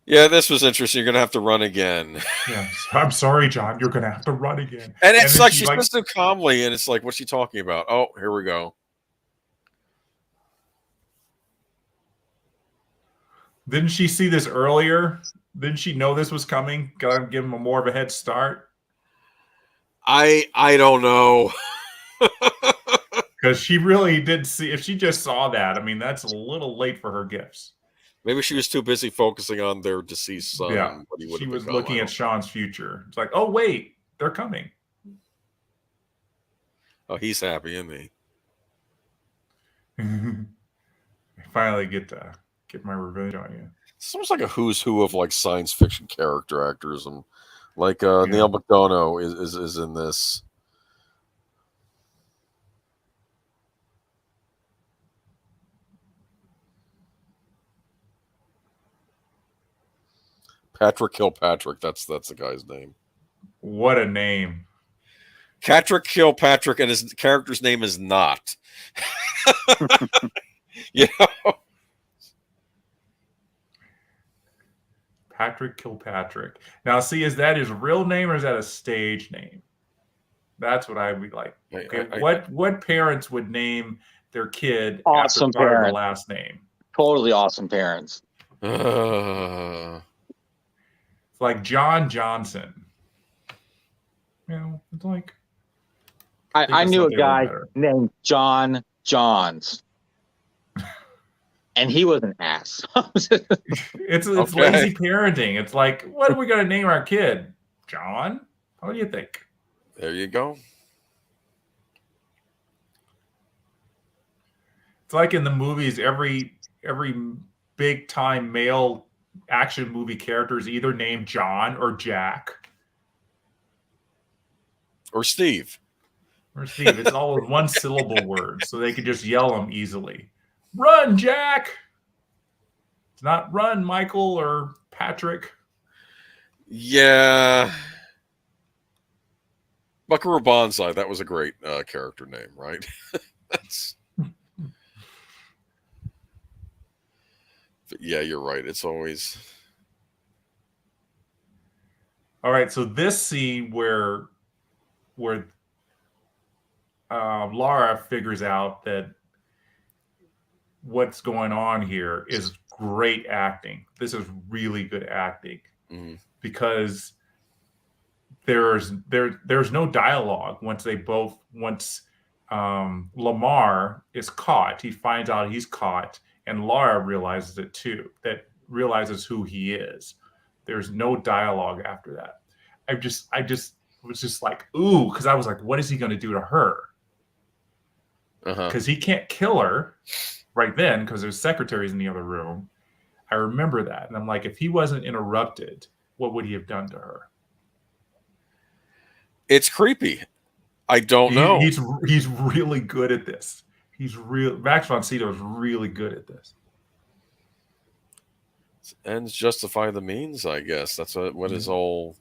Yeah, this was interesting. You're gonna have to run again. Yeah, I'm sorry, John. You're gonna have to run again. And it's like she's supposed to calmly, and it's like, what's she talking about? Oh, here we go. Didn't she see this earlier? Didn't she know this was coming? Gotta give him more of a head start. I don't know. Because she really did see. If she just saw that, I mean, that's a little late for her gifts. Maybe she was too busy focusing on their deceased son. Yeah, she was looking at Sean's future. It's like, oh wait, they're coming. Oh, he's happy, isn't he? I finally get my revenge on you. It's almost like a who's who of like science fiction character actors, and like Neil McDonough is in this. Patrick Kilpatrick, that's the guy's name. What a name. Patrick Kilpatrick, and his character's name is not. You know? Patrick Kilpatrick. Now, see, is that his real name or is that a stage name? That's what I would like. Okay, what parents would name their kid awesome after part of the last name? Totally awesome parents. It's like John Johnson. You know, it's like I knew a guy named John Johns. And he was an ass. It's lazy parenting. It's like, what are we going to name our kid? John? What do you think? There you go. It's like in the movies, every big time male action movie character is either named John or Jack. Or Steve. It's all one syllable words, so they could just yell them easily. Run, Jack! It's not run, Michael or Patrick. Yeah. Buckaroo Banzai, that was a great character name, right? That's. But yeah, you're right. It's always. All right, so this scene where Laura figures out that what's going on here is great acting. This is really good acting because there's no dialogue once Lamar is caught. He finds out he's caught, and Laura realizes it too. That realizes who he is. There's no dialogue after that. I just was just like, ooh, because I was like, what is he going to do to her? Because he can't kill her right then because there's secretaries in the other room. I remember that. And I'm like, if he wasn't interrupted, what would he have done to her? It's creepy. I don't know. He's really good at this. Max von Sydow is really good at this. Ends justify the means, I guess. That's what is all.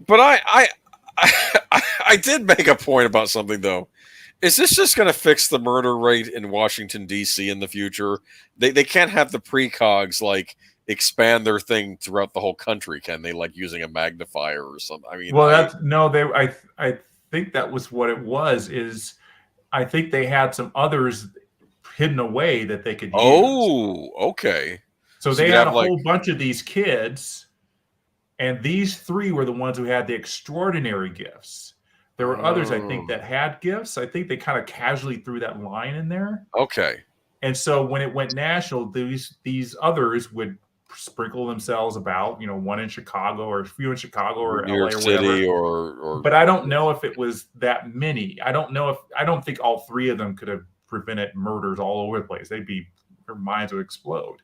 But I did make a point about something, though. Is this just going to fix the murder rate in Washington, D.C. in the future? They can't have the precogs, like, expand their thing throughout the whole country, can they? Like, using a magnifier or something? I mean, I think that was what it was, I think they had some others hidden away that they could use. Oh, okay. So they had a whole bunch of these kids, and these 3 were the ones who had the extraordinary gifts. There were others, I think, that had gifts. I think they kind of casually threw that line in there. Okay. And so when it went national, these others would sprinkle themselves about, one in Chicago or a few in Chicago or New LA York or City whatever. But I don't know if it was that many. I don't think all 3 of them could have prevented murders all over the place. Their minds would explode.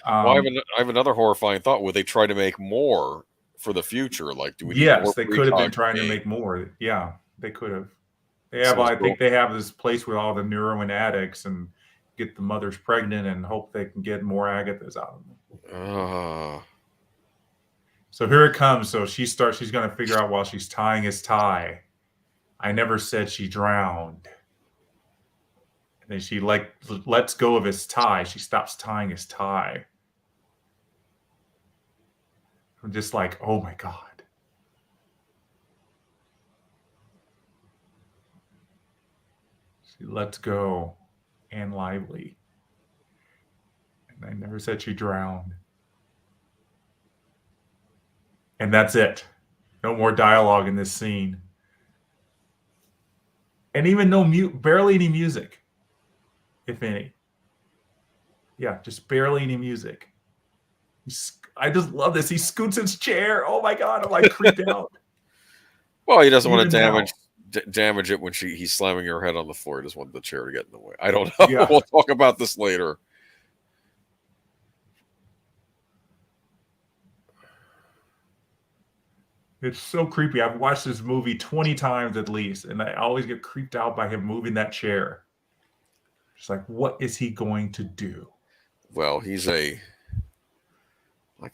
Well, I have another horrifying thought. Would they try to make more for the future? Like, do we? Yes, they could have been trying to make more. Yeah, they could have. I think they have this place with all the heroin addicts and get the mothers pregnant and hope they can get more Agathas out of them. So here it comes. So she's going to figure out while she's tying his tie. I never said she drowned. And then she lets go of his tie. She stops tying his tie. I'm just like, oh my God. She lets go. Anne Lively. And I never said she drowned. And that's it. No more dialogue in this scene. And even barely any music, if any. Yeah, just barely any music. I just love this. He scoots his chair. Oh my God, I'm like creeped out. Well, he doesn't want to damage it when he's slamming her head on the floor. He just wanted the chair to get in the way. I don't know. Yeah. We'll talk about this later. It's so creepy. I've watched this movie 20 times at least, and I always get creeped out by him moving that chair. Just like, what is he going to do? Well, he's like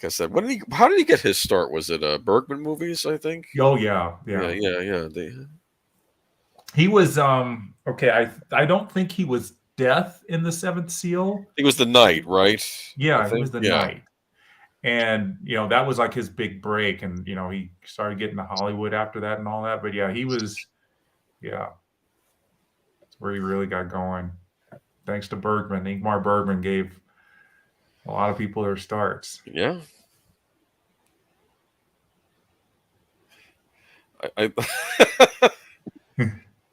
I said, how did he get his start? Was it Bergman movies, I think? Oh, yeah. He was, okay, I don't think he was Death in The Seventh Seal. He was the Knight, right? Yeah, he was the Knight. And, that was like his big break. And, he started getting to Hollywood after that and all that. But yeah, that's where he really got going. Thanks to Bergman. Ingmar Bergman gave a lot of people their starts. Yeah.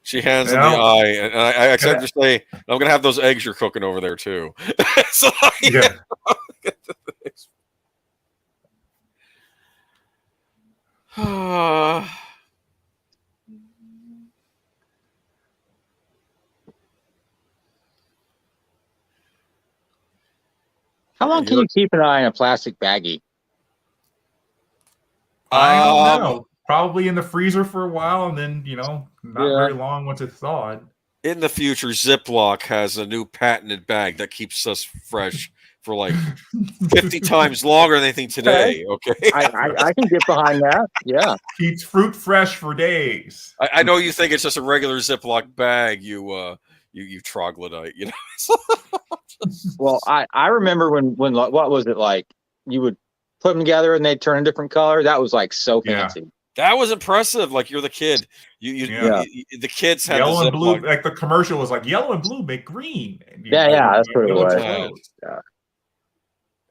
She hands in the eye, and I accept to say, I'm going to have those eggs you're cooking over there, too. So, yeah. How long can you keep an eye on a plastic baggie? I don't know. Probably in the freezer for a while, and then, not very long once it's thawed. In the future, Ziploc has a new patented bag that keeps us fresh for like 50 times longer than anything today. Okay. I can get behind that. Yeah. Keeps fruit fresh for days. I know you think it's just a regular Ziploc bag, you troglodyte, Well, I remember when what was it like? You would put them together and they'd turn a different color. That was like so fancy. That was impressive. Like you're the kid. The kids had yellow and blue. Like the commercial was like yellow and blue make green. That's what it was. Yeah.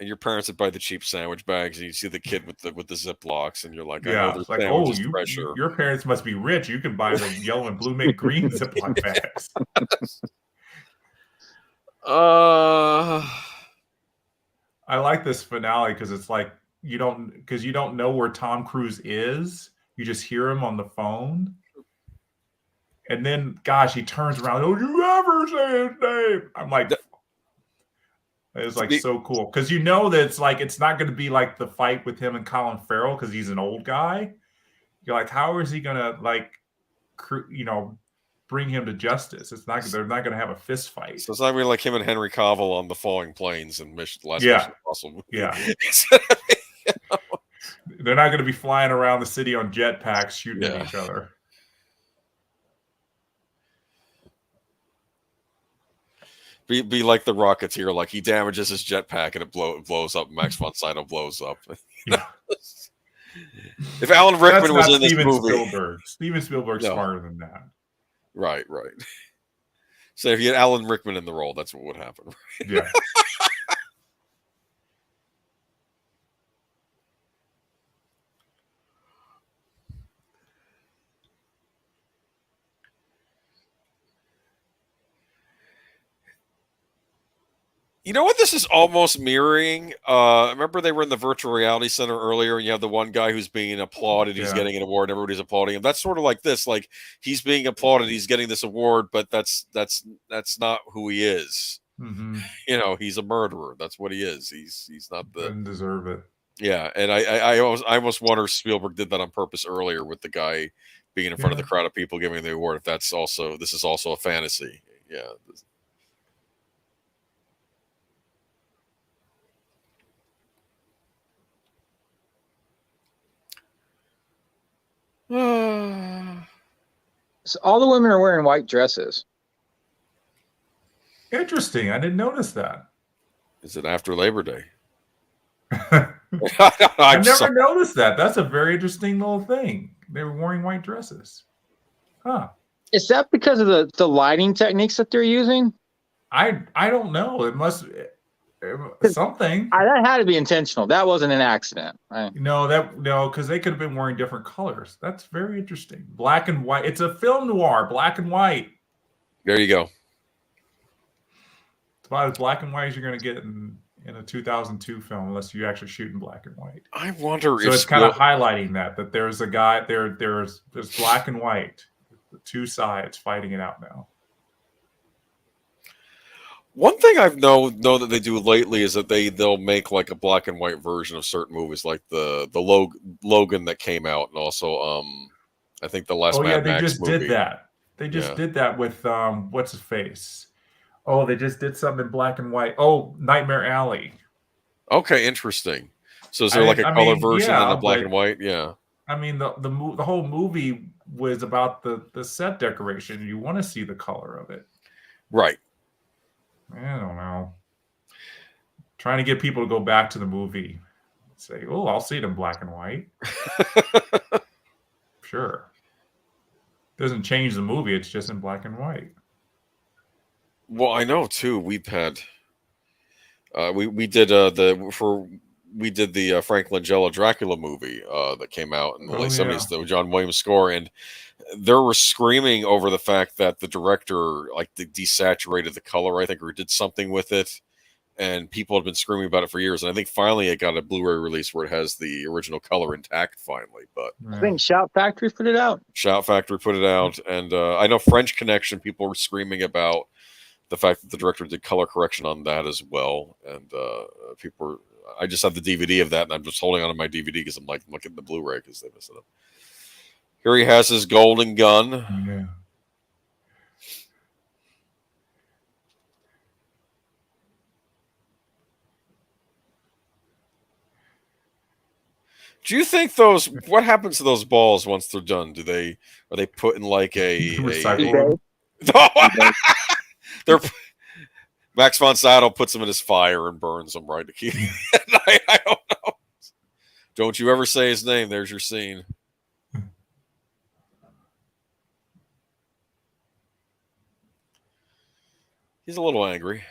And your parents would buy the cheap sandwich bags, and you see the kid with the Ziplocs, and you're like, it's like, your parents must be rich. You can buy the yellow and blue make green Ziploc bags. I like this finale because it's like you don't know where Tom Cruise is. You just hear him on the phone. And then, gosh, he turns around. Don't you ever say his name? I'm like, it's like so cool. Because that it's like, it's not going to be like the fight with him and Colin Farrell because he's an old guy. You're like, how is he going to bring him to justice? They're not going to have a fist fight. So it's not really like him and Henry Cavill on the Falling Planes and Mission Impossible. Yeah. They're not going to be flying around the city on jetpacks shooting at each other. Be like the Rocketeer, like he damages his jetpack and it blows up. Max von Sydow blows up. If Alan Rickman was in this movie, Steven Spielberg's smarter than that. Right. So if you had Alan Rickman in the role, that's what would happen. Yeah. You know what this is almost mirroring? Remember they were in the virtual reality center earlier, and you have the one guy who's being applauded, he's getting an award, and everybody's applauding him. That's sort of like this, like he's being applauded, he's getting this award, but that's not who he is. Mm-hmm. You know, he's a murderer. That's what he is. He's not the Doesn't deserve it. Yeah, and I almost wonder if Spielberg did that on purpose earlier with the guy being in front of the crowd of people giving the award. If this is also a fantasy. Yeah. So all the women are wearing white dresses. Interesting. I didn't notice that. Is it after Labor Day? I've never noticed that. That's a very interesting little thing. They were wearing white dresses. Huh. Is that because of the lighting techniques that they're using? I don't know. It must something. That had to be intentional. That wasn't an accident. Right? No, because they could have been wearing different colors. That's very interesting. Black and white. It's a film noir, black and white. There you go. It's about as black and white as you're going to get in a 2002 film, unless you actually shoot in black and white. I wonder so if it's kind of highlighting that there's a guy there's black and white, the two sides fighting it out now. One thing I've know that they do lately is that they'll make like a black and white version of certain movies, like the Logan that came out, and also I think the last Mad Max just movie. Did that. They just did that with what's his face. Oh, they just did something in black and white. Oh, Nightmare Alley. Okay, interesting. So is there like a color version and a black and white? Yeah. I mean, the whole movie was about the set decoration. You want to see the color of it, right? I don't know. Trying to get people to go back to the movie, say, "Oh, I'll see it in black and white." Sure. Doesn't change the movie. It's just in black and white. Well, I know too. We've had we did the Frank Langella Dracula movie that came out in the late 70s, the John Williams score, and there were screaming over the fact that the director like desaturated the color, I think, or did something with it, and people had been screaming about it for years. And I think finally it got a Blu-ray release where it has the original color intact finally. But I think Shout Factory put it out. Shout Factory put it out, and I know French Connection people were screaming about the fact that the director did color correction on that as well, and people were. I just have the DVD of that, and I'm just holding on to my DVD because I'm like looking at the Blu-ray because they messed it up. Here he has his golden gun. Yeah. Do you think what happens to those balls once they're done? Are they put in like recycle? They're Max von Sydow puts them in his fire and burns them right to keep. I don't know. Don't you ever say his name? There's your scene. He's a little angry.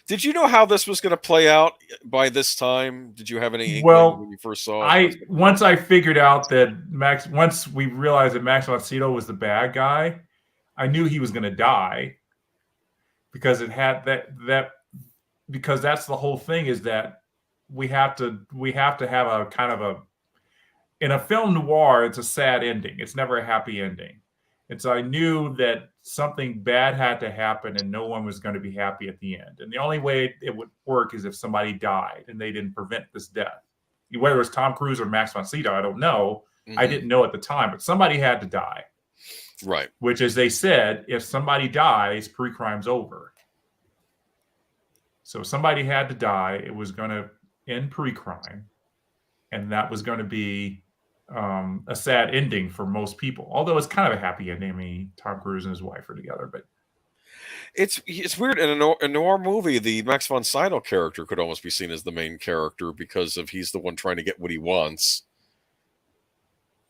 Did you know how this was going to play out by this time? Did you have any inkling when you first saw it? Once I figured out that once we realized that Max von Sydow was the bad guy, I knew he was going to die because it had because that's the whole thing, is that we have to have a kind of in a film noir, it's a sad ending. It's never a happy ending. And so I knew that something bad had to happen and no one was going to be happy at the end. And the only way it would work is if somebody died and they didn't prevent this death. Whether it was Tom Cruise or Max von Sydow, I don't know. Mm-hmm. I didn't know at the time, but somebody had to die. Right. Which, as they said, if somebody dies, pre-crime's over. So somebody had to die. It was going to end pre-crime. And that was going to be a sad ending for most people, although it's kind of a happy ending. I mean, Tom Cruise and his wife are together, but It's weird. In a noir movie, the Max von Sydow character could almost be seen as the main character because he's the one trying to get what he wants,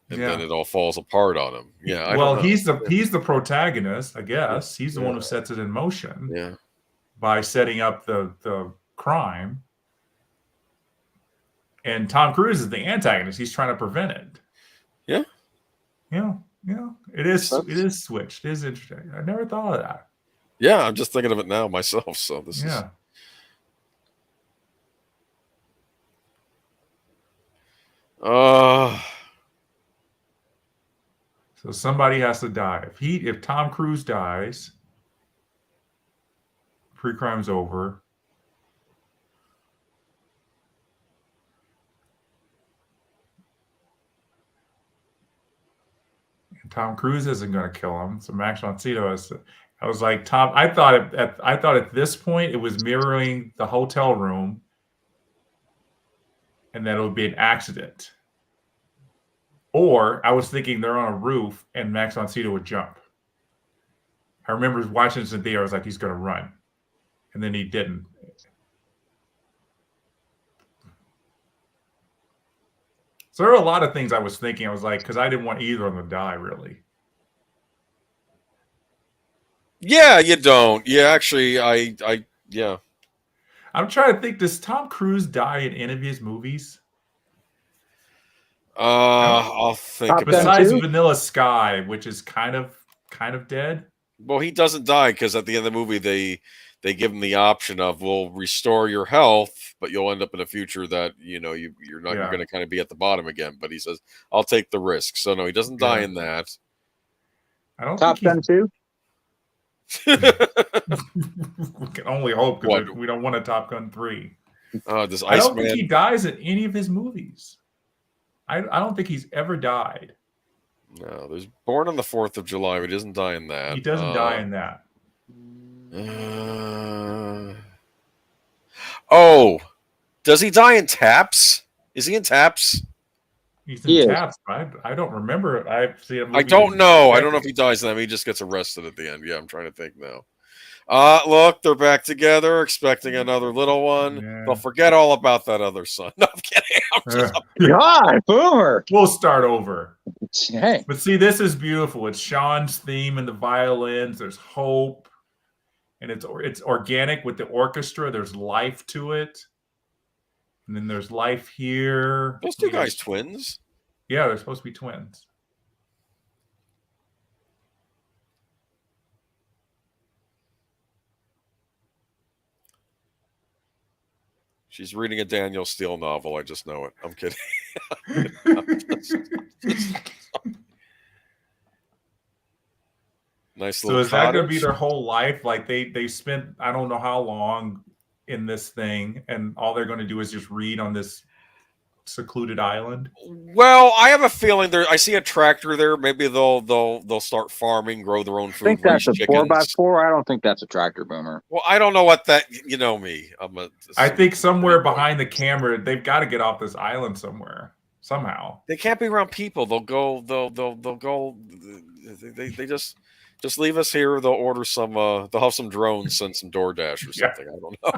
and then it all falls apart on him. Yeah, I don't know. he's the protagonist, I guess. He's the one who sets it in motion. Yeah, by setting up the crime. And Tom Cruise is the antagonist. He's trying to prevent it. Yeah. Yeah. It is switched. It is interesting. I never thought of that. Yeah, I'm just thinking of it now myself. So this is. So somebody has to die. If Tom Cruise dies, pre-crime's over. Tom Cruise isn't going to kill him. So Max von Sydow is. I was like, Tom. I thought at this point it was mirroring the hotel room, and that it would be an accident. Or I was thinking they're on a roof and Max von Sydow would jump. I remember watching this in theater. I was like, he's going to run, and then he didn't. So there are a lot of things I was thinking. I was like, because I didn't want either of them to die, really. Yeah, you don't. Yeah, actually, yeah. I'm trying to think. Does Tom Cruise die in any of his movies? I'll think. Besides Vanilla Sky, which is kind of dead. Well, he doesn't die because at the end of the movie, they give him the option of, we'll restore your health, but you'll end up in a future that you're not you're going to kind of be at the bottom again. But he says, I'll take the risk. So no, he doesn't die in that. I don't Top Gun 2. We can only hope because we don't want a Top Gun 3. I don't think he dies in any of his movies. I don't think he's ever died. No, there's Born on the 4th of July, but he doesn't die in that. He doesn't die in that. Does he die in Taps? Is he in Taps? He's in Taps. I don't remember. I've seen him. I don't know. I don't know if he dies in them. He just gets arrested at the end. Yeah, I'm trying to think now. Look, they're back together, expecting another little one. Yeah. They'll forget all about that other son. No, I'm kidding. God, Boomer. We'll start over. Hey. But see, this is beautiful. It's Sean's theme and the violins. There's hope. And it's organic with the orchestra. There's life to it. And then there's life here. Those two guys twins? Yeah, they're supposed to be twins. She's reading a Daniel Steele novel. I just know it. I'm kidding. Nice little. So is that going to be their whole life? Like they spent I don't know how long in this thing, and all they're going to do is just read on this secluded island? Well, I have a feeling there. I see a tractor there. Maybe they'll start farming, grow their own food. I think that's a 4x4. I don't think that's a tractor, Boomer. Well, I don't know what that. You know me. I think somewhere behind the camera, they've got to get off this island somewhere somehow. They can't be around people. They'll go. They'll go. They just leave us here. They'll order some. They'll have some drones send some DoorDash or something. Yeah. I don't know.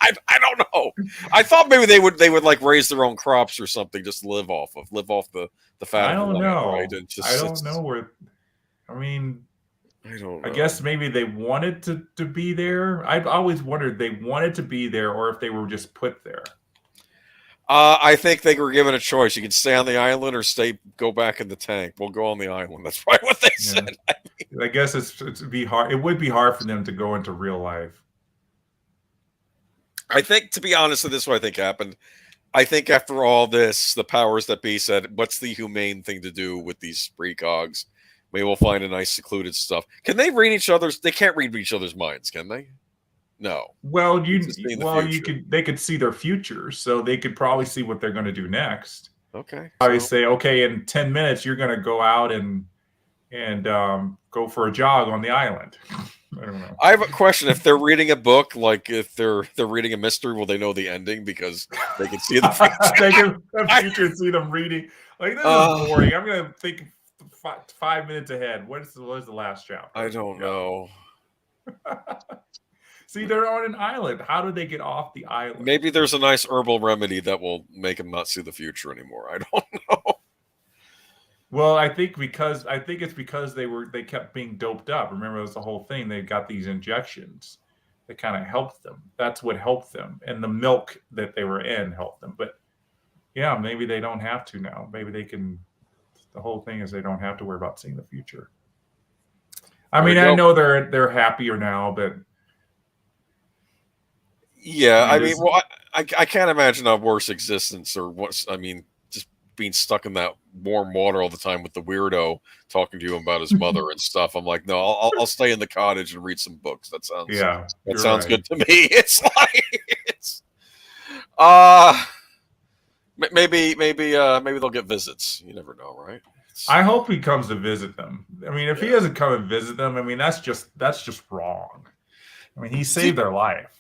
I don't know. I thought maybe they would like raise their own crops or something. Just live off the fat. I don't know. Right? I don't know where. I mean, I don't know. I guess maybe they wanted to be there. I've always wondered they wanted to be there or if they were just put there. I think they were given a choice. You can stay on the island or go back in the tank. We'll go on the island. That's probably what they said. I guess it'd be hard. It would be hard for them to go into real life. I think, to be honest, this is what I think happened. I think after all this, the powers that be said, what's the humane thing to do with these precogs? Maybe we'll find a nice secluded stuff. Can they read each other's? They can't read each other's minds, can they? No. Well, they could see their future, so they could probably see what they're going to do next. Okay. Probably say, okay, in 10 minutes, you're going to go out and go for a jog on the island. I don't know. I have a question. If they're reading a book, like if they're reading a mystery, will they know the ending because they can see the future? They can the future and see them reading. Like, this is boring. I'm going to think 5 minutes ahead. What is the last chapter? I don't know. See, they're on an island. How do they get off the island? Maybe there's a nice herbal remedy that will make him not see the future anymore. I don't know. Well, I think it's because they kept being doped up. Remember, it was the whole thing. They got these injections that kind of helped them. That's what helped them, and the milk that they were in helped them. But yeah, maybe they don't have to now. Maybe they can. The whole thing is they don't have to worry about seeing the future. I mean, I know they're happier now, but yeah, I mean, well, I can't imagine a worse existence or what's. I mean, just being stuck in that warm water all the time with the weirdo talking to you about his mother and stuff. I'm like, no, I'll stay in the cottage and read some books. That sounds good to me. It's like maybe they'll get visits. You never know, right? I hope he comes to visit them. I mean, if he doesn't come and visit them, I mean, that's just wrong. I mean, he saved their life.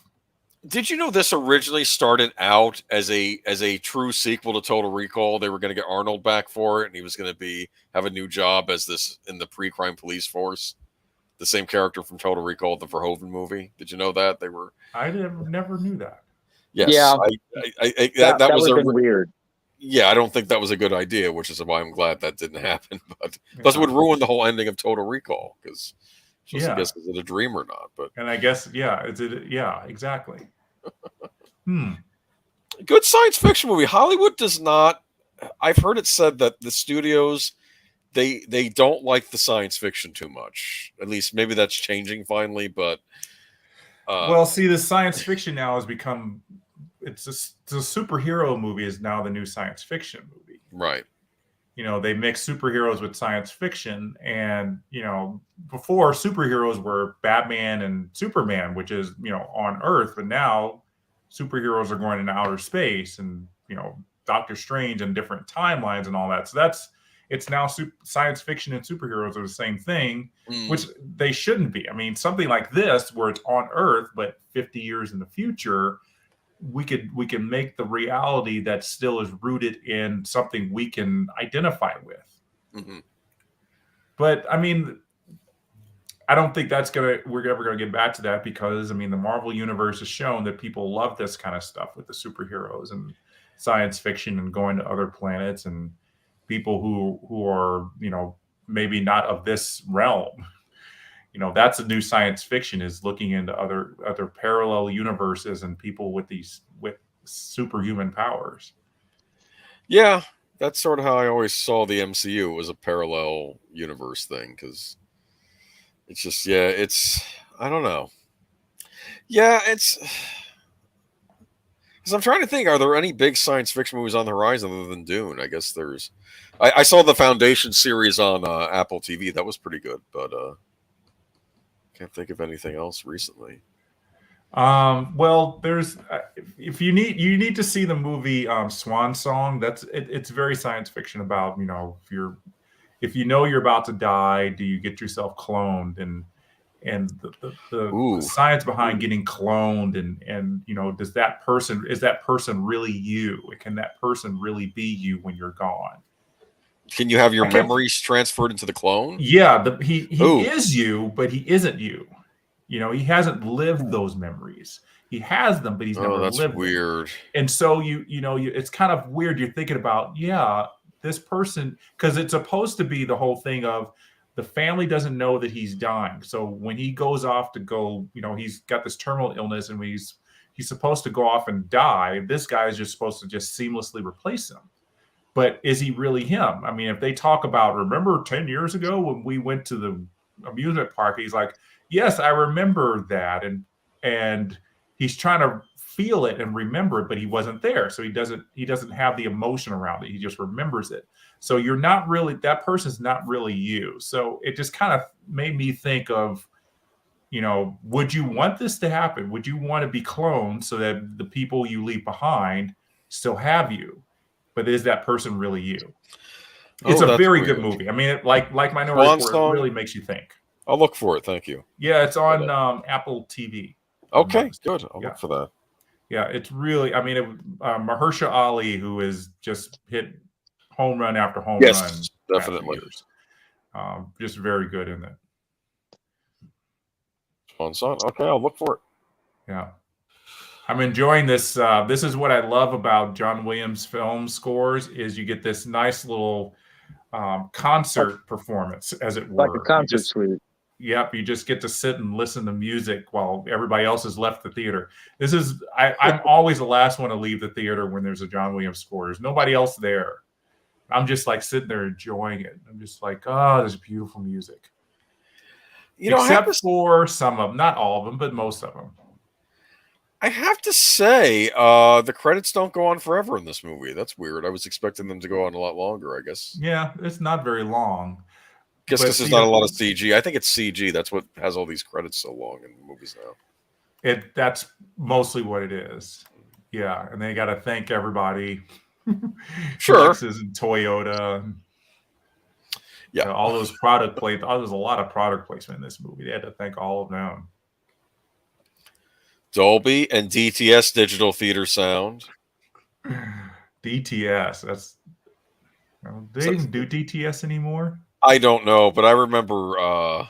Did you know this originally started out as a true sequel to Total Recall? They were going to get Arnold back for it, and he was going to have a new job as this in the pre-crime police force. The same character from Total Recall, the Verhoeven movie. Did you know that they were? I never knew that. Yes, yeah, that was weird. Yeah, I don't think that was a good idea, which is why I'm glad that didn't happen. But plus, it would ruin the whole ending of Total Recall because. I guess is it a dream or not? But I guess exactly. Good science fiction movie. Hollywood does not. I've heard it said that the studios they don't like the science fiction too much. At least maybe that's changing finally. But well, see, the science fiction now has become the superhero movie is now the new science fiction movie, right? You know, they mix superheroes with science fiction, and before superheroes were Batman and Superman, which is on Earth, but now superheroes are going into outer space, and Doctor Strange and different timelines and all that. So it's now science fiction and superheroes are the same thing, which they shouldn't be. I mean, something like this where it's on Earth but 50 years in the future. We can make the reality that still is rooted in something we can identify with. Mm-hmm. But I mean, I don't think we're ever gonna get back to that because I mean, the Marvel universe has shown that people love this kind of stuff with the superheroes and science fiction and going to other planets and people who are maybe not of this realm. That's a new science fiction is looking into other parallel universes and people with superhuman powers. Yeah, that's sort of how I always saw the MCU. It was a parallel universe thing because it's just I don't know. Yeah, because I'm trying to think. Are there any big science fiction movies on the horizon other than Dune? I guess there's. I saw the Foundation series on Apple TV. That was pretty good, but. Can't think of anything else recently. Well, there's if you need to see the movie Swan Song. It's very science fiction about if you're about to die, do you get yourself cloned and the science behind getting cloned and is that person really you? Can that person really be you when you're gone? Can you have your memories transferred into the clone? Yeah, he is you, but he isn't you. He hasn't lived those memories. He has them, but he's never lived them. That's weird. And so it's kind of weird. You're thinking about, this person, because it's supposed to be the whole thing of the family doesn't know that he's dying. So when he goes off to go, he's got this terminal illness, and when he's supposed to go off and die, this guy is just supposed to just seamlessly replace him. But is he really him? I mean, if they talk about, remember 10 years ago when we went to the amusement park, he's like, yes, I remember that. And he's trying to feel it and remember it, but he wasn't there. So he doesn't have the emotion around it. He just remembers it. So that person's not really you. So it just kind of made me think of, would you want this to happen? Would you want to be cloned so that the people you leave behind still have you? But is that person really you? It's a very good movie. I mean, like Minority Report, it really makes you think. I'll look for it. Thank you. Yeah, it's on Apple TV. Okay, good. I'll look for that. Yeah, it's really. I mean, Mahershala Ali, who has just hit home run after home run. Yes, definitely. Just very good in it. So, okay, I'll look for it. Yeah. I'm enjoying this. This is what I love about John Williams film scores is you get this nice little concert performance, as it were. Like a concert suite. Yep, you just get to sit and listen to music while everybody else has left the theater. This is I'm always the last one to leave the theater when there's a John Williams score. There's nobody else there. I'm just like sitting there enjoying it. I'm just like, oh, there's beautiful music. Except for some of them, not all of them, but most of them. I have to say, the credits don't go on forever in this movie. That's weird. I was expecting them to go on a lot longer, I guess. Yeah, it's not very long. Guess this is not a lot of CG. I think it's CG. That's what has all these credits so long in movies now. That's mostly what it is. Yeah, and they got to thank everybody. Sure. Lexus and Toyota. Yeah, all those product placement. There's a lot of product placement in this movie. They had to thank all of them. Dolby and DTS, digital theater sound. DTS. They even do DTS anymore? I don't know, but I remember I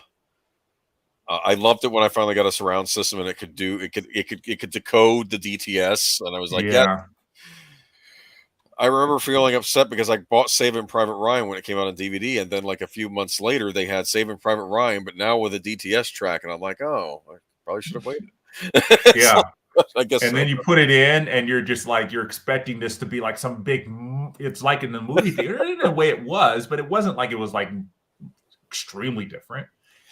loved it when I finally got a surround system and it could decode the DTS, and I was like, yeah. I remember feeling upset because I bought Saving Private Ryan when it came out on DVD, and then like a few months later they had Saving Private Ryan, but now with a DTS track, and I'm like, oh, I probably should have waited. Yeah. So, I guess. And then you put it in, and you're just like, you're expecting this to be like some big. It's like in the movie theater in a way it was, but it wasn't like it was like extremely different.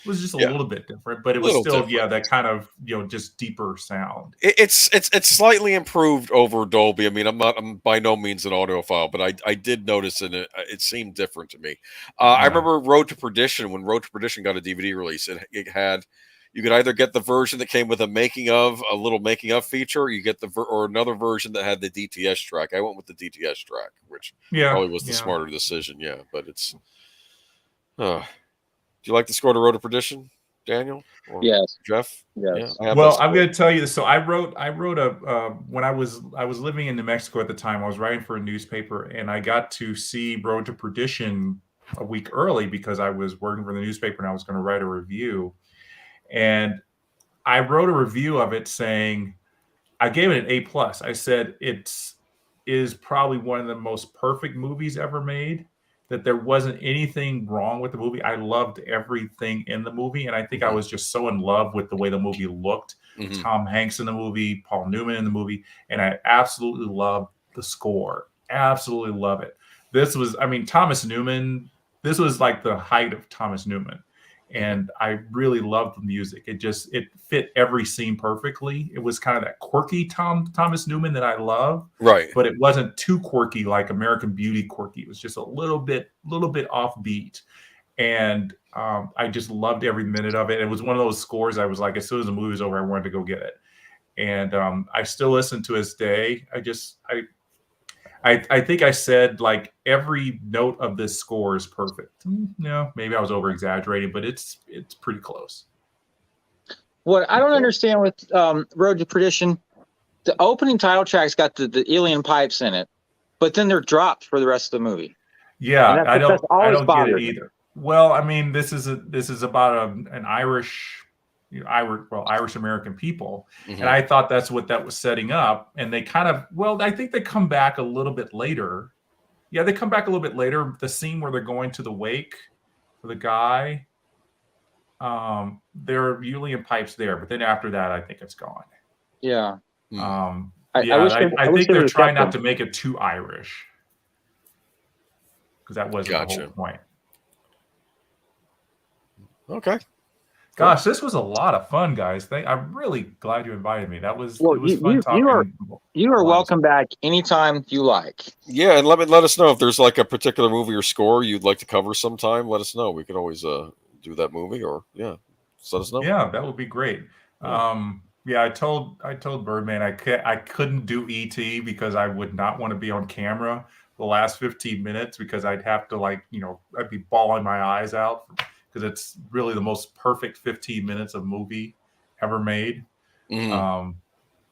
It was just a little bit different, but it was still different. That kind of just deeper sound. It's slightly improved over Dolby. I mean, I'm by no means an audiophile, but I did notice it seemed different to me. I remember Road to Perdition. When Road to Perdition got a DVD release, it had. You could either get the version that came with a little making of feature, or you get or another version that had the DTS track. I went with the DTS track, which probably was the smarter decision. Yeah, but it's. Do you like the score to Road to Perdition, Daniel? Or yes. Jeff? Yes. Yeah, well, I'm going to tell you this. So I wrote a when I was living in New Mexico at the time. I was writing for a newspaper, and I got to see Road to Perdition a week early because I was working for the newspaper and I was going to write a review. And I wrote a review of it saying, I gave it an A+. I said it is probably one of the most perfect movies ever made, that there wasn't anything wrong with the movie. I loved everything in the movie. And I think I was just so in love with the way the movie looked. Mm-hmm. Tom Hanks in the movie, Paul Newman in the movie. And I absolutely loved the score. Absolutely love it. Thomas Newman, this was like the height of Thomas Newman. And I really loved the music. It fit every scene perfectly. It was kind of that quirky Thomas Newman that I love. Right. But it wasn't too quirky like American Beauty quirky. It was just a little bit offbeat. And I just loved every minute of it. It was one of those scores I was like, as soon as the movie was over, I wanted to go get it. And I still listen to this day. I think I said like every note of this score is perfect. No, maybe I was over exaggerating, but it's pretty close. What I don't understand with Road to Perdition, the opening title track's got the alien pipes in it, but then they're dropped for the rest of the movie. Yeah, I don't get it either. Well, I mean, this is about an Irish American people. Mm-hmm. And I thought that's what that was setting up. And they kind of, I think they come back a little bit later. Yeah, they come back a little bit later. The scene where they're going to the wake for the guy, there are helium pipes there. But then after that, I think it's gone. Yeah. I think they're trying not to make it too Irish. Because that wasn't the whole point. Okay. Gosh, this was a lot of fun, guys. I'm really glad you invited me. It was fun talking. You are welcome back anytime you like. Yeah, and let us know if there's like a particular movie or score you'd like to cover sometime. Let us know. We can always do that movie, or just let us know. Yeah, that would be great. I told Birdman I couldn't do ET because I would not want to be on camera the last 15 minutes because I'd have to I'd be bawling my eyes out. Because it's really the most perfect 15 minutes of movie ever made. Mm.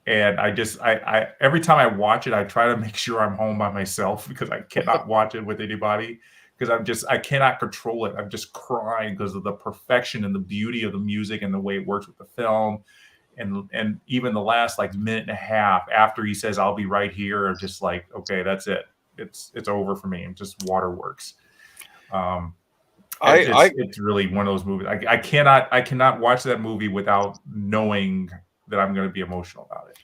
And I every time I watch it, I try to make sure I'm home by myself because I cannot watch it with anybody because I cannot control it. I'm just crying because of the perfection and the beauty of the music and the way it works with the film. And even the last like minute and a half after he says, "I'll be right here," I'm just like, okay, that's it. It's over for me. I'm just waterworks. It's really one of those movies. I cannot watch that movie without knowing that I'm going to be emotional about it.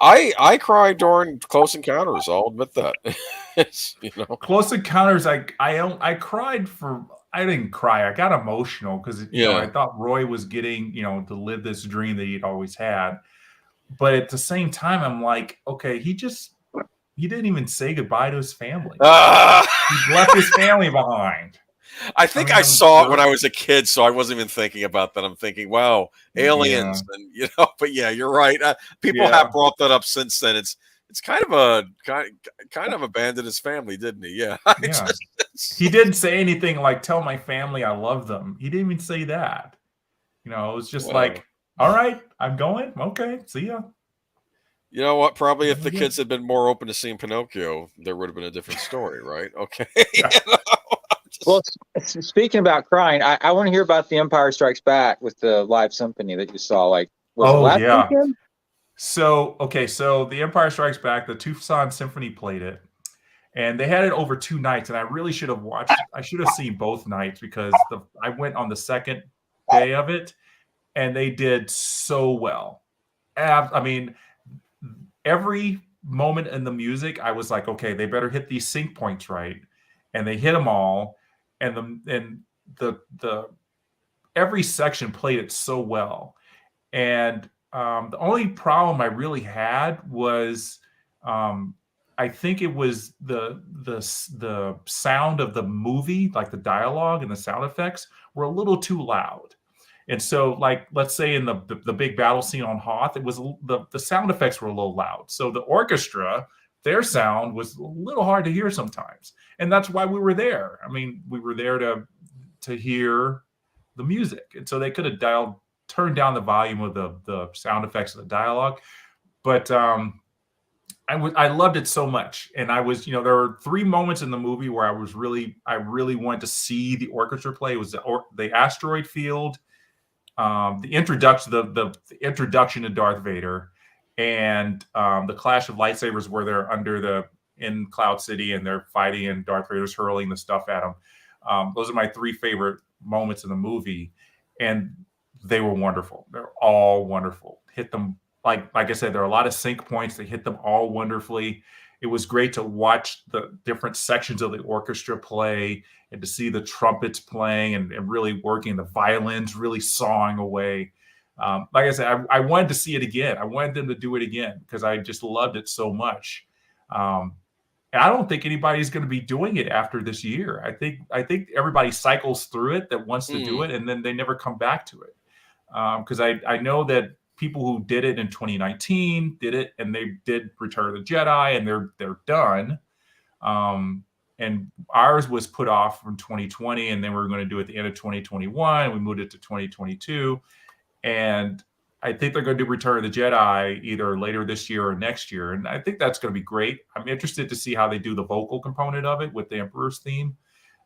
I cried during Close Encounters. I'll admit that. Close Encounters. I cried for. I didn't cry. I got emotional because I thought Roy was getting to live this dream that he'd always had. But at the same time, I'm like, okay, he didn't even say goodbye to his family. He left his family behind. I think I saw it when I was a kid, so I wasn't even thinking about that. I'm thinking, wow, aliens, and But yeah, you're right. People have brought that up since then. It's kind of abandoned his family, didn't he? Yeah. He didn't say anything like "tell my family I love them." He didn't even say that. It was just like, "All right, I'm going. Okay, see ya." You know what? Probably if the kids had been more open to seeing Pinocchio, there would have been a different story, right? Okay. Well, speaking about crying, I want to hear about The Empire Strikes Back with the live symphony that you saw. Like, was it last weekend? So The Empire Strikes Back, the Tucson Symphony played it, and they had it over 2 nights. And I really should have watched. I should have seen both nights because I went on the second day of it, and they did so well. I mean, every moment in the music, I was like, okay, they better hit these sync points right, and they hit them all. And the every section played it so well. And the only problem I really had was I think it was the sound of the movie, like the dialogue and the sound effects were a little too loud. And so, like, let's say in the big battle scene on Hoth, it was the sound effects were a little loud. So the orchestra, their sound was a little hard to hear sometimes. And that's why we were there. I mean, we were there to hear the music. And so they could have turned down the volume of the sound effects of the dialogue. But I loved it so much. And I was, there were 3 moments in the movie where I really wanted to see the orchestra play. It was the asteroid field, the introduction, the introduction to Darth Vader, and the clash of lightsabers where they're in Cloud City and they're fighting and Darth Vader's hurling the stuff at them. Those are my 3 favorite moments in the movie, and they were wonderful. They're all wonderful. Hit them like I said. There are a lot of sync points. They hit them all wonderfully. It was great to watch the different sections of the orchestra play and to see the trumpets playing and really working, the violins really sawing away. Like I said, I wanted to see it again. I wanted them to do it again because I just loved it so much. And I don't think anybody's going to be doing it after this year. I think everybody cycles through it that wants to do it, and then they never come back to it. Because I know that people who did it in 2019 did it, and they did Return of the Jedi, and they're done. And ours was put off from 2020, and then we were going to do it at the end of 2021. We moved it to 2022, and I think they're going to do Return of the Jedi either later this year or next year. And I think that's going to be great. I'm interested to see how they do the vocal component of it with the Emperor's theme.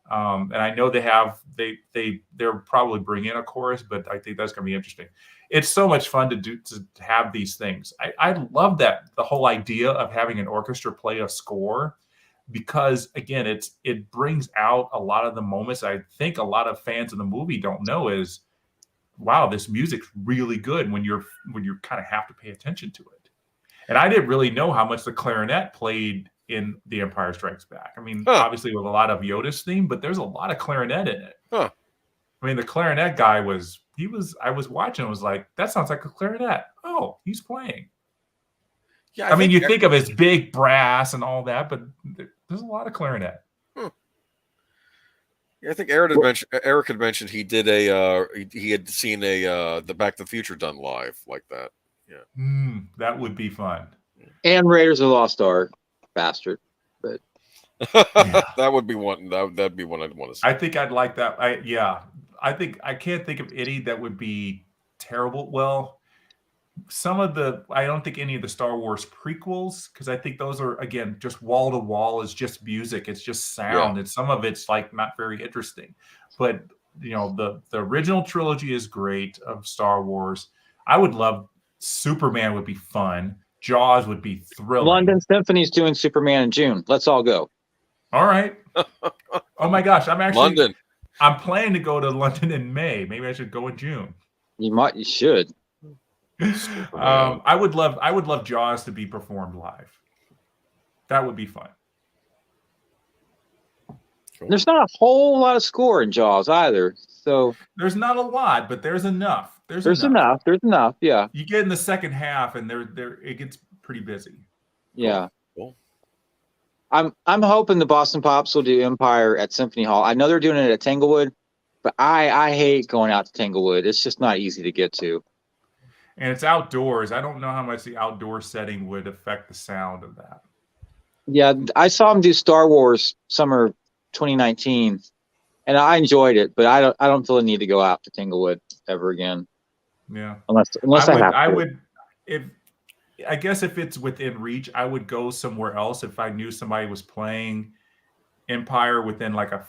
And I know they'll probably bring in a chorus, but I think that's going to be interesting. It's so much fun to have these things. I love the whole idea of having an orchestra play a score, because again, it brings out a lot of the moments I think a lot of fans of the movie don't know is, wow, this music's really good when you kind of have to pay attention to it. And I didn't really know how much the clarinet played in The Empire Strikes Back. I mean, obviously with a lot of Yoda's theme, but there's a lot of clarinet in it. I mean, the clarinet guy I was watching and was like, that sounds like a clarinet. Oh, he's playing. Yeah, I mean, you think of his big brass and all that, but there's a lot of clarinet. Yeah, I think Eric had mentioned he did he had seen the Back to the Future done live like that. Yeah, that would be fun. And Raiders of the Lost Ark, bastard. But that would be one. That'd be one I'd want to see. I think I'd like that. I can't think of any that would be terrible. Well, I don't think any of the Star Wars prequels, because I think those are, again, just wall to wall is just music. It's just sound. And some of it's like not very interesting. But, the original trilogy is great of Star Wars. I would love Superman would be fun. Jaws would be thrilling. London Symphony's doing Superman in June. Let's all go. All right. Oh my gosh. London. I'm planning to go to London in May. Maybe I should go in June. You should. I would love Jaws to be performed live. That would be fun. Cool. There's not a whole lot of score in Jaws either. So there's not a lot, but there's enough. There's enough. There's enough. Yeah. You get in the second half, and it gets pretty busy. Yeah. Cool. I'm hoping the Boston Pops will do Empire at Symphony Hall. I know they're doing it at Tanglewood, but I hate going out to Tanglewood. It's just not easy to get to. And it's outdoors. I don't know how much the outdoor setting would affect the sound of that. Yeah, I saw them do Star Wars summer 2019, and I enjoyed it, but I don't feel the need to go out to Tanglewood ever again. Yeah. Unless I have to. I guess if it's within reach, I would go somewhere else if I knew somebody was playing Empire within like a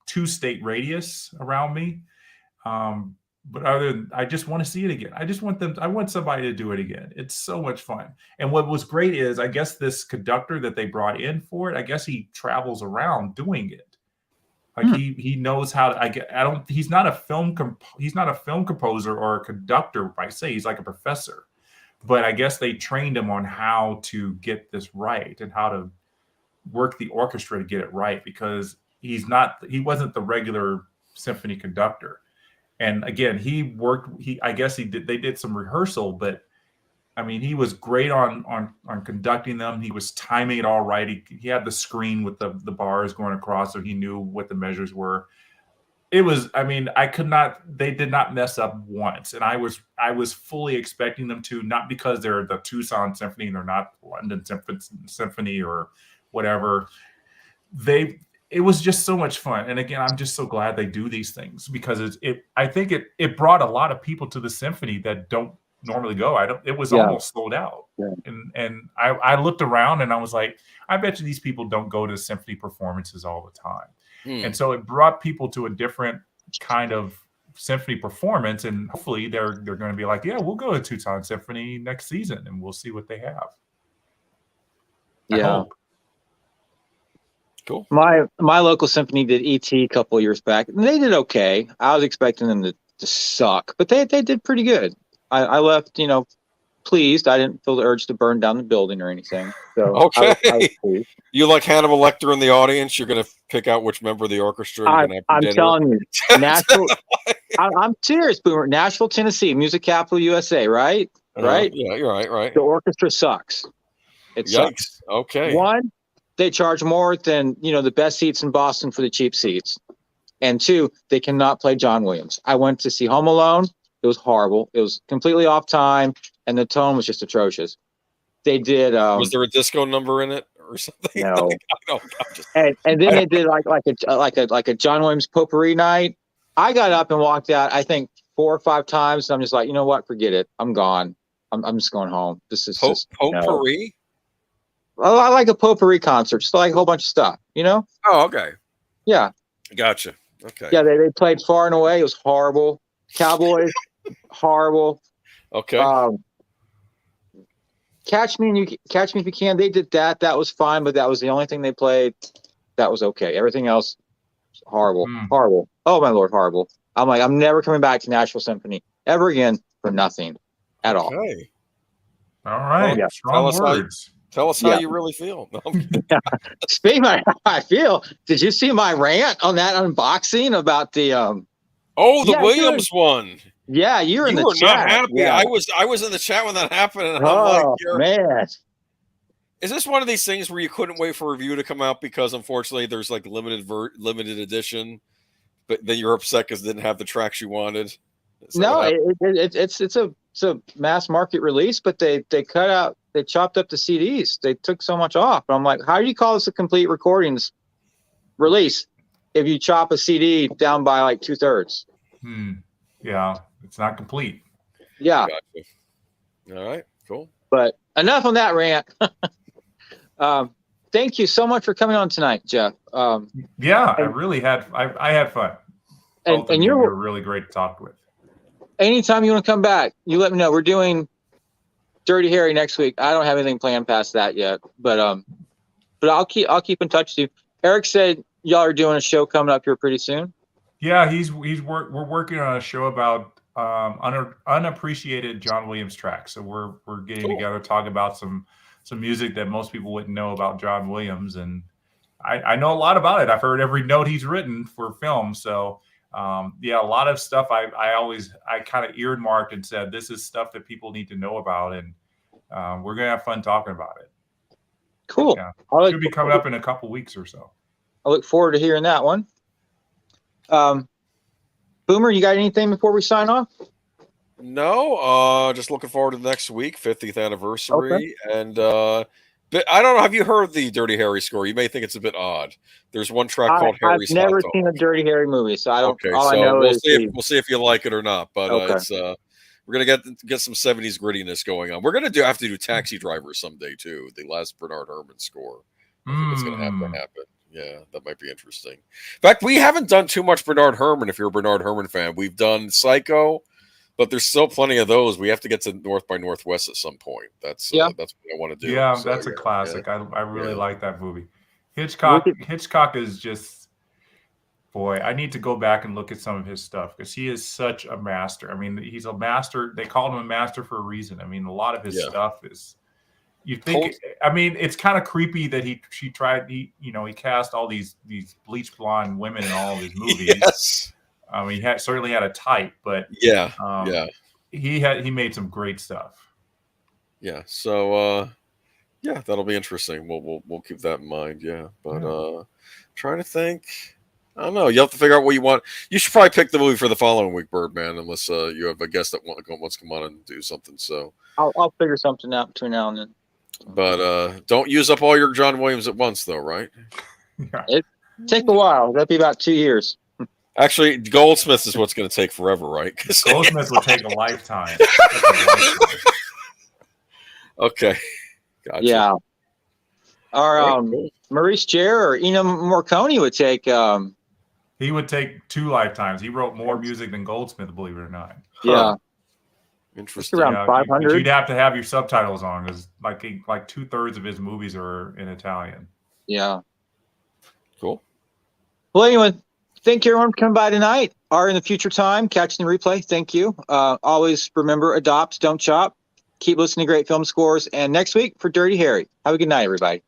2-state radius around me. But other than, I just want to see it again. I want somebody to do it again. It's so much fun. And what was great is, I guess this conductor that they brought in for it, I guess he travels around doing it. Like he knows how to. He's not a film composer or a conductor by say. He's like a professor. But I guess they trained him on how to get this right and how to work the orchestra to get it right, because he wasn't the regular symphony conductor. And again, they did some rehearsal, but I mean, he was great on conducting them. He was timing it all right. He had the screen with the bars going across, so he knew what the measures were. It was, I mean, they did not mess up once. And I was fully expecting them to, not because they're the Tucson Symphony and they're not London Symphony or whatever. It was just so much fun. And again, I'm just so glad they do these things, because I think it brought a lot of people to the symphony that don't normally go. It was almost sold out. Yeah. And I looked around and I was like, I bet you these people don't go to symphony performances all the time. And so it brought people to a different kind of symphony performance, and hopefully they're going to be like, yeah, we'll go to Tucson Symphony next season and we'll see what they have. I hope. Cool. My local symphony did E.T. a couple of years back, and they did okay. I was expecting them to suck, but they did pretty good. I left, pleased. I didn't feel the urge to burn down the building or anything. So okay. I was pleased. You like Hannibal Lecter in the audience? You're going to pick out which member of the orchestra you're going to have for dinner? Telling you, Nashville. I'm serious, Boomer. Nashville, Tennessee, music capital USA, right? Right? Yeah, you're right. The orchestra sucks. It sucks. Okay. One, they charge more than the best seats in Boston for the cheap seats, and two, they cannot play John Williams. I went to see Home Alone. It was horrible. It was completely off time, and the tone was just atrocious. They did. Was there a disco number in it or something? No. And then they did like a John Williams potpourri night. I got up and walked out, I think 4 or 5 times. And I'm just like, you know what? Forget it. I'm gone. I'm just going home. This is potpourri. Well, I like a potpourri concert, just like a whole bunch of stuff. Oh, okay. Yeah. Gotcha. Okay. Yeah, they played Far and Away. It was horrible. Cowboys, horrible. Okay. Catch Me If You Can. They did that. That was fine, but that was the only thing they played. That was okay. Everything else, horrible. Horrible. Oh my Lord, horrible. I'm like, I'm never coming back to Nashville Symphony ever again for nothing at all. Okay. All right. Yeah. Strong words. Tell us how you really feel. No, Speaking of how I feel, did you see my rant on that unboxing about the the Williams one? Yeah, you were in the chat. You were not happy. Yeah. I was in the chat when that happened, and I'm like, man. Is this one of these things where you couldn't wait for a review to come out because unfortunately there's like limited edition, but then you're upset because it didn't have the tracks you wanted? No, it's a mass market release, but they chopped up the CDs. They took so much off. And I'm like, how do you call this a complete recordings release if you chop a CD down by like 2/3? Yeah, it's not complete. Yeah. Gotcha. All right, cool. But enough on that rant. Thank you so much for coming on tonight, Jeff. Yeah, I had fun. Both of you were really great to talk with. Anytime you want to come back, you let me know. We're doing Dirty Harry next week. I don't have anything planned past that yet, but I'll keep in touch with you. Eric said y'all are doing a show coming up here pretty soon. Yeah, we're working on a show about unappreciated John Williams tracks. So we're getting together to talk about some music that most people wouldn't know about John Williams, and I know a lot about it. I've heard every note he's written for film. So yeah, a lot of stuff I kind of earmarked and said this is stuff that people need to know about, and we're gonna have fun talking about it. Cool. Yeah, should be coming up in a couple weeks or so. I look forward to hearing that one. Boomer, you got anything before we sign off? No, just looking forward to next week, 50th anniversary. Okay. And I don't know, have you heard the Dirty Harry score? You may think it's a bit odd. There's one track called Harry's I've never seen a Dirty Harry movie, so I don't. Okay, so we'll see if you like it or not. But it's we're gonna get some 70s grittiness going on. We're gonna have to do Taxi Driver someday too. The last Bernard Herrmann score. I think it's gonna have to happen. Yeah, that might be interesting. In fact, we haven't done too much Bernard Herrmann. If you're a Bernard Herrmann fan, we've done Psycho, but there's still plenty of those. We have to get to North by Northwest at some point. That's what I want to do. Yeah, so, that's a classic. Yeah. I really like that movie. Hitchcock is just, boy, I need to go back and look at some of his stuff because he is such a master. I mean, he's a master. They call him a master for a reason. I mean, a lot of his stuff is. You think? I mean, it's kind of creepy that he cast all these bleach blonde women in all of his movies. Yes. He certainly had a type, but he made some great stuff. Yeah. So that'll be interesting. We'll keep that in mind. Yeah. But trying to think. I don't know. You have to figure out what you want. You should probably pick the movie for the following week, Birdman, unless you have a guest that wants to come on and do something. So I'll figure something out between now and then. But don't use up all your John Williams at once, though, right? It take a while. That'd be about 2 years. Actually, Goldsmith is what's going to take forever, right? Goldsmith will take a lifetime. Okay. Gotcha. Yeah. Our Maurice Jarre or Ennio Morricone would take. He would take 2 lifetimes. He wrote more music than Goldsmith, believe it or not. Yeah. Interesting. Around 500. You'd have to have your subtitles on because like 2/3 of his movies are in Italian. Yeah. Cool. Well, anyway, thank you everyone for coming by tonight or in the future time, catching the replay. Thank you. Always remember, adopt, don't chop. Keep listening to great film scores. And next week for Dirty Harry. Have a good night, everybody.